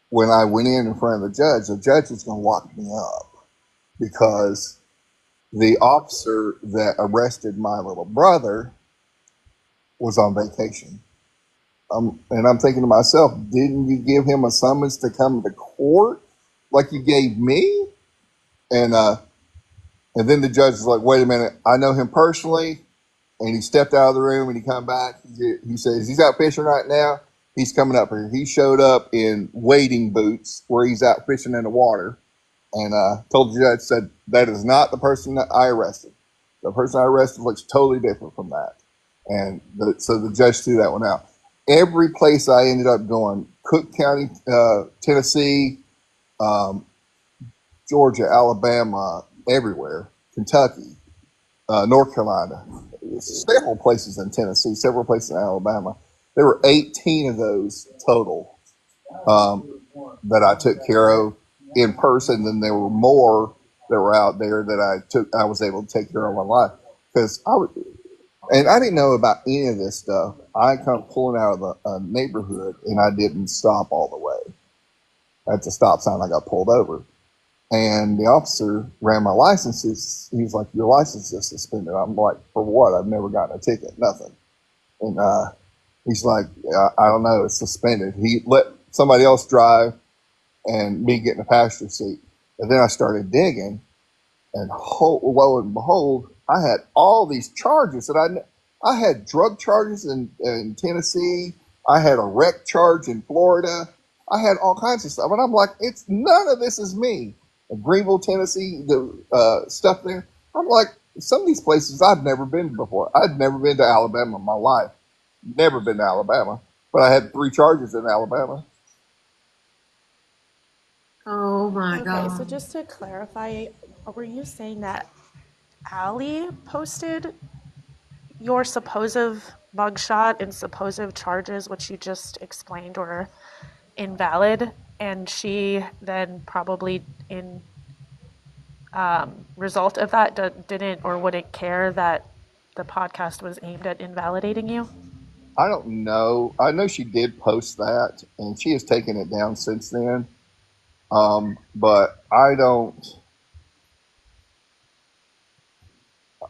Speaker 2: when I went in front of the judge was going to lock me up because the officer that arrested my little brother was on vacation. And I'm thinking to myself, didn't you give him a summons to come to court like you gave me? And then the judge is like, wait a minute, I know him personally. And he stepped out of the room and he come back. He says, he's out fishing right now. He's coming up here. He showed up in wading boots where he's out fishing in the water. And told the judge, said, that is not the person that I arrested. The person I arrested looks totally different from that. And so the judge threw that one out. Every place I ended up going, Cook County, Tennessee, Georgia, Alabama, everywhere, Kentucky, North Carolina, several places in Tennessee, several places in Alabama. There were 18 of those total that I took care of in person. Then there were more that were out there that I was able to take care of my life because and I didn't know about any of this stuff. I come pulling out of a neighborhood and I didn't stop all the way. At the stop sign, I got pulled over. And the officer ran my licenses. He was like, your license is suspended. I'm like, for what? I've never gotten a ticket, nothing. And he's like, I don't know, it's suspended. He let somebody else drive and me get in the passenger seat. And then I started digging, and lo and behold, I had all these charges that I had drug charges in Tennessee. I had a wreck charge in Florida. I had all kinds of stuff, and I'm like, it's none of this is me. In Greenville, Tennessee, the stuff there. I'm like, some of these places I've never been before. I'd never been to Alabama in my life. Never been to Alabama, but I had 3 charges in Alabama.
Speaker 1: Oh my
Speaker 9: Okay, so
Speaker 1: God.
Speaker 9: just to clarify, were you saying that Allie posted your supposed mugshot and supposed charges, which you just explained were invalid, and she then probably in result of that didn't or wouldn't care that the podcast was aimed at invalidating you?
Speaker 2: I don't know. I know she did post that, and she has taken it down since then. But I don't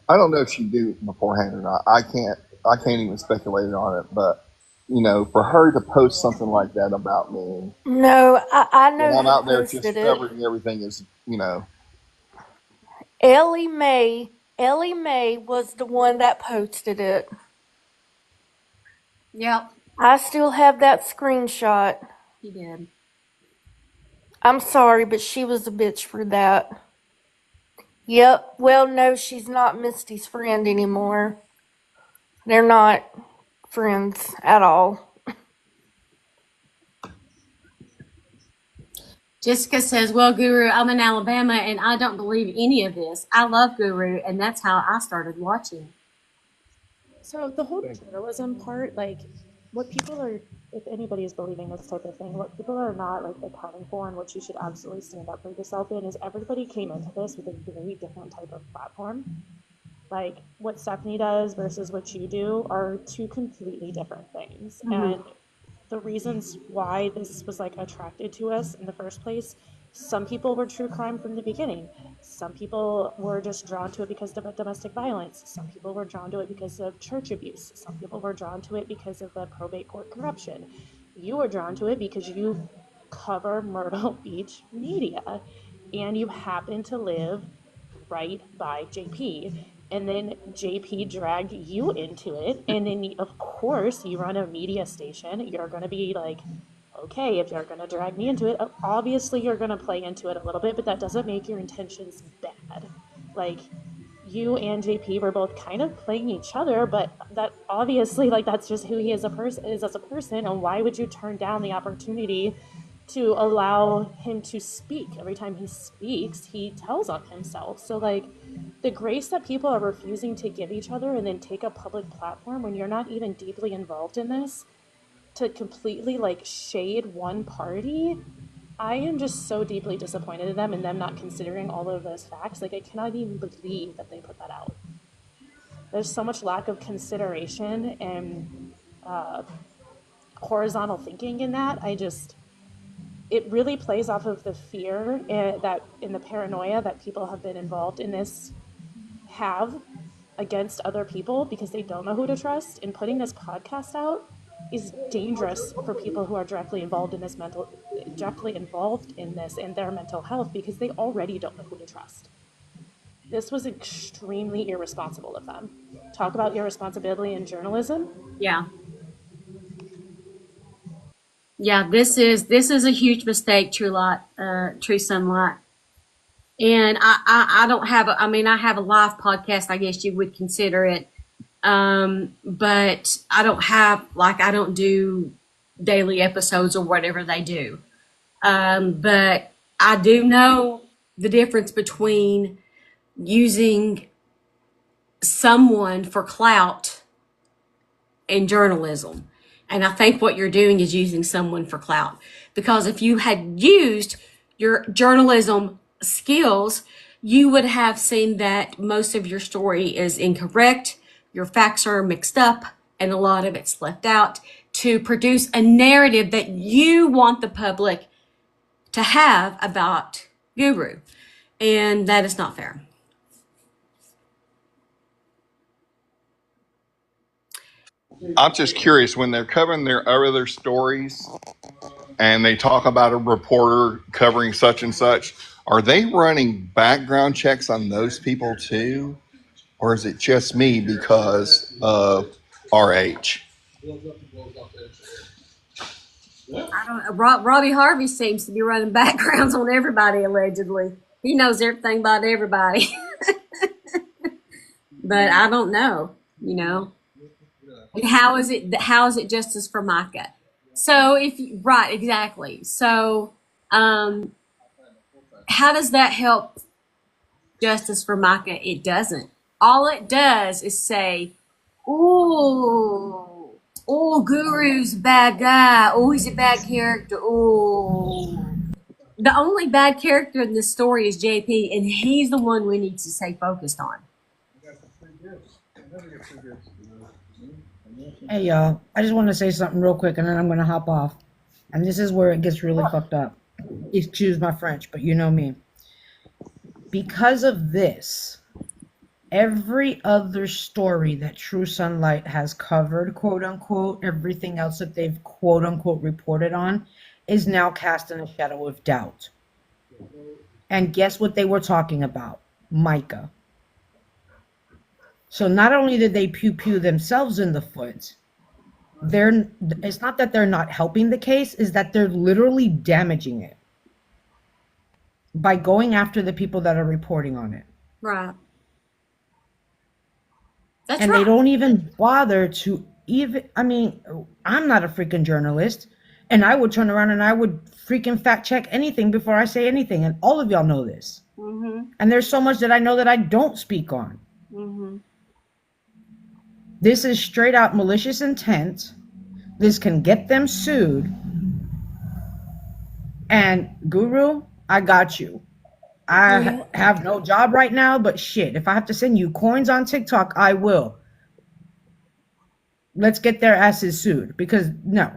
Speaker 2: know if she knew beforehand or not. I can't even speculate on it. But for her to post something like that about me,
Speaker 8: No, I
Speaker 2: when
Speaker 8: know
Speaker 2: I'm
Speaker 8: who
Speaker 2: out there just
Speaker 8: posted it.
Speaker 2: covering everything, is
Speaker 8: Ellie Mae. Ellie Mae was the one that posted it.
Speaker 1: Yep,
Speaker 8: I still have that screenshot.
Speaker 1: he did.
Speaker 8: I'm sorry, but she was a bitch for that. Yep, well, no, she's not Misty's friend anymore. They're not friends at all.
Speaker 1: Jessica says, well, Guru, I'm in Alabama and I don't believe any of this. I love Guru, and that's how I started watching.
Speaker 9: So the whole journalism part, like what people are, if anybody is believing this type of thing, what people are not like accounting for and what you should absolutely stand up for yourself in is everybody came into this with a very different type of platform. Like what Stephanie does versus what you do are 2 completely different things. And the reasons why this was like attracted to us in the first place, some people were true crime from the beginning. Some people were just drawn to it because of domestic violence. Some people were drawn to it because of church abuse. Some people were drawn to it because of the probate court corruption. You were drawn to it because you cover Myrtle Beach media and you happen to live right by JP. And then JP dragged you into it. And then, of course, you run a media station. You're going to be like, okay, if you're going to drag me into it, obviously you're going to play into it a little bit, but that doesn't make your intentions bad. Like, you and JP were both kind of playing each other, but that obviously, like, that's just who he is as a person. And why would you turn down the opportunity to allow him to speak? Every time he speaks, he tells on himself. So like the grace that people are refusing to give each other and then take a public platform when you're not even deeply involved in this to completely like shade one party, I am just so deeply disappointed in them and them not considering all of those facts. Like I cannot even believe that they put that out. There's so much lack of consideration and horizontal thinking in that. It really plays off of the fear that in the paranoia that people have been involved in this have against other people because they don't know who to trust. And putting this podcast out is dangerous for people who are directly involved in this and their mental health because they already don't know who to trust. This was extremely irresponsible of them. Talk about irresponsibility in journalism.
Speaker 1: Yeah. Yeah, this is a huge mistake, True Sunlight. And I don't have I mean, I have a live podcast, I guess you would consider it. But I don't do daily episodes or whatever they do. But I do know the difference between using someone for clout and journalism. And I think what you're doing is using someone for clout. Because if you had used your journalism skills, you would have seen that most of your story is incorrect, your facts are mixed up, and a lot of it's left out to produce a narrative that you want the public to have about Guru. And that is not fair.
Speaker 2: I'm just curious when they're covering their other stories. and they talk about a reporter covering such and such, are they running background checks on those people too? Or is it just me because of our age?
Speaker 1: I don't know. Robbie Harvey seems to be running backgrounds on everybody, allegedly. He knows everything about everybody. But I don't know, you know. And how is it justice for Micah? So right, exactly. So how does that help justice for Micah? It doesn't. All it does is say, "Oh, Guru's a bad guy. Oh, he's a bad character. Oh." The only bad character in this story is JP, and he's the one we need to stay focused on.
Speaker 10: Hey y'all, I just want to say something real quick and then I'm going to hop off. And this is where it gets really fucked up. Excuse my French, but you know me. Because of this, every other story that True Sunlight has covered, quote unquote, everything else that they've quote unquote reported on is now cast in a shadow of doubt. And guess what they were talking about? Micah. So not only did they pew themselves in the foot, it's not that they're not helping the case, is that they're literally damaging it by going after the people that are reporting on it.
Speaker 1: Right. That's
Speaker 10: and
Speaker 1: right.
Speaker 10: They don't even bother to I'm not a freaking journalist, and I would turn around and I would freaking fact check anything before I say anything, and all of y'all know this.
Speaker 1: Mm-hmm.
Speaker 10: And there's so much that I know that I don't speak on.
Speaker 1: Mm-hmm.
Speaker 10: This is straight out malicious intent. This can get them sued. And Guru, I got you. I have no job right now, but shit, if I have to send you coins on TikTok, I will. Let's get their asses sued, because no.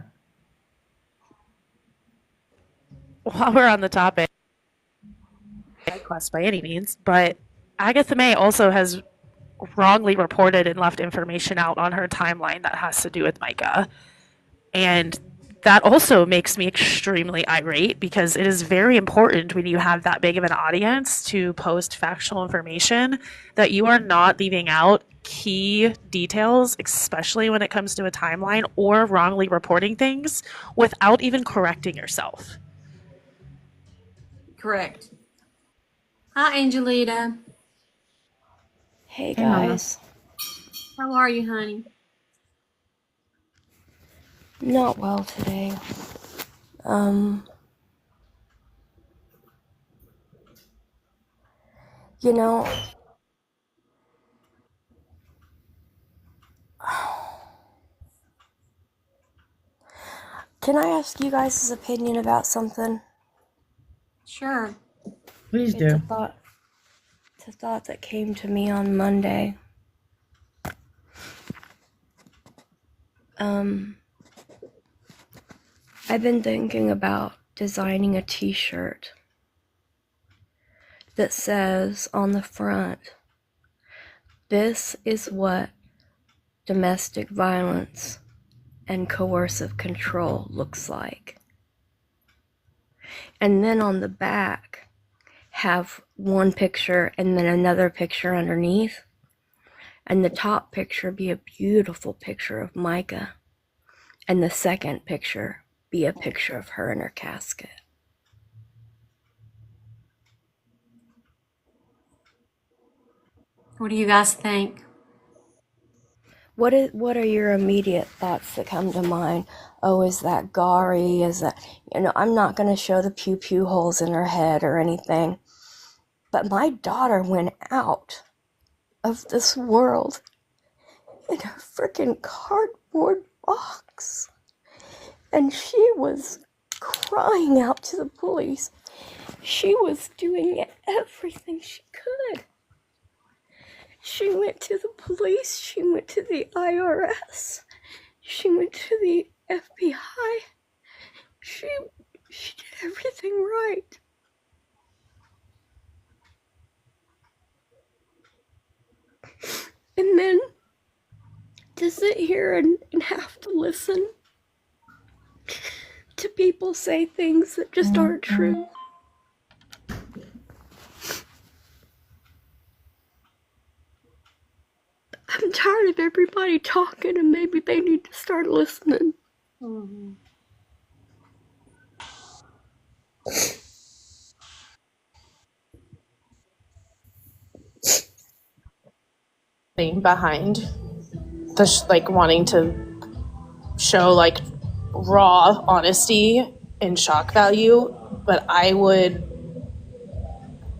Speaker 11: While we're on the topic, quest by any means, but Agatha May also has wrongly reported and left information out on her timeline that has to do with Micah. And that also makes me extremely irate, because it is very important when you have that big of an audience to post factual information that you are not leaving out key details, especially when it comes to a timeline, or wrongly reporting things without even correcting yourself.
Speaker 1: Correct. Hi, Angelita.
Speaker 12: Hey
Speaker 10: Mama.
Speaker 12: guys.
Speaker 1: How are you, honey?
Speaker 12: Not well today. You know, can I ask you guys' opinion about something?
Speaker 1: Sure.
Speaker 10: Please do.
Speaker 12: It's a thought that came to me on Monday. I've been thinking about designing a t-shirt that says on the front, "This is what domestic violence and coercive control looks like." And then on the back, have one picture and then another picture underneath. And the top picture be a beautiful picture of Micah. And the second picture be a picture of her in her casket.
Speaker 1: What do you guys think?
Speaker 12: What are your immediate thoughts that come to mind? Oh, is that Gary? Is that, I'm not going to show the pew holes in her head or anything. But my daughter went out of this world in a freaking cardboard box. And she was crying out to the police. She was doing everything she could. She went to the police, she went to the IRS, she went to the FBI. She did everything right. And then to sit here and have to listen to people say things that just aren't true. I'm tired of everybody talking, and maybe they need to start listening.
Speaker 9: Behind the like wanting to show like raw honesty and shock value, but I would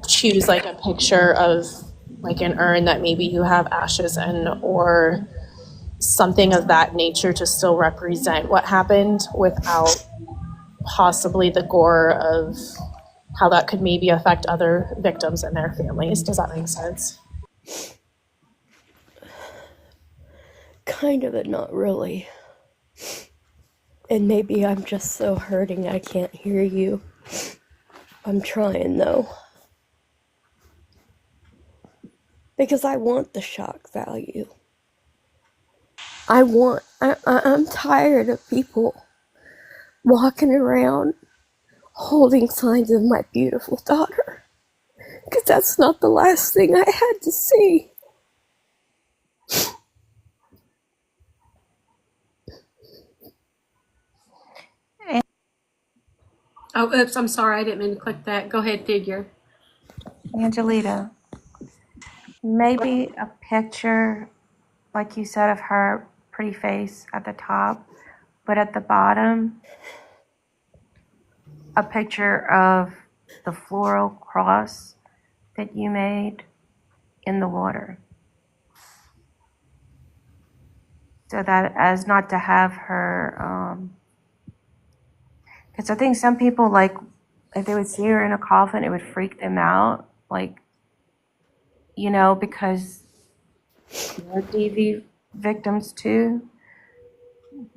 Speaker 9: choose like a picture of like an urn that maybe you have ashes in, or something of that nature, to still represent what happened without possibly the gore of how that could maybe affect other victims and their families. Does that make sense?
Speaker 12: Kind of, but not really. And maybe I'm just so hurting I can't hear you. I'm trying, though. Because I want the shock value. I'm tired of people walking around holding signs of my beautiful daughter. Because that's not the last thing I had to see.
Speaker 1: Oh, oops, I'm sorry. I didn't mean to click that. Go ahead, figure.
Speaker 3: Angelita, maybe a picture, like you said, of her pretty face at the top, but at the bottom, a picture of the floral cross that you made in the water. So that as not to have her, because I think some people, like, if they would see her in a coffin, it would freak them out. Like, you know, because they're DV victims too.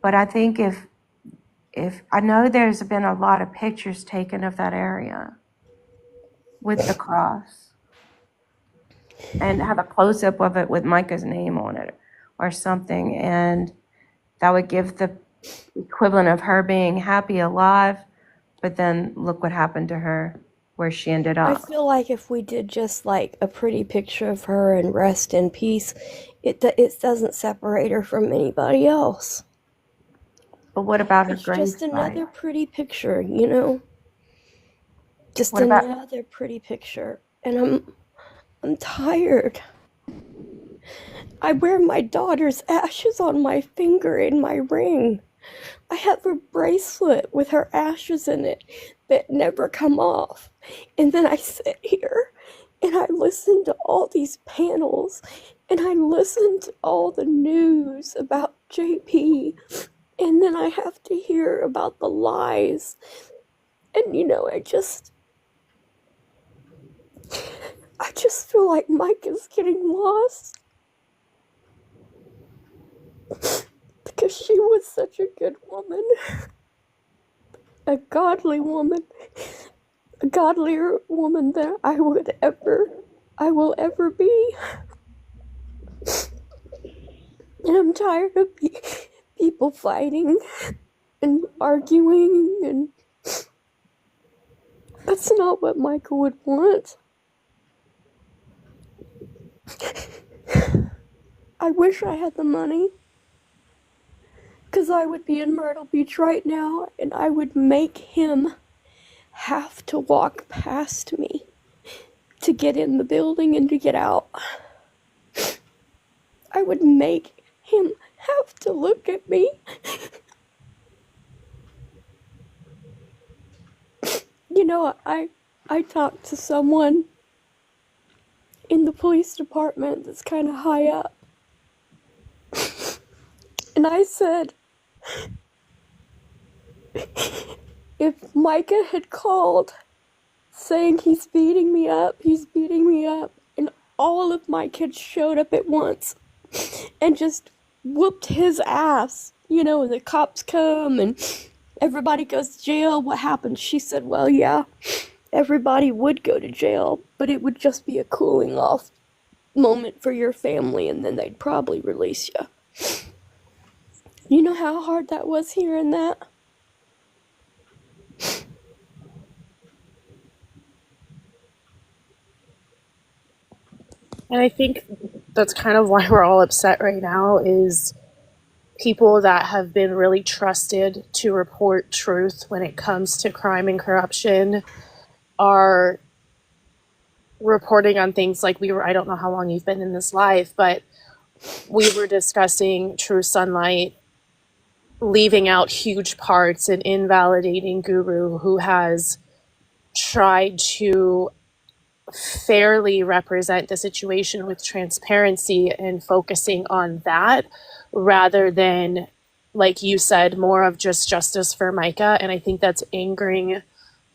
Speaker 3: But I think if I know there's been a lot of pictures taken of that area with the cross, and have a close up of it with Micah's name on it or something, and that would give the equivalent of her being happy alive, but then look what happened to her, where she ended
Speaker 12: I
Speaker 3: up.
Speaker 12: feel like if we did just like a pretty picture of her and rest in peace, it doesn't separate her from anybody else.
Speaker 3: But what about her
Speaker 12: It's just
Speaker 3: gravesite?
Speaker 12: another pretty picture, you know? Just
Speaker 3: What about
Speaker 12: another pretty picture. And I'm tired. I wear my daughter's ashes on my finger in my ring. I have a bracelet with her ashes in it that never come off. And then I sit here and I listen to all these panels and I listen to all the news about JP. And then I have to hear about the lies. And, you know, I just feel like Mike is getting lost. Because she was such a good woman. A godly woman. A godlier woman than I will ever be. And I'm tired of people fighting and arguing, and that's not what Micah would want. I wish I had the money, because I would be in Myrtle Beach right now, and I would make him have to walk past me to get in the building and to get out. I would make him have to look at me. You know, I talked to someone in the police department that's kind of high up. And I said, if Micah had called saying he's beating me up, and all of my kids showed up at once and just whooped his ass, you know, and the cops come and everybody goes to jail, what happened? She said, well, yeah, everybody would go to jail, but it would just be a cooling off moment for your family, and then they'd probably release you. You know how hard that was hearing that?
Speaker 11: And I think that's kind of why we're all upset right now is people that have been really trusted to report truth when it comes to crime and corruption are reporting on things like I don't know how long you've been in this life, but we were discussing True Sunlight leaving out huge parts and invalidating Guru, who has tried to fairly represent the situation with transparency and focusing on that rather than, like you said, more of just justice for Micah. And I think that's angering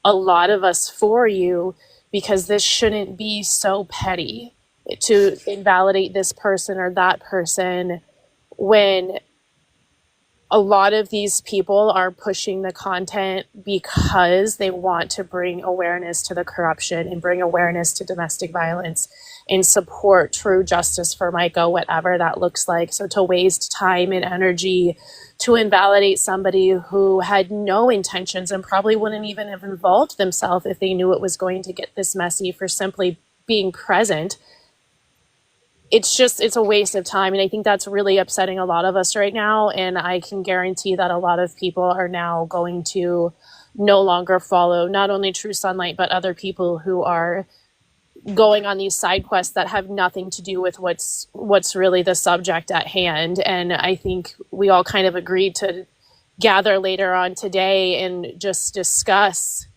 Speaker 11: a lot of us for you, because this shouldn't be so petty to invalidate this person or that person when a lot of these people are pushing the content because they want to bring awareness to the corruption and bring awareness to domestic violence and support true justice for Micah, whatever that looks like. So to waste time and energy to invalidate somebody who had no intentions and probably wouldn't even have involved themselves if they knew it was going to get this messy for simply being present, it's a waste of time. And I think that's really upsetting a lot of us right now. And I can guarantee that a lot of people are now going to no longer follow not only True Sunlight, but other people who are going on these side quests that have nothing to do with what's really the subject at hand. And I think we all kind of agreed to gather later on today and just discuss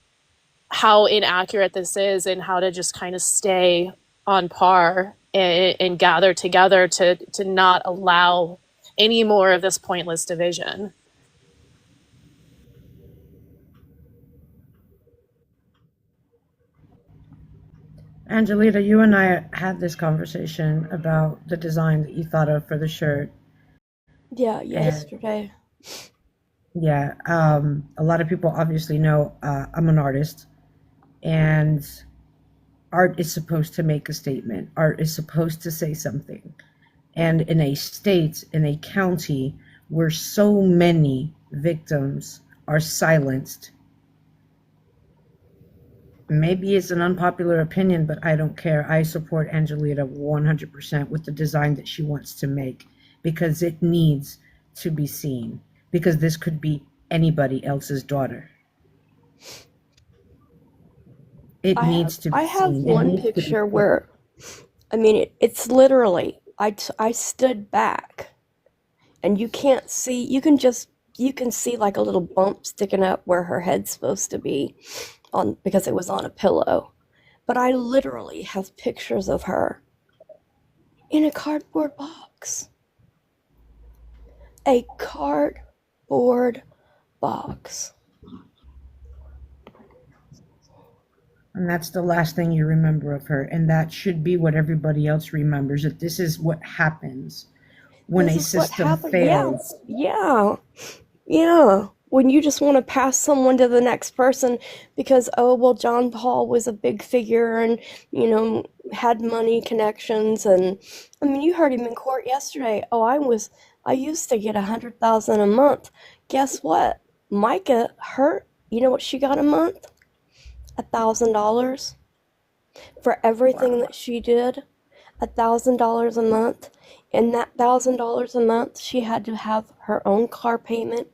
Speaker 11: how inaccurate this is and how to just kind of stay on par and gather together to not allow any more of this pointless division.
Speaker 10: Angelita, you and I had this conversation about the design that you thought of for the shirt.
Speaker 12: Yeah, yesterday.
Speaker 10: Yeah, a lot of people obviously know I'm an artist, and art is supposed to make a statement. Art is supposed to say something. And in a state, in a county where so many victims are silenced, maybe it's an unpopular opinion, but I don't care. I support Angelita 100% with the design that she wants to make, because it needs to be seen, because this could be anybody else's daughter. It needs to be
Speaker 12: I have
Speaker 10: seen.
Speaker 12: one picture where, I mean, it's literally, I stood back and you can't see, you can see like a little bump sticking up where her head's supposed to be on, because it was on a pillow. But I literally have pictures of her in a cardboard box. A cardboard box.
Speaker 10: And that's the last thing you remember of her. And that should be what everybody else remembers, that this is what happens when a system fails.
Speaker 12: Yeah. When you just want to pass someone to the next person because, oh, well, John Paul was a big figure and, had money connections. And, I mean, you heard him in court yesterday. Oh, I used to get $100,000 a month. Guess what? Micah, you know what she got a month? $1,000 for everything that she did. $1,000 a month. And that $1,000 a month, she had to have her own car payment.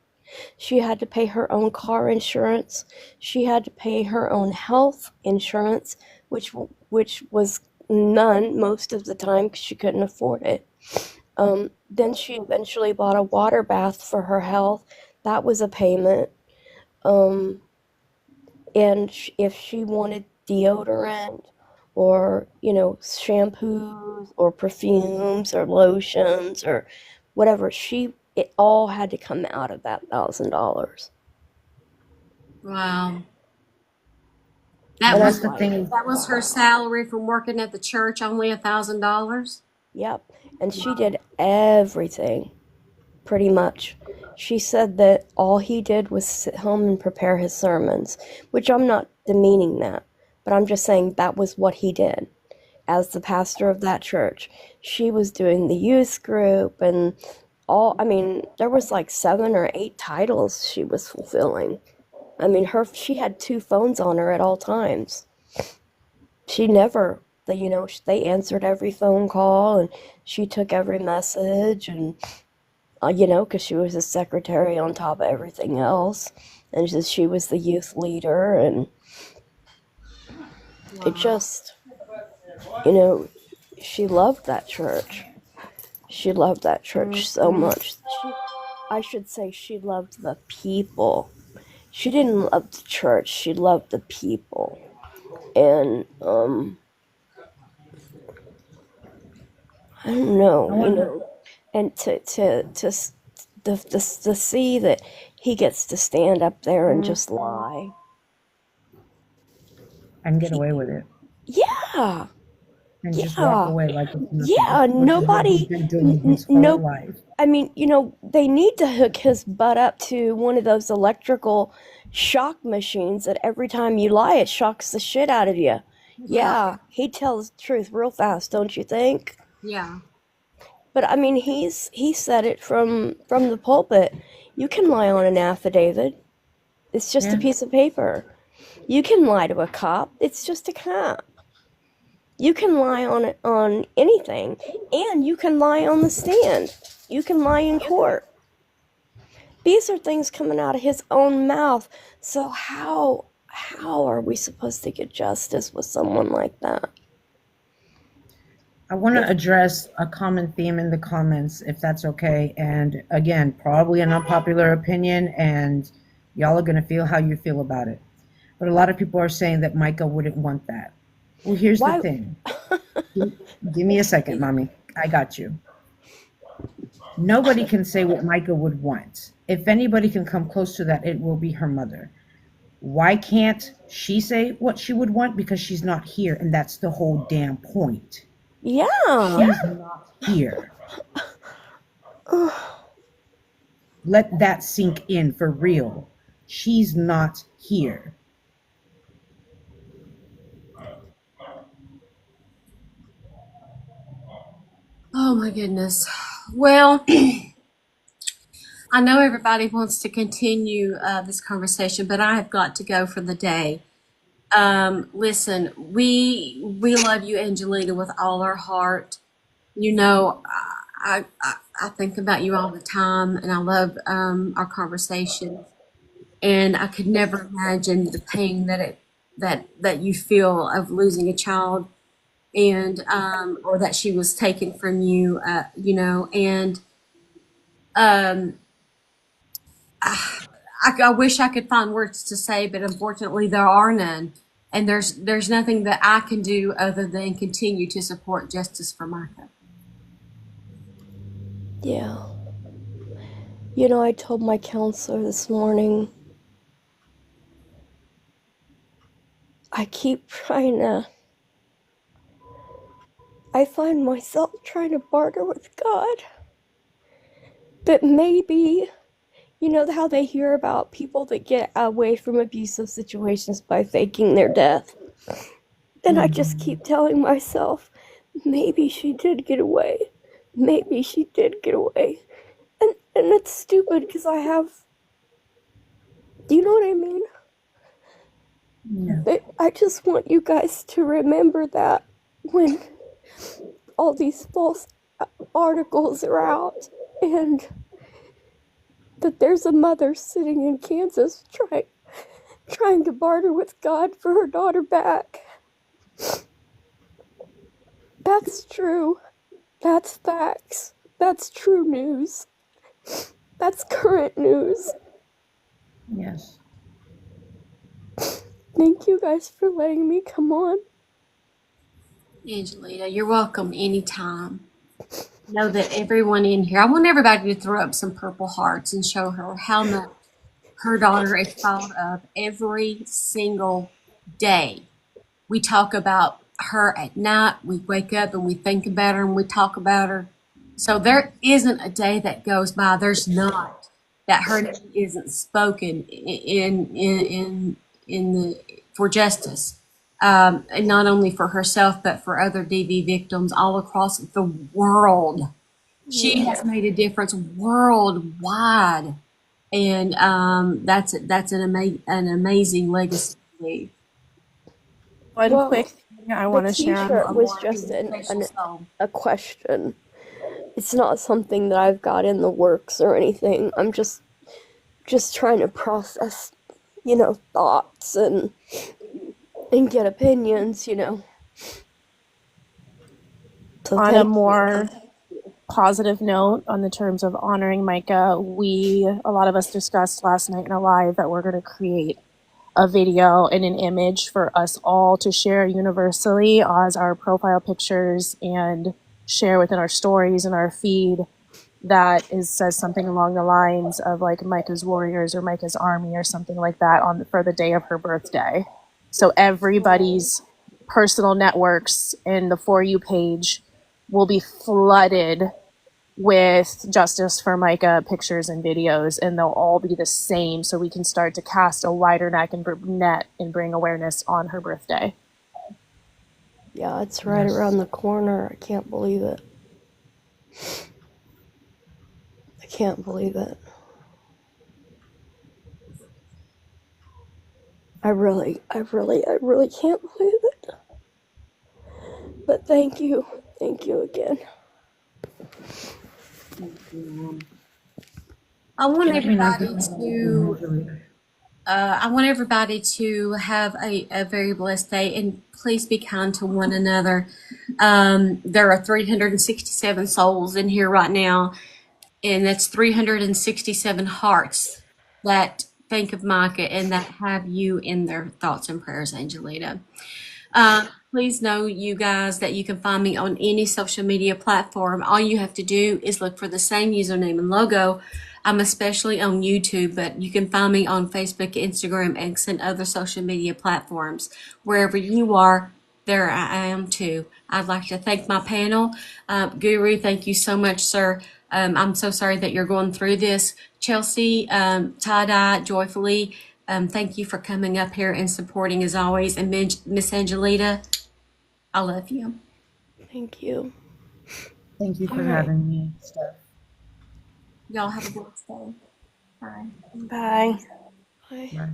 Speaker 12: She had to pay her own car insurance. She had to pay her own health insurance, which was none most of the time because she couldn't afford it. Then she eventually bought a water bath for her health. That was a payment. And if she wanted deodorant or, shampoos or perfumes or lotions or whatever, it all had to come out of that $1,000.
Speaker 1: Wow. That was her salary from working at the church, only $1,000.
Speaker 12: Yep. And she did everything, pretty much. She said that all he did was sit home and prepare his sermons, which I'm not demeaning that, but I'm just saying that was what he did as the pastor of that church. She was doing the youth group and there was like 7 or 8 titles she was fulfilling. I mean, she had 2 phones on her at all times. She never They answered every phone call and she took every message and, because she was a secretary on top of everything else. And she was the youth leader and it just, she loved that church. She loved that church so much. I should say she loved the people. She didn't love the church. She loved the people. And, I don't know, and to see that he gets to stand up there and just lie.
Speaker 10: And get away with it.
Speaker 12: Yeah.
Speaker 10: And just walk away like it's nothing.
Speaker 12: Yeah, nobody.
Speaker 10: He's been doing his whole life.
Speaker 12: I mean, they need to hook his butt up to one of those electrical shock machines that every time you lie, it shocks the shit out of you. Yeah, he tells the truth real fast, don't you think?
Speaker 1: Yeah.
Speaker 12: But I mean, he said it from the pulpit. You can lie on an affidavit. It's just a piece of paper. You can lie to a cop. It's just a cop. You can lie on anything, and you can lie on the stand. You can lie in court. These are things coming out of his own mouth. So how are we supposed to get justice with someone like that?
Speaker 10: I want to address a common theme in the comments, if that's okay. And again, probably an unpopular opinion, and y'all are going to feel how you feel about it. But a lot of people are saying that Micah wouldn't want that. Well, here's the thing. Give me a second, Mommy. I got you. Nobody can say what Micah would want. If anybody can come close to that, it will be her mother. Why can't she say what she would want? Because she's not here, and that's the whole damn point.
Speaker 12: Yeah.
Speaker 10: She's not here. Let that sink in for real. She's not here.
Speaker 1: Oh my goodness. Well, I know everybody wants to continue this conversation, but I have got to go for the day. Listen, we love you, Angelina, with all our heart. I think about you all the time, and I love our conversation. And I could never imagine the pain that you feel of losing a child, and or that she was taken from you. And I wish I could find words to say, but unfortunately there are none. And there's nothing that I can do other than continue to support justice for Micah.
Speaker 12: Yeah. I told my counselor this morning, I find myself trying to barter with God. That maybe, how they hear about people that get away from abusive situations by faking their death. And I just keep telling myself, maybe she did get away. Maybe she did get away. And it's stupid because do you know what I mean?
Speaker 10: Yeah.
Speaker 12: But I just want you guys to remember that when all these false articles are out, and that there's a mother sitting in Kansas trying to barter with God for her daughter back. That's true. That's facts. That's true news. That's current news.
Speaker 10: Yes.
Speaker 12: Thank you guys for letting me come on.
Speaker 1: Angelina, you're welcome anytime. Know that everyone in here, I want everybody to throw up some purple hearts and show her how much her daughter is thought of every single day. We talk about her at night. We wake up and we think about her and we talk about her. So there isn't a day that goes by, there's not, that her name isn't spoken for justice. And not only for herself, but for other DV victims all across the world. She has made a difference worldwide, and that's an amazing legacy to leave.
Speaker 11: One quick thing I
Speaker 12: The
Speaker 11: want to share on
Speaker 12: t-shirt
Speaker 11: one
Speaker 12: was
Speaker 11: more.
Speaker 12: just
Speaker 1: Special soul.
Speaker 12: a question. It's not something that I've got in the works or anything. I'm just trying to process, thoughts and get opinions, So
Speaker 11: On a
Speaker 12: thank
Speaker 11: more positive note, on the terms of honoring Micah, a lot of us discussed last night in a live that we're going to create a video and an image for us all to share universally as our profile pictures and share within our stories and our feed that says something along the lines of like Micah's Warriors or Micah's Army or something like that for the day of her birthday. So everybody's personal networks in the For You page will be flooded with Justice for Micah pictures and videos, and they'll all be the same, so we can start to cast a wider net and bring awareness on her birthday.
Speaker 12: Yeah, it's right around the corner. I can't believe it. I can't believe it. I really can't believe it. But thank you again.
Speaker 1: I want
Speaker 10: Let me know if you
Speaker 1: everybody
Speaker 10: need
Speaker 1: to
Speaker 10: anything,
Speaker 1: I want everybody to have a very blessed day, and please be kind to one another. There are 367 souls in here right now, and that's 367 hearts that think of Micah and that have you in their thoughts and prayers, Angelita. Please know, you guys, that you can find me on any social media platform. All you have to do is look for the same username and logo. I'm especially on YouTube, but you can find me on Facebook, Instagram, X, and other social media platforms. Wherever you are, there I am too. I'd like to thank my panel. Guru, thank you so much, sir. I'm so sorry that you're going through this. Chelsea, Tie-Dye, Joyfully, thank you for coming up here and supporting as always. And Miss Angelita, I love you.
Speaker 12: Thank you.
Speaker 10: Thank you for
Speaker 12: All right.
Speaker 10: having me, Steph.
Speaker 1: Y'all have a good day. Bye.
Speaker 11: Bye.
Speaker 12: Bye.
Speaker 10: Bye.